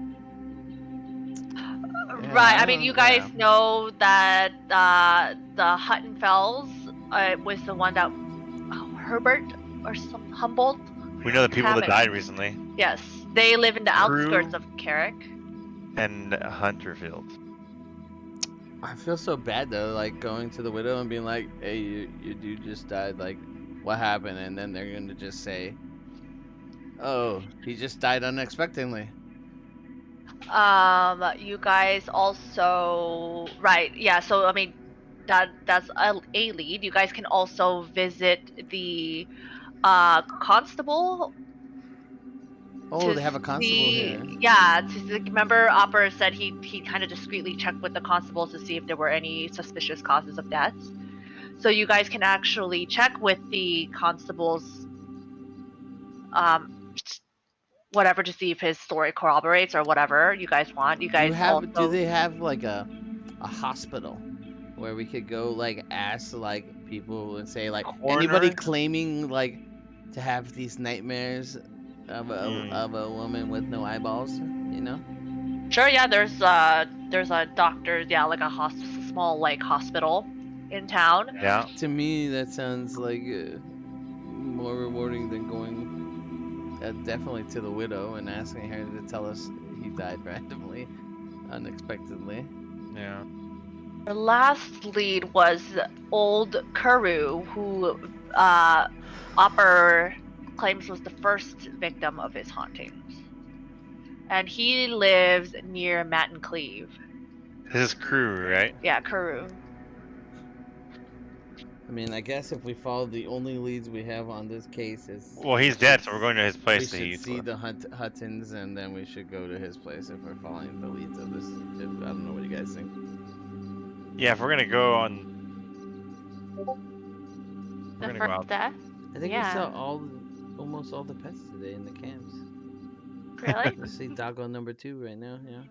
Right. I mean, you guys know that the Hutton Fells was the one that Herbert or some Humboldt. We know the people that Cabin. died recently. Yes, they live in the Crew. outskirts of Carrick. And Hunterfield. I feel so bad though, like going to the widow and being like, "Hey, your dude just died. Like, what happened?" And then they're gonna just say, "Oh, he just died unexpectedly." You guys also right? Yeah. So I mean, that's a lead. You guys can also visit the constable. Oh, they have a constable here. Yeah, remember Opera said he kind of discreetly checked with the constables to see if there were any suspicious causes of deaths. So you guys can actually check with the constables, whatever, to see if his story corroborates or whatever you guys want. You guys do they have like a hospital where we could go like ask like people and say like anybody claiming like to have these nightmares of a woman with no eyeballs, you know? Sure, yeah. There's a doctor, yeah, like a small like hospital in town. Yeah. To me, that sounds like more rewarding than going definitely to the widow and asking her to tell us he died randomly, unexpectedly. Yeah. The last lead was old Kuru, who Opper claims was the first victim of his hauntings. And he lives near Matt and Cleve. This is Crew, right? Yeah, Kuru. I mean, I guess if we follow the only leads we have on this case is... Well, he's dead, so we're going to his place. We should see the Huttons, and then we should go to his place if we're following the leads of this. I don't know what you guys think. Yeah, if we're going to go on... The first death? I think we saw almost all the pets today in the camps. Really? Let's see Doggo number 2 right now, yeah.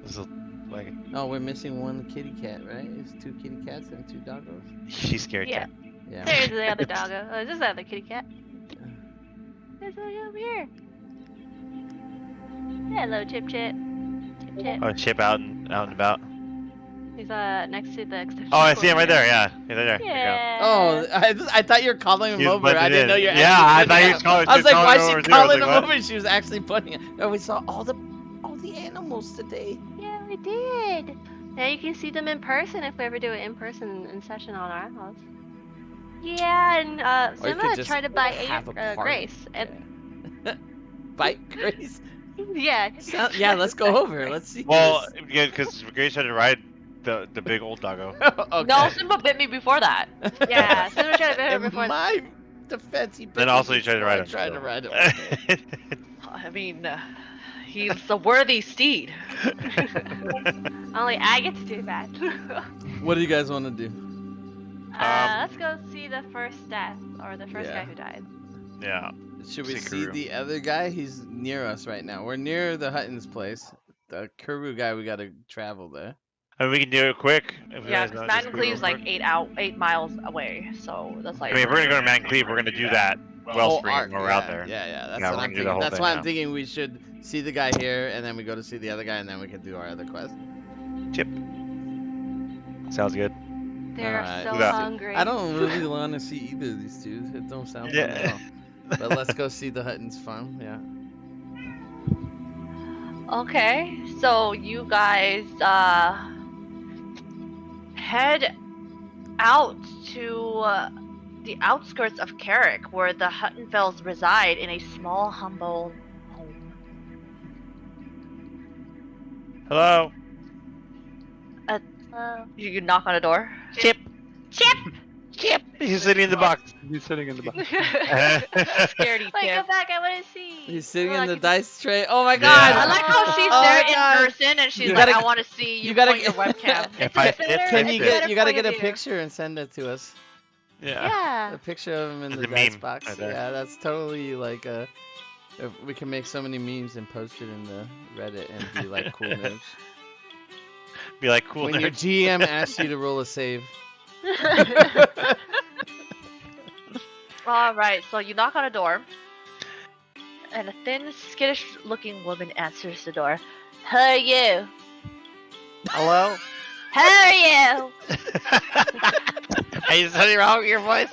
This is like... Oh, we're missing one kitty cat, right? It's 2 kitty cats and 2 doggos. She's scared cat. Yeah. There's the other doggo. Oh, this is the other kitty cat. There's one over here. Hello, Chip Chip. Chip Chip. Oh, Chip out and about. He's next to the extinction. Oh, I see him right there. Yeah, he's right there. Yeah. Oh, I thought you were calling him over. I didn't know you're actually. Yeah, I thought you were calling. I was like, why is she calling him what? over? She was actually putting it. No, we saw all the animals today. Yeah, we did. Now you can see them in person if we ever do an in-person session on our house. Yeah, and Simba tried to bite Grace. And bite Grace? Yeah. Yeah, let's go over. Let's see. Well, yeah, because Grace tried to ride the big old doggo. Okay. No, Simba bit me before that. Yeah, Simba tried to bite her In before. my defense, he bit Then me also he tried to before ride I him. tried to ride him. I mean, he's a worthy steed. Only I get to do that. What do you guys want to do? Let's go see the first death, or the first guy who died. Yeah. Should we see the other guy? He's near us right now. We're near the Hutton's place. The Kuru guy, we gotta travel there. And we can do it quick. Yeah, because Matt and Cleve's like 8 miles away, so that's like. I mean, if we're gonna go to Matt and Cleve, we're gonna do that Wellspring when we're out there. Yeah, that's Yeah, what we're I'm gonna do the thinking. whole That's thing why now. I'm thinking we should see the guy here, and then we go to see the other guy, and then we can do our other quest. Chip. Sounds good. They're Alright. so Yeah. hungry. I don't really want to see either of these two. It don't sound fun at all. But let's go see the Hutton's farm. Yeah. Okay, so you guys head out to the outskirts of Carrick, where the Huttonfells reside in a small, humble home. Hello. You knock on a door. Chip. Chip! Chip. He's sitting in the box. He's sitting in the box. Scaredy Like, Chip. go back, I want to see. He's sitting in Like, the he's- dice tray. Oh my god! I like how she's Oh there my in God. person and she's You like, gotta- I want to see you, you gotta point your webcam. If I It's better- Can it's you better get? You gotta point get a of view. picture and send it to us. Yeah. Yeah. A picture of him in the The dice meme box. right there. Yeah, that's totally like if we can make so many memes and post it in the Reddit and be like cool moves. Be like, cool. When your nerds. GM asks you to roll a save. All right, so you knock on a door, and a thin, skittish-looking woman answers the door. Who are you? Hello? Who are you? Are you something wrong with your voice?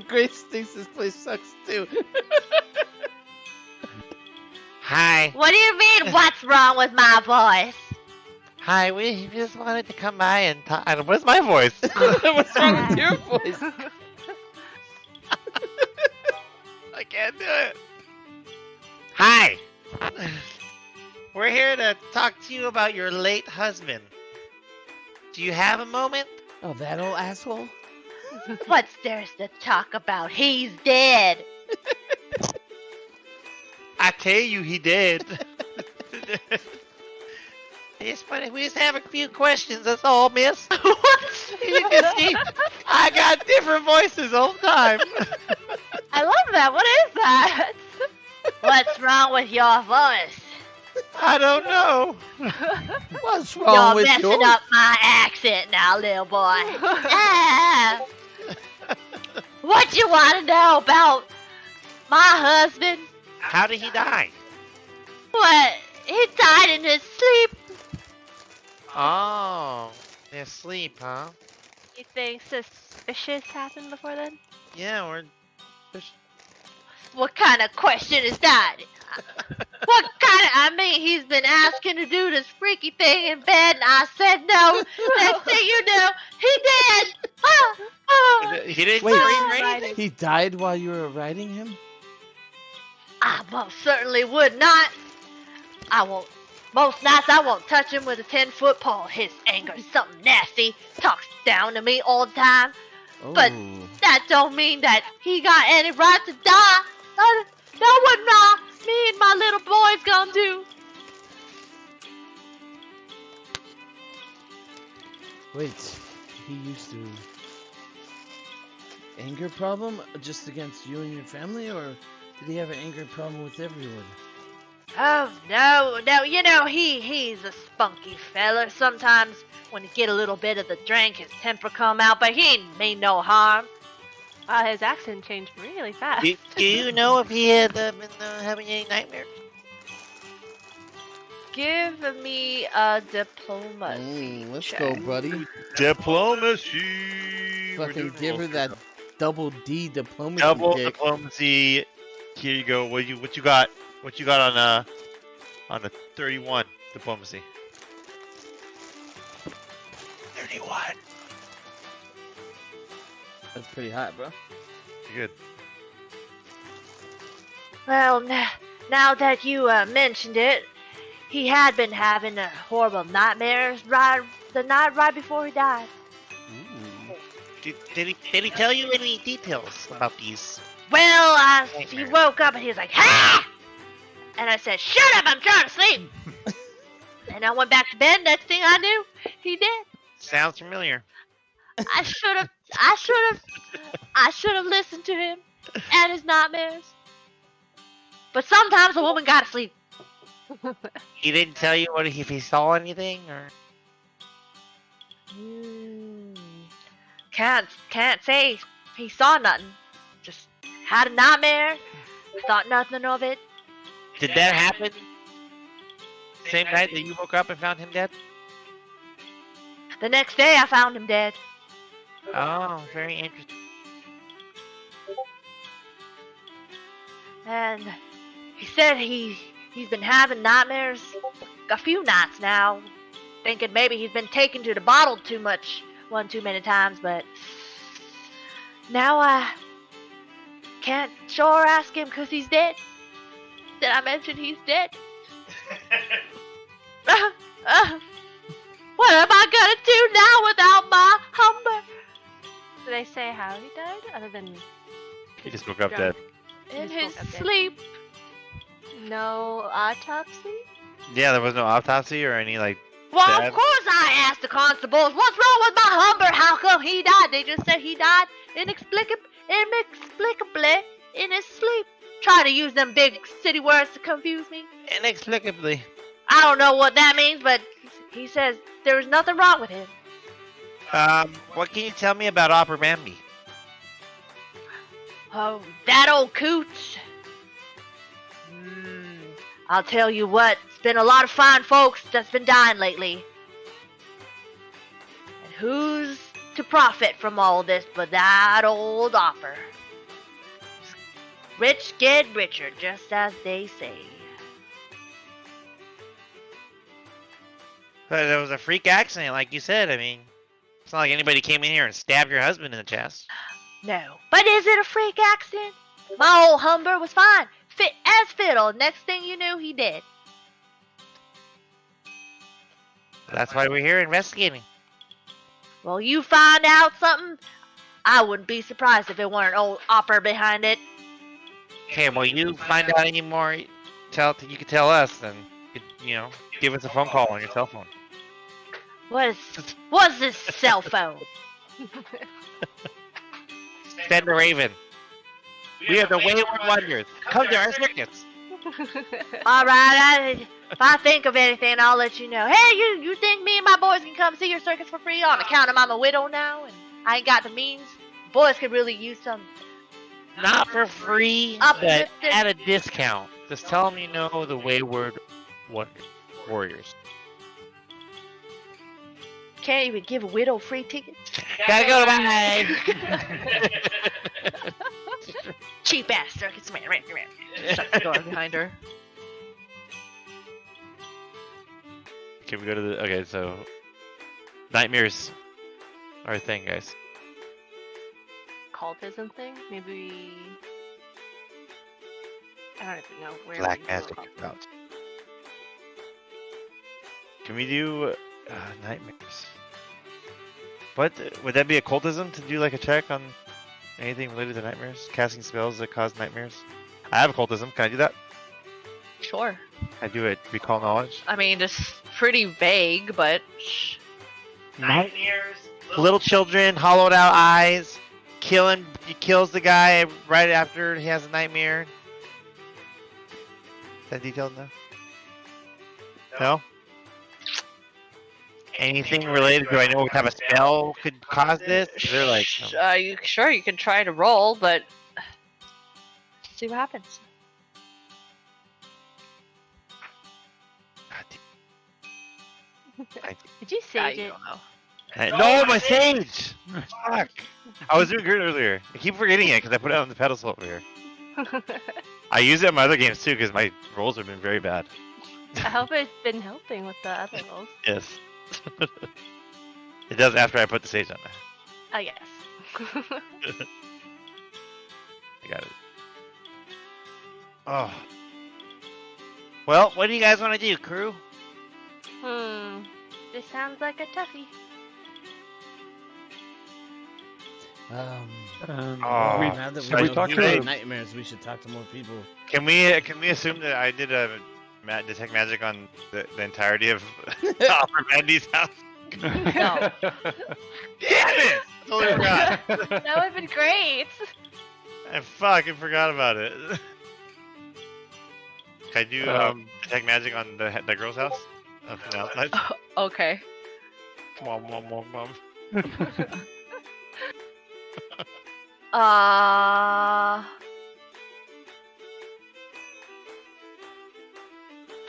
Grace thinks this place sucks too. Hi. What do you mean, what's wrong with my voice? Hi, we just wanted to come by and talk. What's my voice? What's wrong with your voice? I can't do it. Hi. We're here to talk to you about your late husband. Do you have a moment? Oh, that old asshole? What's there's to talk about? He's dead. I tell you, he did. We just have a few questions, that's all, miss. What? You can see, I got different voices all the time. I love that. What is that? What's wrong with your voice? I don't know. What's wrong You're with messing yours? up my accent now, little boy. Ah. What you want to know about my husband? How did he die? What? He died in his sleep. Oh, they're asleep, huh? Anything suspicious happened before then? Yeah, What kind of question is that? I mean, he's been asking to do this freaky thing in bed, and I said no. Next thing you know, he did. He didn't Wait. scream or anything? He died while you were riding him? I most certainly would not. I won't. Most nights I won't touch him with a 10-foot pole. His anger's something nasty. Talks down to me all the time. Oh. But that don't mean that he got any right to die. That what me and my little boy's gonna do. Wait, he used to... Anger problem just against you and your family, or did he have an anger problem with everyone? Oh, no, you know, he's a spunky fella. Sometimes when he get a little bit of the drink, his temper come out, but he ain't mean no harm. His accent changed really fast. Do you know if he had been having any nightmares? Give me a diplomacy Let's check. go, buddy. Diplomacy. Fucking give her that double D diplomacy double kick. diplomacy. Here you go. What you got? What you got on the 31 diplomacy? 31. That's pretty hot, bro. Good. Well, now that you mentioned it, he had been having horrible nightmares the night right before he died. Did he tell you any details about these? Well, he woke up and he was like, "Ha!" And I said, "Shut up! I'm trying to sleep." And I went back to bed. Next thing I knew, he did. Sounds familiar. I should have listened to him and his nightmares. But sometimes a woman gotta sleep. He didn't tell you if he saw anything or. Can't say he saw nothing. Just had a nightmare. Thought nothing of it. Did that happen? Same night that you woke up and found him dead? The next day, I found him dead. Oh, very interesting. And he said he's been having nightmares a few nights now, thinking maybe he's been taken to the bottle too much one too many times, but now I can't sure ask him because he's dead. Did I mention he's dead? What am I gonna do now without my Humber? Did they say how he died, other than He just woke up dead. In just his woke up dead. sleep. no autopsy? Yeah, there was no autopsy or any like. Well, Dad? of course I asked the constables, what's wrong with my Humber? How come he died? They just said he died inexplicably in his sleep. Try to use them big city words to confuse me. Inexplicably. I don't know what that means, but he says there was nothing wrong with him. What can you tell me about Opera Bambi? Oh, that old cooch. I'll tell you what, it's been a lot of fine folks that's been dying lately. And who's to profit from all this but that old Opera? Rich get richer, just as they say. But it was a freak accident, like you said. I mean, it's not like anybody came in here and stabbed your husband in the chest. No. But is it a freak accident? My old Humber was fine. Fit as fiddle. Next thing you knew, he did. That's why we're here investigating. Well, you find out something, I wouldn't be surprised if it weren't old Opera behind it. Okay, well, you find out any more, you can tell us, then, give us a phone call on your cell phone. What's this cell phone? Send a raven. We are the Wayward Wonders. Come to our circus. Alright, if I think of anything, I'll let you know. Hey, you think me and my boys can come see your circus for free on account of I'm a widow now and I ain't got the means? Boys could really use some. Not for free, but at a discount. Just tell them you know the Wayward Warriors. Can't even give a widow free tickets. Gotta go, bye. Cheap ass circus man. Shut the door behind her. Can we go to the... Okay, so... Nightmares are a thing, guys. Cultism thing? Maybe... I don't even know where Black we magic go. route. Can we do... nightmares? What? Would that be occultism to do like a check on anything related to nightmares? Casting spells that cause nightmares? I have occultism. Can I do that? Sure. I do it. Recall knowledge. I mean, it's pretty vague, but... Nightmares. Little children, hollowed out eyes. He kills the guy right after he has a nightmare. Is that detailed enough? No? Anything related? Do I know what type of spell could cause this? They're like, sure, you can try to roll, but see what happens. Did you sage it? No, my sage! Fuck! I was doing good earlier. I keep forgetting it because I put it on the pedestal over here. I use it in my other games too because my rolls have been very bad. I hope it's been helping with the other rolls. Yes. It does after I put the sage on there. I guess. I got it. Oh. Well, what do you guys want to do, crew? This sounds like a toughie. Now that should we talk to nightmares, we should talk to more people. Can we assume that I did a detect magic on the entirety of Opera Bandy's house? No. Damn it! Totally forgot. That would have been great. I fucking forgot about it. Can I do detect magic on the girl's house? No, Okay. Mom.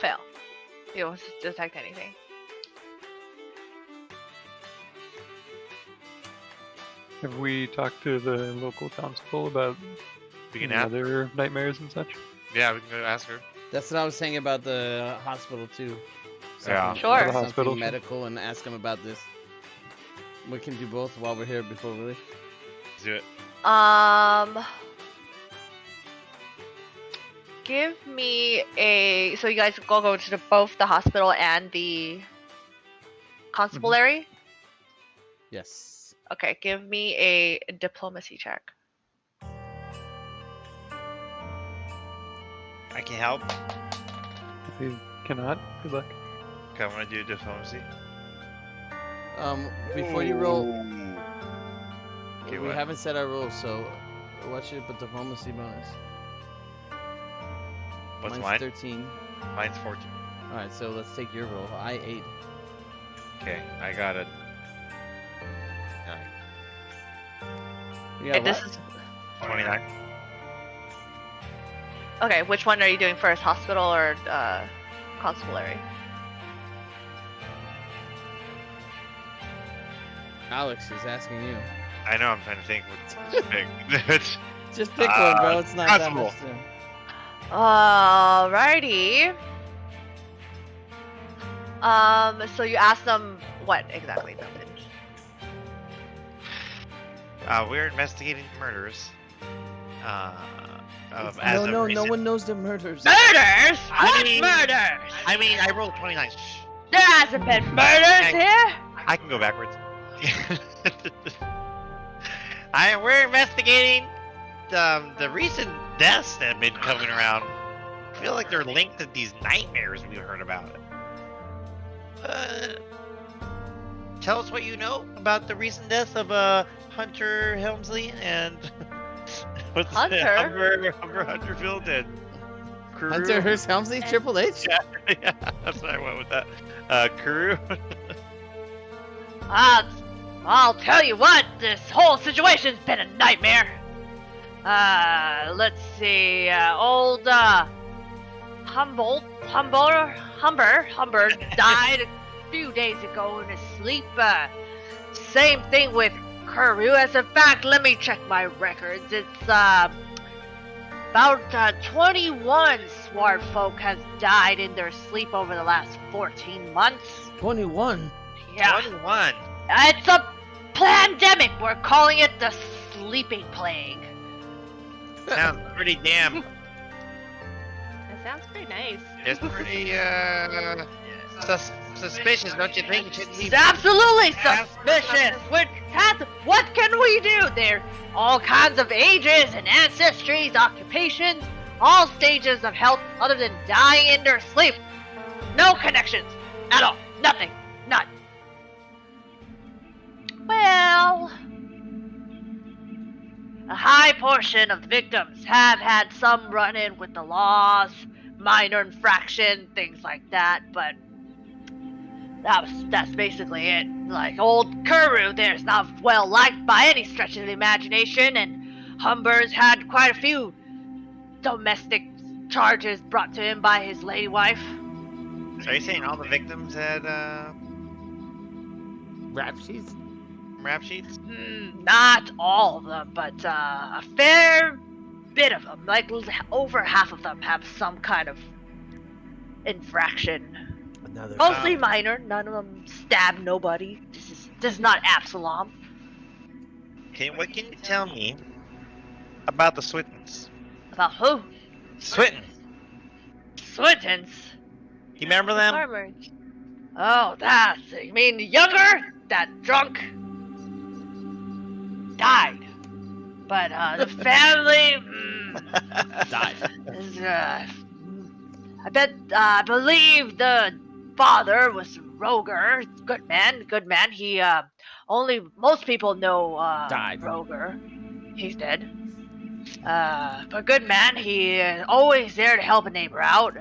Fail. You don't detect anything. Have we talked to the local constable about We can any ask. other nightmares and such? Yeah, we can go ask her. That's what I was saying about the hospital too. Yeah. Sure. The Something hospital. medical and ask them about this. We can do both while we're here before we leave. Let's do it. Give me a. So you guys go to both the hospital and the constabulary. Yes. Okay, give me a diplomacy check. I can help. If you cannot, good luck. Okay, I'm gonna do diplomacy. Before you roll, Okay, we what? haven't set our rules, so what's your diplomacy bonus? What's Mine's mine? 13. Mine's 14. Alright, so let's take your roll. I 8. Okay, I got it. Yeah, Okay, this what? is 29. okay. Which one are you doing first, hospital or constabulary? Alex is asking you. I know. I'm trying to think what to pick. Just pick one, bro. It's not that Constable. much. To... Alrighty. So you asked them what exactly, Milton? We're investigating murders. No one knows the murders. Murders? I What mean- murders? I rolled 29. Shh. There hasn't been murders here. I can go backwards. We're investigating the recent deaths that have been coming around. I feel like they're linked to these nightmares we heard about. Tell us what you know about the recent deaths of Hunter Helmsley and what's Hunter? Humber Hunterfield and Carew. Hunter Hearst Helmsley, Triple H. Yeah, that's why I went with that. Carew. I'll tell you what, this whole situation's been a nightmare. Let's see, old, Humber died a few days ago in his sleep. Same thing with Carew. As a fact, let me check my records. It's, about 21 swart folk has died in their sleep over the last 14 months. 21. Yeah. 21. It's a pandemic. We're calling it the sleeping plague. Sounds pretty damn. It sounds pretty nice. It's pretty suspicious, don't you think? It shouldn't be. It's absolutely suspicious. What can we do? There all kinds of ages and ancestries, occupations, all stages of health other than dying in their sleep. No connections at all. Nothing. None. Well, a high portion of the victims have had some run-in with the laws, minor infraction, things like that, but that's basically it. Like old Carew there's not well liked by any stretch of the imagination, and Humber's had quite a few domestic charges brought to him by his lady wife. So are you saying all the victims had Rap sheets. rap sheets? Not all of them, but a fair bit of them. Like over half of them have some kind of infraction. Another. Mostly minor. None of them stab nobody. This is not Absalom. Okay, what can you tell me about the Swintons? About who? Swinton. Swintons. You remember them? Farmers. Oh, you mean the younger? That drunk? Died. But the family Died. is, I believe the father was Roger. Good man. He, most people know, Died. Roger. He's dead. But good man, he is always there to help a neighbor out.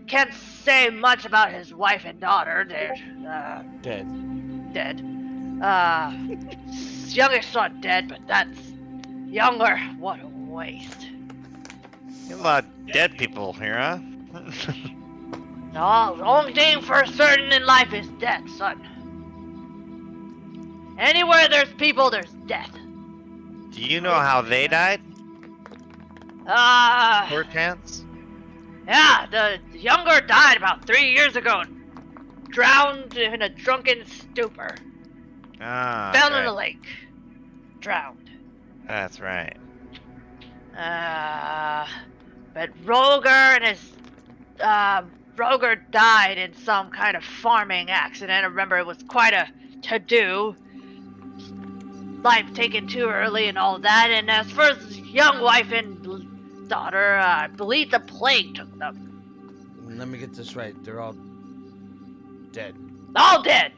Can't say much about his wife and daughter. They're, Dead. Youngest son dead, but that's younger. What a waste. You have a lot of dead people here, huh? No, the only thing for certain in life is death, son. Anywhere there's people, there's death. Do you know how they died? Poor chance. Yeah, the younger died about 3 years ago. Drowned in a drunken stupor. Fell in a lake. Drowned. That's right. But Roger and his, Roger died in some kind of farming accident. I remember it was quite a to-do. Life taken too early and all that. And as for his young wife and daughter, I believe the plague took them. Let me get this right. They're all dead. All dead.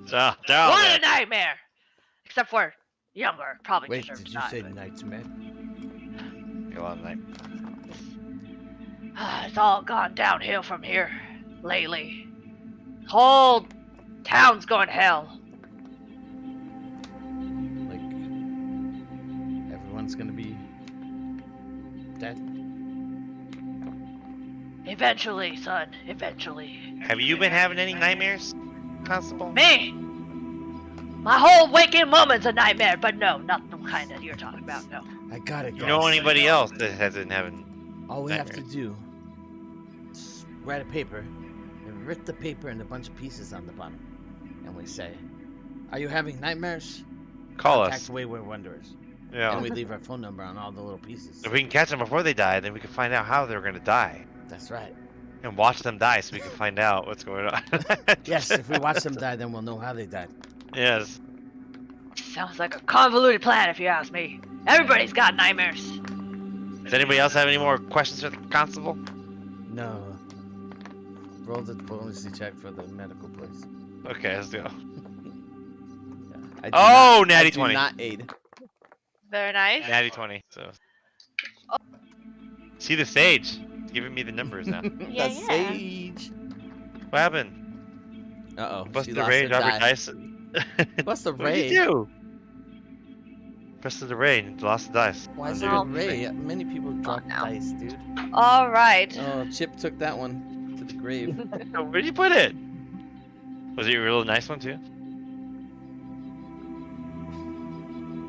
So, they're all What a dead. nightmare. Except for younger, probably Wait, deserves did to you die, say but- nightmare? Go on, like. It's all gone downhill from here lately. Whole town's going to hell. Like dead? Eventually, son. Eventually. Have you been having any nightmares, Constable? Me? My whole waking moment's a nightmare, but no, not the kind that you're talking about, no. I got it, Do guys. you know anybody else that hasn't having? All we have to nightmares? do is write a paper and rip the paper into a bunch of pieces on the bottom. And we say, are you having nightmares? Call Contact us. Wayward Wanderers. Yeah. And we leave our phone number on all the little pieces. If we can catch them before they die, then we can find out how they're gonna die. That's right. And watch them die so we can find out what's going on. Yes, if we watch them die, then we'll know how they died. Yes. Sounds like a convoluted plan, if you ask me. Everybody's got nightmares. Does anybody else have any more questions for the constable? No. Roll the diplomacy check for the medical place. Okay, let's go. I do Oh, not, natty I do 20. not aid. Very nice. Natty 20. So. See the sage. It's giving me the numbers now. Yeah, The yeah. sage. What happened? Uh-oh. Busted She the lost ray, her drop your die. dice. What's the What did ray? you do? Busted the ray and lost the dice. Why is Undo there a it. ray? Many people drop no. dice, dude. All right. Oh, Chip took that one to the grave. Where'd you put it? Was it a real nice one too?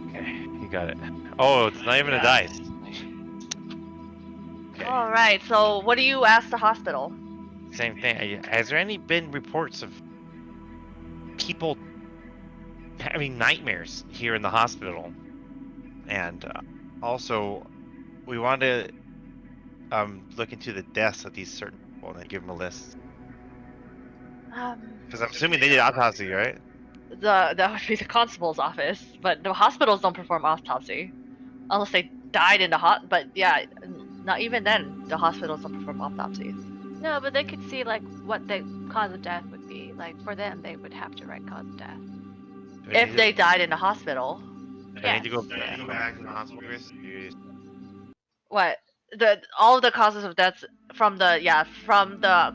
Okay, you got it. Oh, it's not even a dice. Okay, All right. So, what do you ask the hospital? same thing. Has there any been reports of people having nightmares here in the hospital? And also, we want to look into the deaths of these certain people and give them a list. Because I'm assuming they did autopsy, right? That would be the constable's office, but the hospitals don't perform autopsy unless they died in the But yeah, not even then, the hospitals don't perform autopsies. No, but they could see like what the cause of death would be. Like for them, they would have to write cause of death. Do we If need they died in the hospital. to, do I need to go, Yes. go back to the hospital, Chris? What? All of the causes of death from the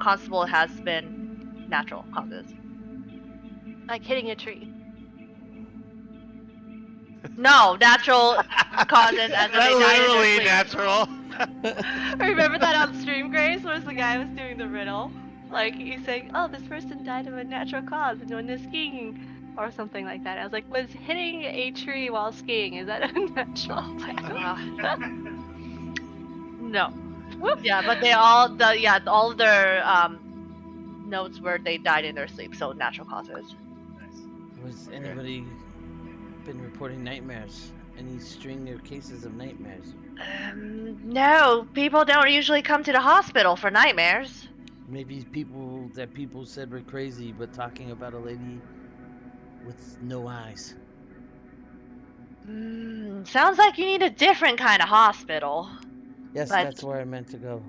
constable has been natural causes. Like hitting a tree. No, natural causes as in they died in their Literally sleep. natural. Remember that on stream, Grace, was the guy was doing the riddle? Like he's saying, "Oh, this person died of a natural cause when they're skiing," or something like that. I was like, "Was hitting a tree while skiing is that a natural death?" No. Yeah, but all of their notes were they died in their sleep, so natural causes. Was anybody been reporting nightmares? Any string of cases of nightmares? No, people don't usually come to the hospital for nightmares. Maybe people said were crazy, but talking about a lady with no eyes. Sounds like you need a different kind of hospital. Yes, But- that's where I meant to go.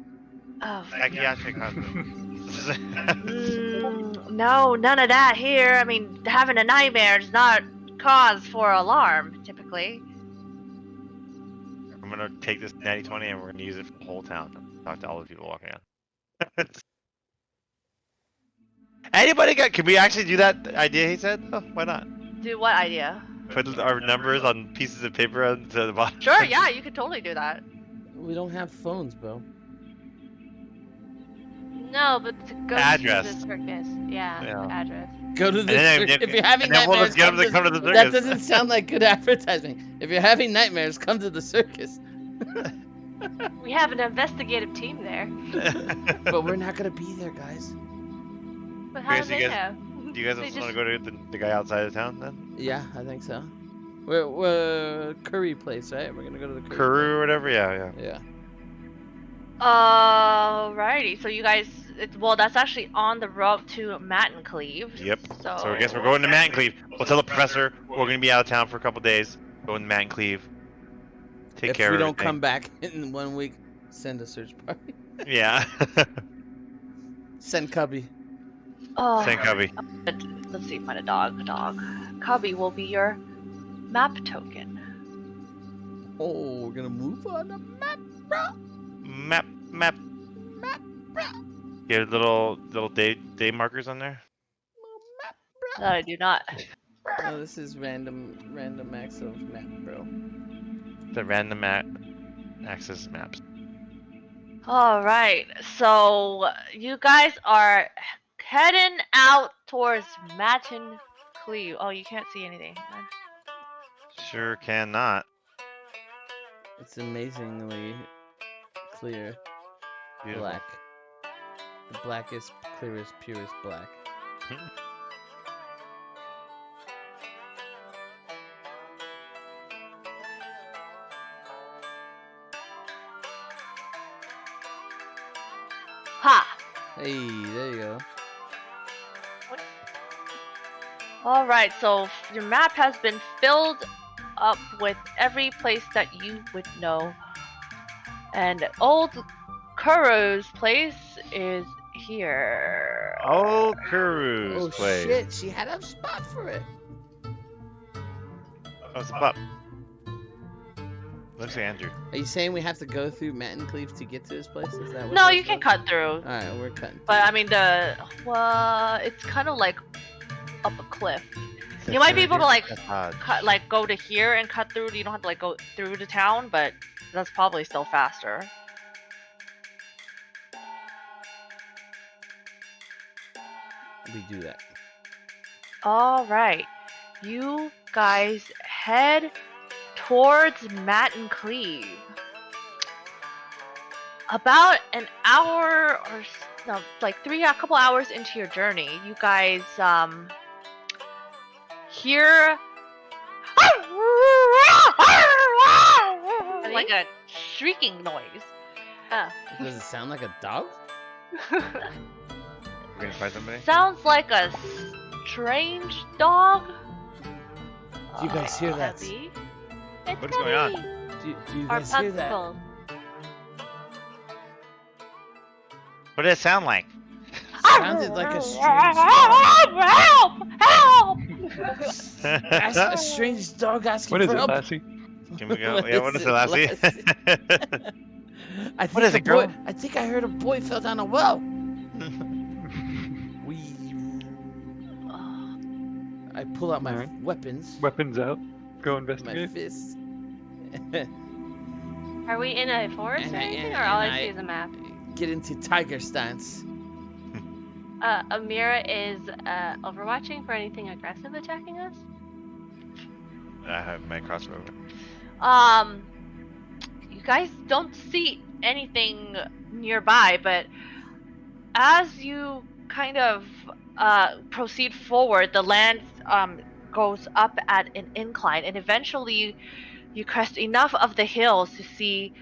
Oh. Psychiatric hospital. No, none of that here. I mean, having a nightmare is not cause for alarm, typically. I'm gonna take this natty 20 and we're gonna use it for the whole town. Talk to all the people walking around. Anybody got? Can we actually do that idea he said? Oh, why not? Do what idea? Put our numbers on pieces of paper on to the bottom. Sure, yeah, you could totally do that. We don't have phones, bro. No, but to go Address. to the circus. Yeah, Yeah. the address. Go to the then- circus. If you're having and then we'll nightmares, just get them to come to the That circus. doesn't sound like good advertising. If you're having nightmares, come to the circus. We have an investigative team there. But we're not gonna be there, guys. But how do Grace, you they guys- know? Do you guys They want just- to go to the guy outside of town then? Yeah, I think so. We're Curry Place, right? We're gonna go to the Curry. Kuru or whatever? Yeah, yeah. Yeah. Alrighty, so you guys, that's actually on the road to Mattencleave. Yep. So, So I guess we're going to Mattencleave. We'll tell the professor we're going to be out of town for a couple days. Going to Mattencleave. Take If care we of don't everything. come back in 1 week, send a search party. Yeah. Send Cubby. Oh, Thank Cubby. let's see, find a dog. Cubby will be your map token. Oh, we're gonna move on the map, bro. Map. You have little day markers on there? That I do not. Oh, this is random acts of map, bro. The random access maps. All right, so you guys are heading out towards Matin Cleve. Oh, you can't see anything. Sure cannot. It's amazingly clear. Beautiful. Black. The blackest, clearest, purest black. Ha! Hey, there you go. All right, so your map has been filled up with every place that you would know. And old Kuro's place is here. Oh, Kuru's Oh place. shit, she had a spot for it. Oh, it's a pup. Looks like Andrew. Are you saying we have to go through Matin Cleve to get to his place? Is that what No, this you can was? cut through. Alright, we're cutting. But I mean, it's kind of like up a cliff. You might be able to like go to here and cut through. You don't have to like go through the town, but that's probably still faster. We do that. All right, you guys head towards Matin Cleve. About an hour or no, like a couple hours into your journey, you guys hear like a shrieking noise. Does it sound like a dog? We're gonna find somebody? Sounds like a strange dog. Do you guys hear that? Heavy. It's What's going on? Do you Our guys hear that? popsicle. What did it sound like? Sounded like a strange dog. Help! A strange dog asking What is for it, help. Lassie? Can we go? Yeah, what is it, Lassie? I think What is it, girl? I think I heard a boy fell down a well. I pull out my Alright. weapons, Weapons out. Go my investigate. fists. Are we in a forest And or I- anything, and- or all and I see I- is a map? Get into tiger stance. Amira is overwatching for anything aggressive attacking us. I have my crossbow. You guys don't see anything nearby, but as you kind of proceed forward, the land goes up at an incline, and eventually you crest enough of the hills to see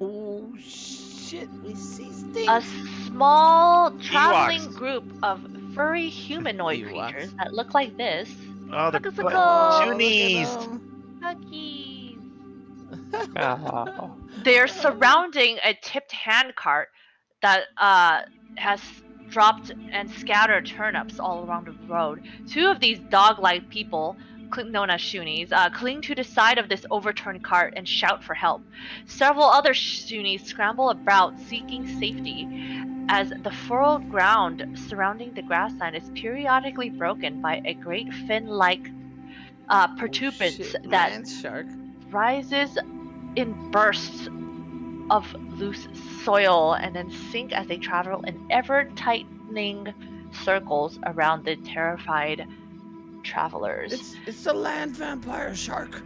Oh shit, we see things. a small traveling Ewoks. group of furry humanoid Ewoks. creatures that look like this. Oh, the Suckle, suckle. Oh, look at Shoonies. them. Cookies. Ah. They're surrounding a tipped handcart that has dropped and scattered turnips all around the road. Two of these dog-like people, known as Shoonies, cling to the side of this overturned cart and shout for help. Several other Shoonies scramble about seeking safety as the furrowed ground surrounding the grassland is periodically broken by a great fin-like protuberance Oh, shit, that land shark. rises in bursts of loose soil and then sink as they travel in ever-tightening circles around the terrified travelers. It's a land vampire shark.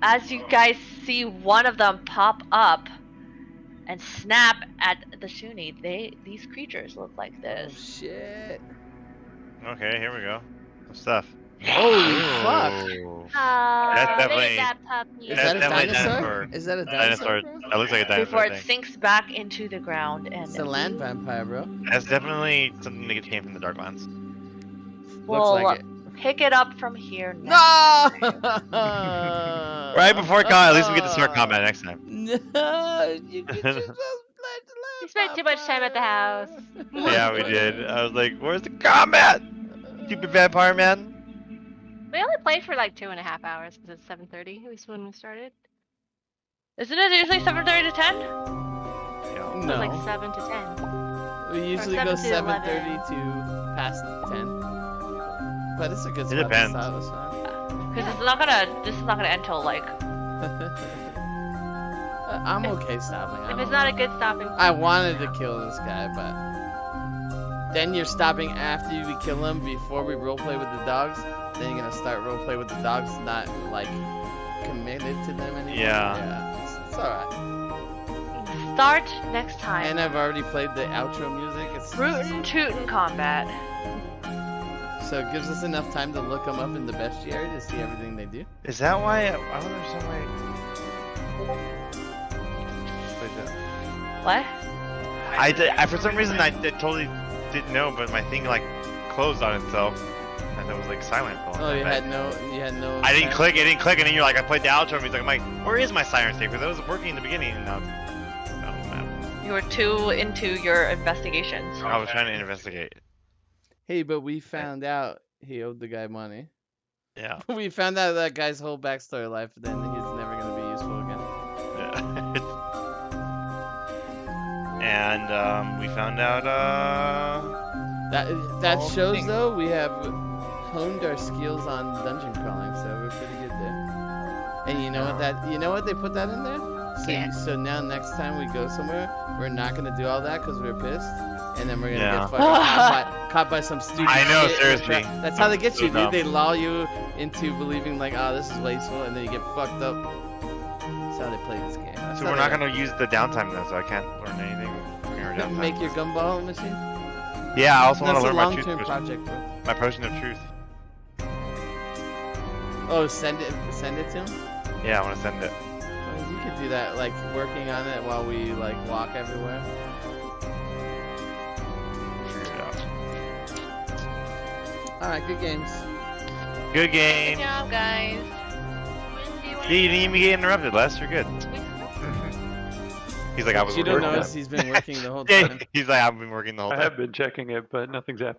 As you guys see one of them pop up and snap at the Shuni, these creatures look like Oh this. shit. Okay, here we go. Some stuff. Holy fuck. Oh. Look definitely- at that puppy. Is That's that a definitely dinosaur? Is that a dinosaur? Dinosaur. bro? That looks like a dinosaur Before it thing. sinks back into the ground and It's a land vampire, bro. That's definitely something that came from the Darklands. we'll Looks like it. pick it up from here next. No! Right before combat, at least we get to start combat next time. No, you get yourself We spent too much time at the house. Yeah, we did. I was like, where's the combat? Stupid vampire man. We only played for like 2.5 hours because it's 7:30 was when we started. Isn't it usually 7:30 to 10? It was No, like 7 to 10. we usually go 7 to 7:30 to past 10. But it's a good spot depends. to start. Because this is not gonna end till like. I'm okay stopping. If it's not a good stopping point. I wanted to kill this guy, but then you're stopping after we kill him before we roleplay with the dogs. Then you're gonna start roleplay with the dogs, not like committed to them anymore. Yeah. It's alright. Start next time. And I've already played the outro music. It's Rootin' tootin' combat. so it gives us enough time to look them up in the bestiary to see everything they do. Is that why? I wonder if some way. What? I for some reason I totally didn't know, but my thing like closed on itself, and it was like silent. Oh, you had no. I didn't click. It didn't click, and then you're like, I played the outro music. I'm like, where is my siren save? Because it was working in the beginning, and now it's. Oh, man. You were too into your investigations. I was trying to investigate. Hey, but we found out he owed the guy money. Yeah. We found out that guy's whole backstory life, then he's never gonna be useful again. Yeah. And we found out That all shows things. though we have honed our skills on dungeon crawling, so we're pretty good there. And you know what they put that in there? So Yeah. so now next time we go somewhere, we're not gonna do all that because we're pissed, and then we're gonna Yeah. get fucking caught by some stupid. I know, shit. seriously. That's how they get So you, dude. dumb. They lull you into believing like, oh, this is wasteful, and then you get fucked up. That's how they play this game. That's so how we're they not gonna use the downtime then, so I can't learn anything during our downtime. make your gumball machine. Yeah, I also want That's to a learn my truth long-term potion. project, bro. My potion of truth. Oh, send it to him. Yeah, I want to send it. Well, you could do that, like working on it while we like walk everywhere. Figure it out. All right, good games. Good Good game. job, guys. Yeah, you didn't even get interrupted, Les. You're good. He's like, I was You don't working. notice he's been working the whole Yeah, time. he's like, I've been working the whole I time. have been checking it, but nothing's happened.